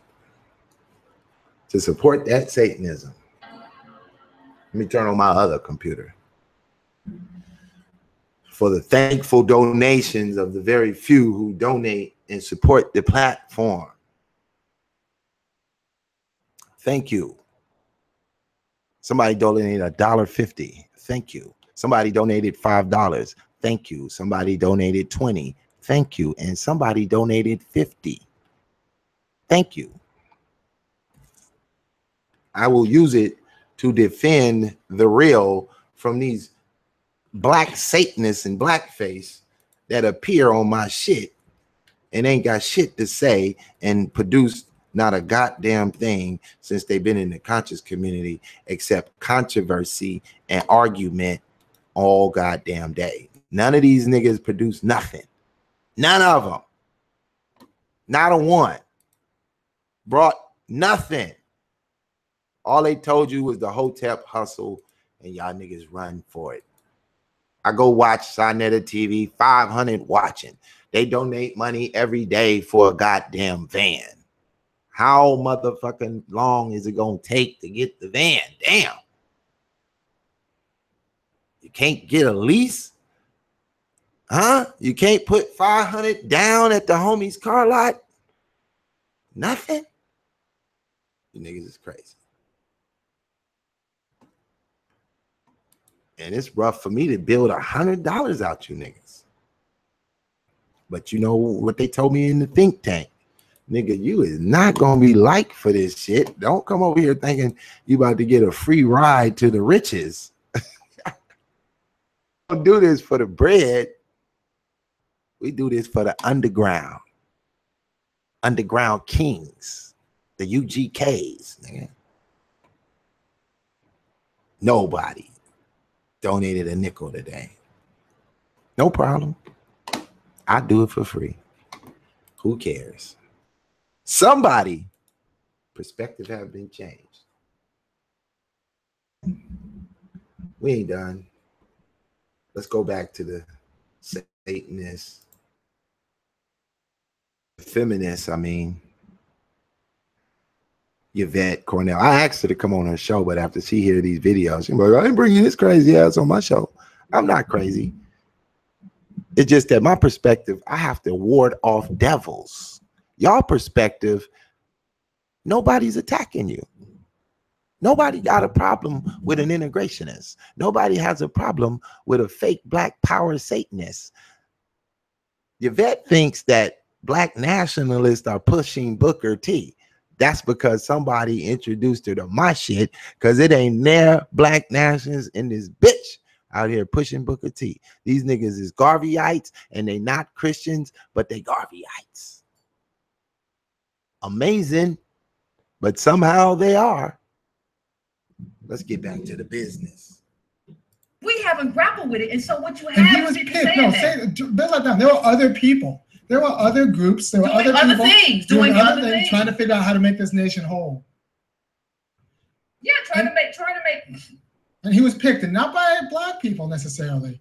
[SPEAKER 1] to support that Satanism. Let me turn on my other computer. For the thankful donations of the very few who donate and support the platform. Thank you. Somebody donated $1.50. Thank you. Somebody donated $5. Thank you. Somebody donated $20. Thank you. And somebody donated $50. Thank you. I will use it to defend the real from these black Satanists and blackface that appear on my shit and ain't got shit to say and produce not a goddamn thing since they've been in the conscious community except controversy and argument all goddamn day. None of these niggas produce nothing. None of them. Not a one. Brought nothing. All they told you was the Hotep hustle and y'all niggas run for it. I go watch Sinetta TV, 500 watching. They donate money every day for a goddamn van. How motherfucking long is it gonna take to get the van? Damn. You can't get a lease? Huh? You can't put 500 down at the homie's car lot? Nothing? You niggas is crazy. And it's rough for me to build $100 out you niggas. But you know what they told me in the think tank? Nigga, you is not going to be liked for this shit. Don't come over here thinking you about to get a free ride to the riches. Don't do this for the bread. We do this for the underground. Underground kings. The UGKs, nigga. Nobody donated a nickel today. No problem. I do it for free. Who cares? Somebody perspective have been changed. We ain't done. Let's go back to the Satanists, feminists. I mean, Yvette Cornell. I asked her to come on her show, but after she hear these videos, she's like, I ain't bringing this crazy ass on my show. I'm not crazy. It's just that my perspective, I have to ward off devils. Y'all perspective, nobody's attacking you. Nobody got a problem with an integrationist. Nobody has a problem with a fake black power Satanist. Yvette thinks that black nationalists are pushing Booker T. That's because somebody introduced her to my shit, because it ain't there black nationalists in this bitch out here pushing Booker T. These niggas is Garveyites, and they not Christians, but they Garveyites. Amazing, but somehow they are. Let's get back to the business.
[SPEAKER 5] We haven't grappled with it, and so what you have is people saying that.
[SPEAKER 6] There were other people. There were other groups. There were other people doing other things, trying to figure out how to make this nation whole.
[SPEAKER 5] Yeah, trying to make.
[SPEAKER 6] And he was picked, and not by black people necessarily.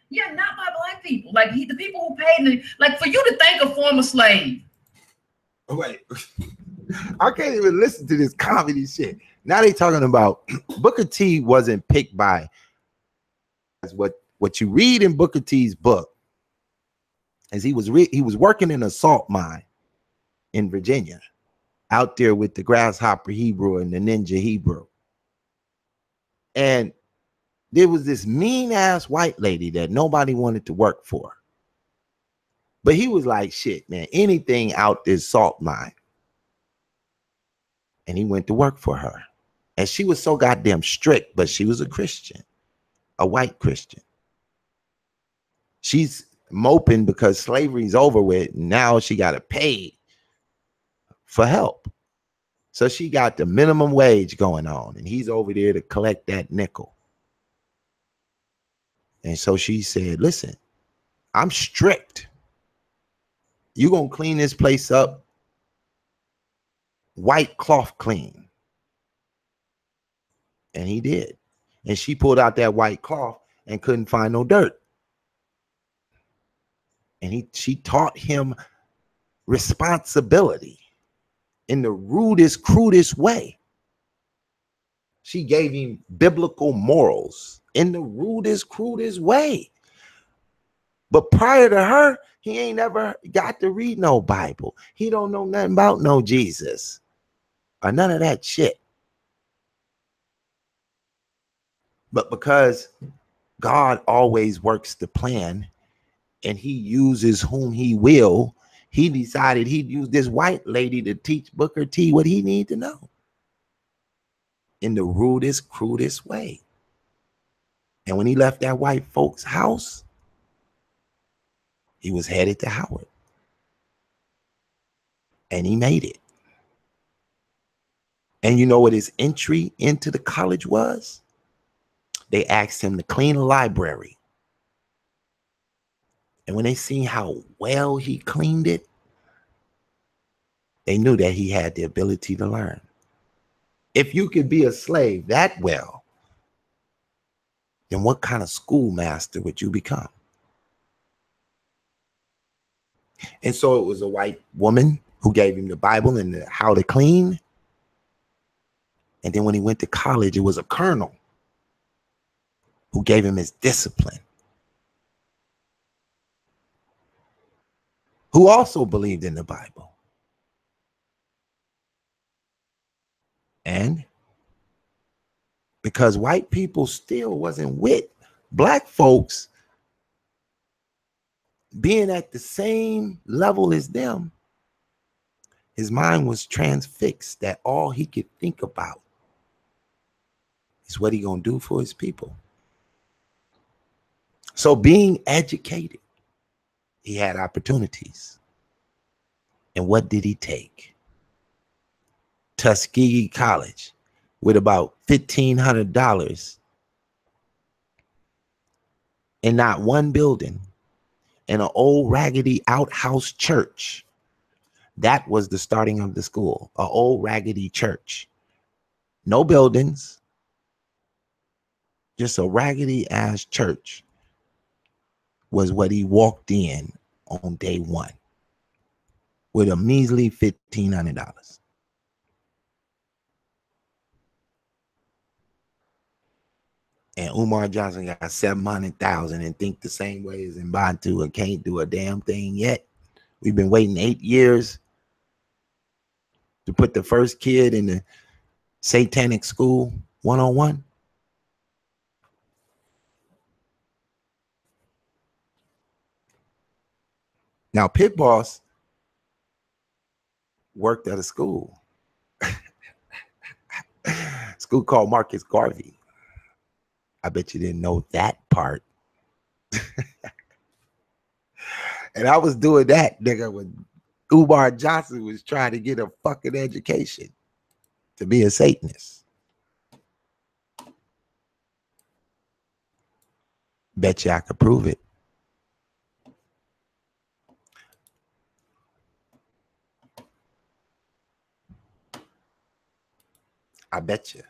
[SPEAKER 5] Yeah, not by black people. Like the people who paid, like for you to thank a former slave.
[SPEAKER 1] Wait, I can't even listen to this comedy shit. Now they talking about Booker T wasn't picked by what you read in Booker T's book. As he was working in a salt mine in Virginia, out there with the grasshopper Hebrew and the ninja Hebrew. And there was this mean ass white lady that nobody wanted to work for. But he was like, shit, man, anything out this salt mine. And he went to work for her. And she was so goddamn strict, but she was a Christian, a white Christian. She's moping because slavery's over with. Now she got to pay for help. So she got the minimum wage going on, and he's over there to collect that nickel. And so she said, listen, I'm strict. You gonna clean this place up white cloth clean. And he did. And she pulled out that white cloth and couldn't find no dirt. And she taught him responsibility in the rudest, crudest way. She gave him biblical morals in the rudest, crudest way. But prior to her, he ain't never got to read no Bible. He don't know nothing about no Jesus or none of that shit. But because God always works the plan and he uses whom he will, he decided he'd use this white lady to teach Booker T what he needed to know in the rudest, crudest way. And when he left that white folks' house, he was headed to Howard. And he made it. And you know what his entry into the college was? They asked him to clean a library. And when they seen how well he cleaned it, they knew that he had the ability to learn. If you could be a slave that well, then what kind of schoolmaster would you become? And so it was a white woman who gave him the Bible and how to clean. And then when he went to college, it was a colonel who gave him his discipline, who also believed in the Bible. And because white people still wasn't with black folks being at the same level as them, his mind was transfixed that all he could think about is what he gonna do for his people. So being educated, he had opportunities. And what did he take? Tuskegee College with about $1,500 in not one building, in an old raggedy outhouse church. That was the starting of the school, an old raggedy church. No buildings, just a raggedy ass church was what he walked in on day one with a measly $1,500. And Umar Johnson got 700,000 and think the same way as Mbatu and can't do a damn thing yet. We've been waiting 8 years to put the first kid in the satanic school 101. Now, Pit Boss worked at a school. School called Marcus Garvey. I bet you didn't know that part. And I was doing that, nigga, when Umar Johnson was trying to get a fucking education to be a Satanist. Bet you I could prove it. I bet you.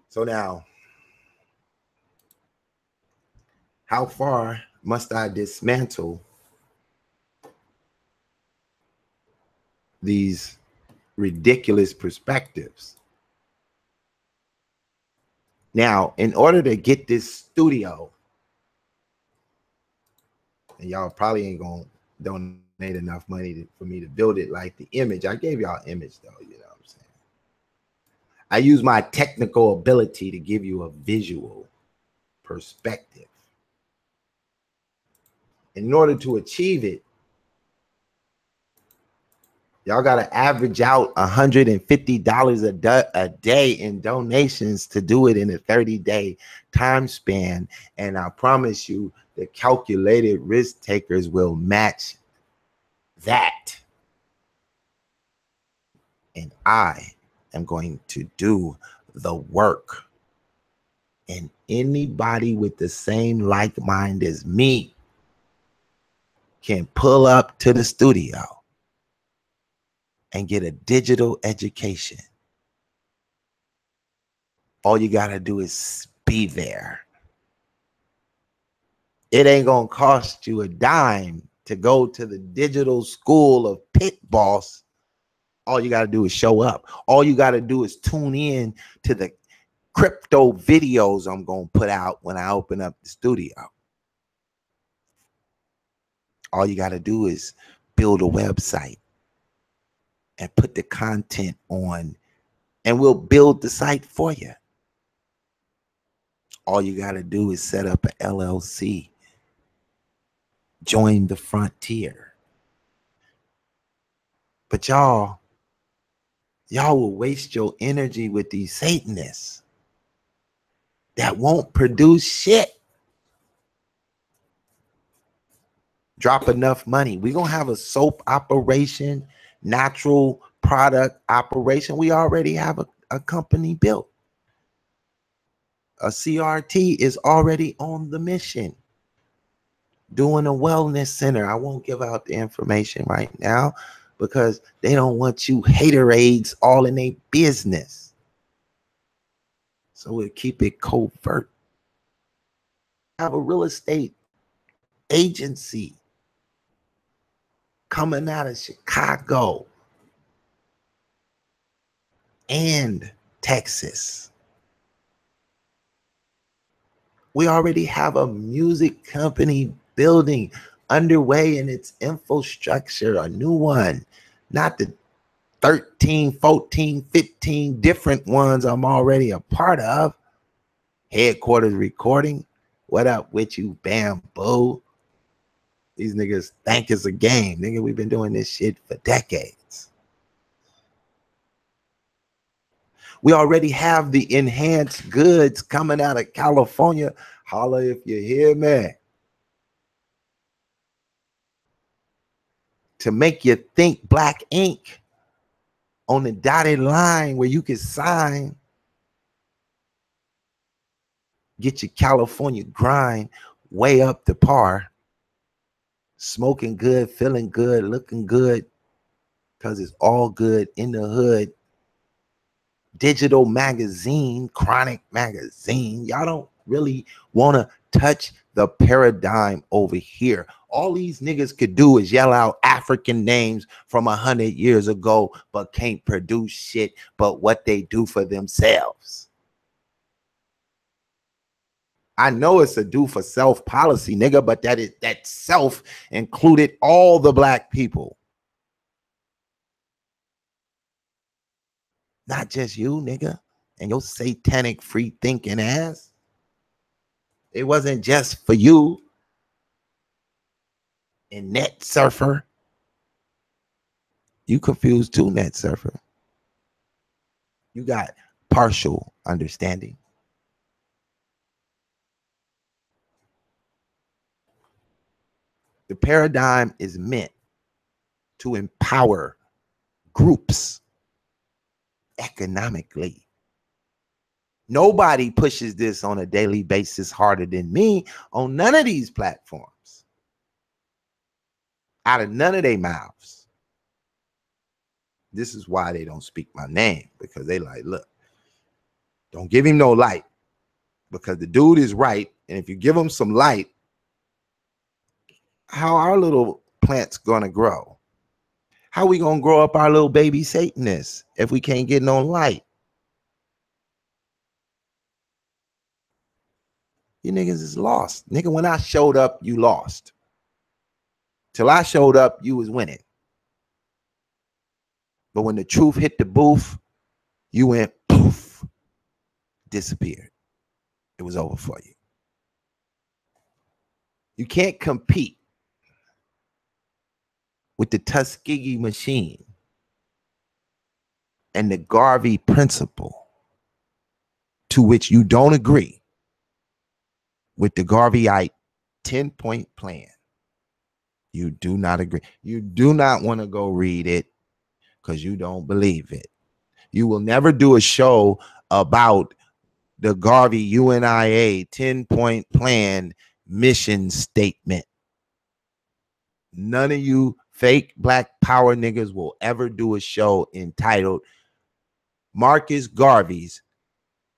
[SPEAKER 1] So now, how far must I dismantle these ridiculous perspectives? Now, in order to get this studio, and y'all probably ain't gonna donate enough money for me to build it like the image. I gave y'all image though, you know what I'm saying? I use my technical ability to give you a visual perspective. In order to achieve it, y'all got to average out $150 a day in donations to do it in a 30-day time span. And I promise you, the calculated risk takers will match that. And I am going to do the work. And anybody with the same like mind as me can pull up to the studio and get a digital education. All you got to do is be there. It ain't going to cost you a dime to go to the digital school of Pit Boss. All you got to do is show up. All you got to do is tune in to the crypto videos I'm going to put out when I open up the studio. All you got to do is build a website and put the content on, and we'll build the site for you. All you got to do is set up an LLC. Join the frontier. But y'all will waste your energy with these Satanists that won't produce shit. Drop enough money. We're going to have a soap operation, natural product operation. We already have a company built. A CRT is already on the mission. Doing a wellness center. I won't give out the information right now because they don't want you haterades all in their business. So we'll keep it covert. Have a real estate agency coming out of Chicago and Texas. We already have a music company building underway in its infrastructure, a new one, not the 13, 14, 15 different ones I'm already a part of. Headquarters recording. What up with you, Bamboo? These niggas think it's a game. Nigga, we've been doing this shit for decades. We already have the enhanced goods coming out of California. Holla if you hear me. to make you think black ink on the dotted line where you can sign, get your California grind way up to par, smoking good, feeling good, looking good, because it's all good in the hood. Digital magazine, Chronic magazine. Y'all don't really want to touch the paradigm over here. All these niggas could do is yell out African names from 100 years ago, but can't produce shit but what they do for themselves. I know it's a do for self policy, nigga, but that self included all the black people. Not just you, nigga, and your satanic free thinking ass. It wasn't just for you and Net Surfer. You confused too, Net Surfer. You got partial understanding. The paradigm is meant to empower groups economically. Nobody pushes this on a daily basis harder than me on none of these platforms. Out of none of their mouths. This is why they don't speak my name, because they like, look, don't give him no light, because the dude is right. And if you give him some light, how our little plant's gonna grow? How we gonna grow up our little baby Satanists if we can't get no light? You niggas is lost. Nigga, when I showed up, you lost. Till I showed up, you was winning. But when the truth hit the booth, you went poof, disappeared. It was over for you. You can't compete with the Tuskegee machine and the Garvey principle, to which you don't agree with the Garveyite 10-point plan. You do not agree. You do not want to go read it because you don't believe it. You will never do a show about the Garvey UNIA 10-point plan mission statement. None of you fake black power niggas will ever do a show entitled Marcus Garvey's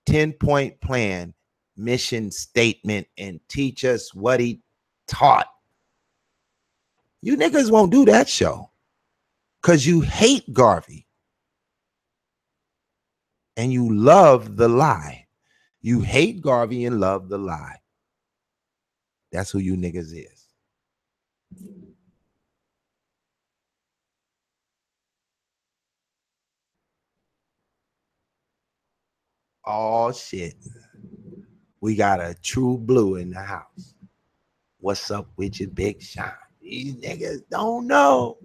[SPEAKER 1] 10-point plan mission statement and teach us what he taught. You niggas won't do that show because you hate Garvey and you love the lie. You hate Garvey and love the lie. That's who you niggas is. Oh shit. We got a true blue in the house. What's up with your big shine? These niggas don't know.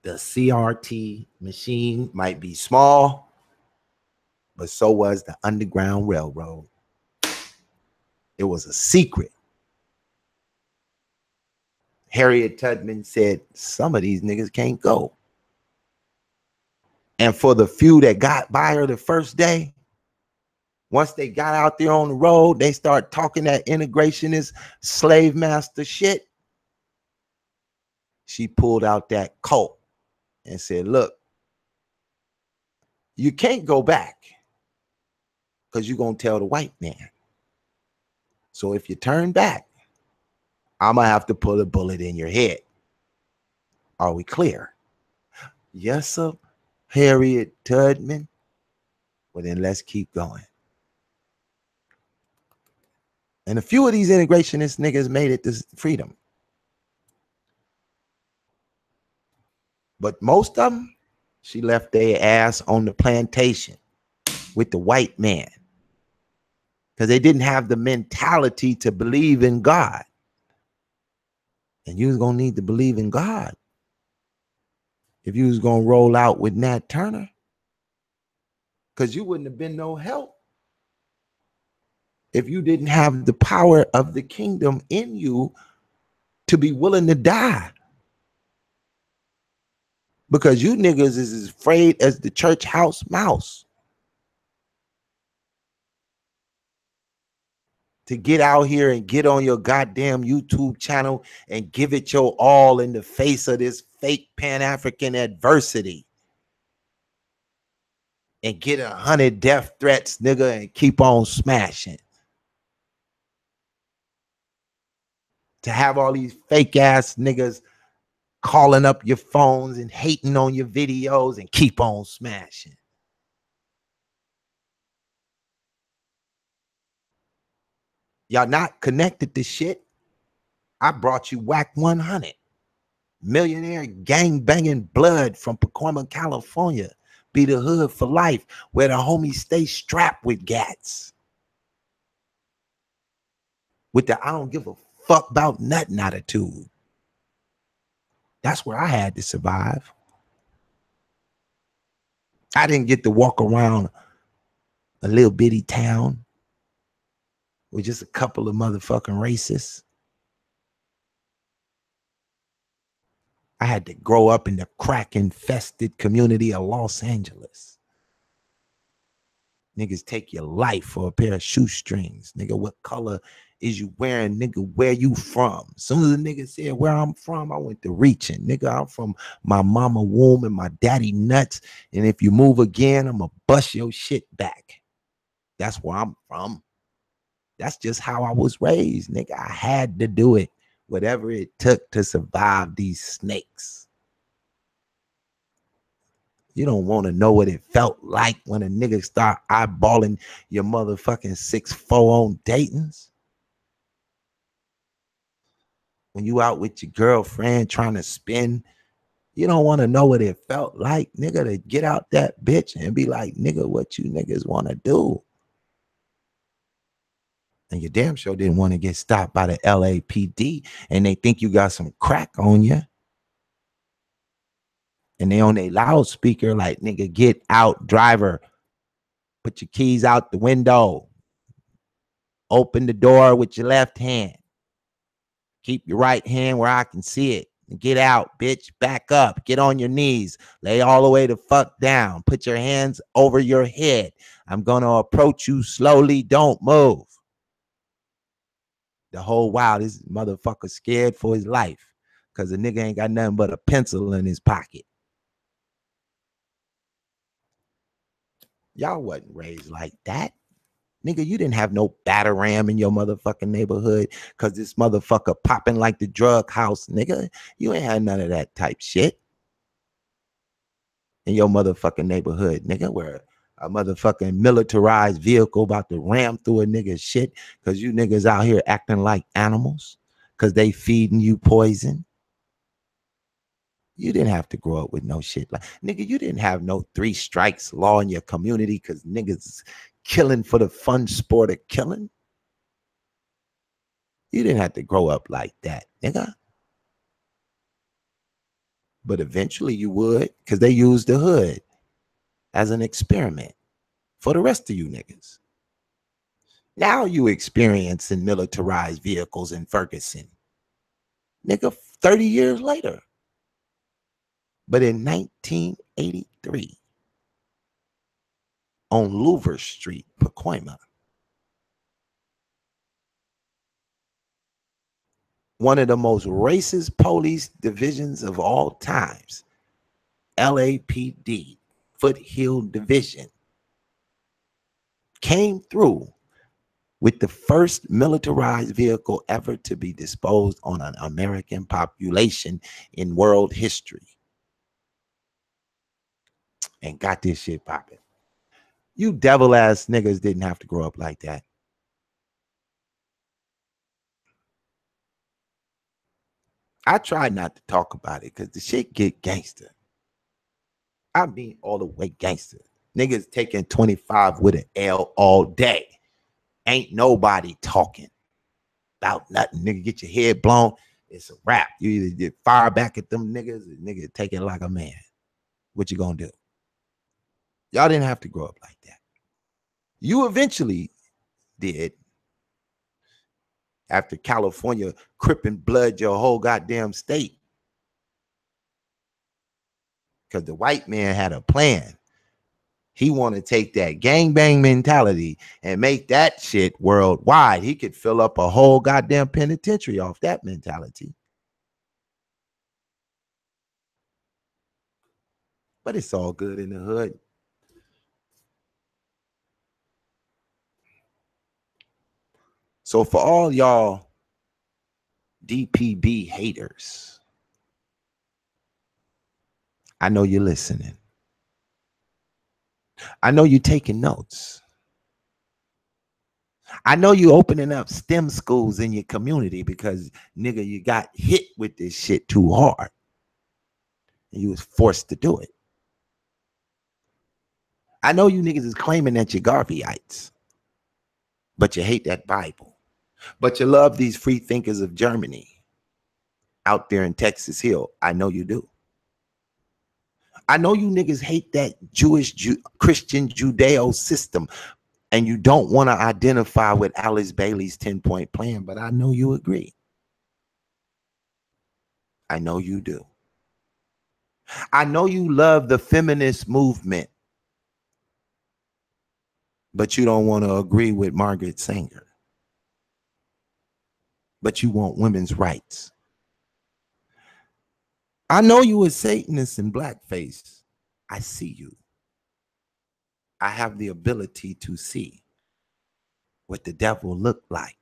[SPEAKER 1] The CRT machine might be small, but so was the Underground Railroad. It was a secret. Harriet Tubman said, some of these niggas can't go. And for the few that got by her the first day, once they got out there on the road, they start talking that integrationist slave master shit. She pulled out that Colt and said, look, you can't go back because you're going to tell the white man. So if you turn back, I'm going to have to put a bullet in your head. Are we clear? Yes, sir, Harriet Tubman. Well, then let's keep going. And a few of these integrationist niggas made it to freedom. But most of them, she left their ass on the plantation with the white man because they didn't have the mentality to believe in God. And you was going to need to believe in God if you was going to roll out with Nat Turner, because you wouldn't have been no help if you didn't have the power of the kingdom in you to be willing to die. Because you niggas is as afraid as the church house mouse to get out here and get on your goddamn YouTube channel and give it your all in the face of this fake Pan-African adversity and get 100 death threats, nigga, and keep on smashing. To have all these fake ass niggas calling up your phones and hating on your videos and keep on smashing. Y'all not connected to shit. I brought you Whack 100. Millionaire gang banging blood from Pacoima, California. Be the hood for life, where the homies stay strapped with gats. With the I don't give a fuck about nothing attitude. That's where I had to survive. I didn't get to walk around a little bitty town with just a couple of motherfucking racists. I had to grow up in the crack-infested community of Los Angeles. Niggas take your life for a pair of shoestrings. Nigga, what color is you wearing? Nigga, where you from? As soon as the nigga said where I'm from, I went to reaching. Nigga, I'm from my mama womb and my daddy nuts. And if you move again, I'm gonna bust your shit back. That's where I'm from. That's just how I was raised, nigga. I had to do it. Whatever it took to survive these snakes. You don't want to know what it felt like when a nigga start eyeballing your motherfucking 6'4" on Dayton's. When you out with your girlfriend trying to spin, you don't want to know what it felt like, nigga, to get out that bitch and be like, nigga, what you niggas want to do? And you damn sure didn't want to get stopped by the LAPD and they think you got some crack on you. And they on a loudspeaker like, nigga, get out, driver. Put your keys out the window. Open the door with your left hand. Keep your right hand where I can see it. Get out, bitch. Back up. Get on your knees. Lay all the way the fuck down. Put your hands over your head. I'm going to approach you slowly. Don't move. The whole while, this motherfucker scared for his life because the nigga ain't got nothing but a pencil in his pocket. Y'all wasn't raised like that. Nigga, you didn't have no batarang in your motherfucking neighborhood because this motherfucker popping like the drug house, nigga. You ain't had none of that type shit in your motherfucking neighborhood, nigga, where a motherfucking militarized vehicle about to ram through a nigga's shit because you niggas out here acting like animals because they feeding you poison. You didn't have to grow up with no shit like, nigga, you didn't have no 3 strikes law in your community because niggas killing for the fun sport of killing. You didn't have to grow up like that, nigga. But eventually you would because they used the hood as an experiment for the rest of you niggas. Now you experiencing militarized vehicles in Ferguson. Nigga, 30 years later. But in 1983, on Louver Street, Pacoima, one of the most racist police divisions of all times, LAPD, Foothill Division, came through with the first militarized vehicle ever to be disposed on an American population in world history. And got this shit popping. You devil ass niggas didn't have to grow up like that. I try not to talk about it because the shit get gangster. I mean all the way gangster. Niggas taking 25 with an L all day. Ain't nobody talking about nothing. Nigga, get your head blown. It's a wrap. You either get fire back at them niggas or nigga take it like a man. What you gonna do? Y'all didn't have to grow up like that. You eventually did. after California cripping blood your whole goddamn state. Because the white man had a plan. He want to take that gangbang mentality and make that shit worldwide. He could fill up a whole goddamn penitentiary off that mentality. But it's all good in the hood. So for all y'all DPB haters, I know you're listening. I know you're taking notes. I know you opening up STEM schools in your community because, nigga, you got hit with this shit too hard. And you was forced to do it. I know you niggas is claiming that you're Garveyites, but you hate that Bible. But you love these free thinkers of Germany out there in Texas Hill. I know you do. I know you niggas hate that Jewish, Christian, Judeo system, and you don't want to identify with Alice Bailey's 10-point plan, but I know you agree. I know you do. I know you love the feminist movement, but you don't want to agree with Margaret Sanger. But you want women's rights. I know you a Satanist in blackface. I see you. I have the ability to see what the devil looked like.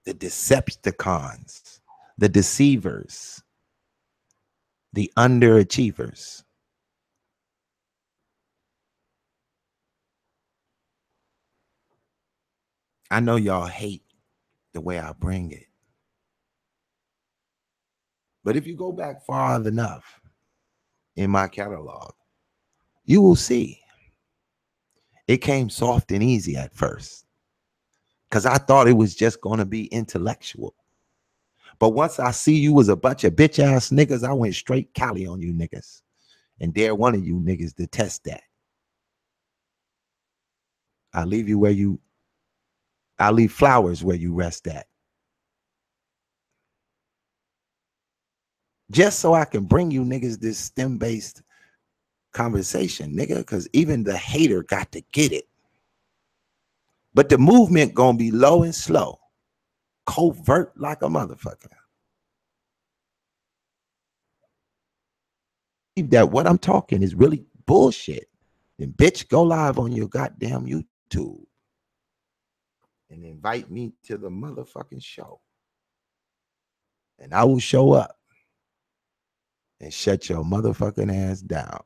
[SPEAKER 1] The Decepticons, the deceivers, the underachievers. I know y'all hate the way I bring it. But if you go back far enough in my catalog, you will see it came soft and easy at first because I thought it was just going to be intellectual. But once I see you was a bunch of bitch ass niggas, I went straight Cali on you niggas and dare one of you niggas to test that. I leave you where you, I leave flowers where you rest at. Just so I can bring you niggas this STEM-based conversation, nigga, because even the hater got to get it. But the movement gonna be low and slow, covert like a motherfucker. That what I'm talking is really bullshit. Then bitch, go live on your goddamn YouTube and invite me to the motherfucking show. And I will show up and shut your motherfucking ass down.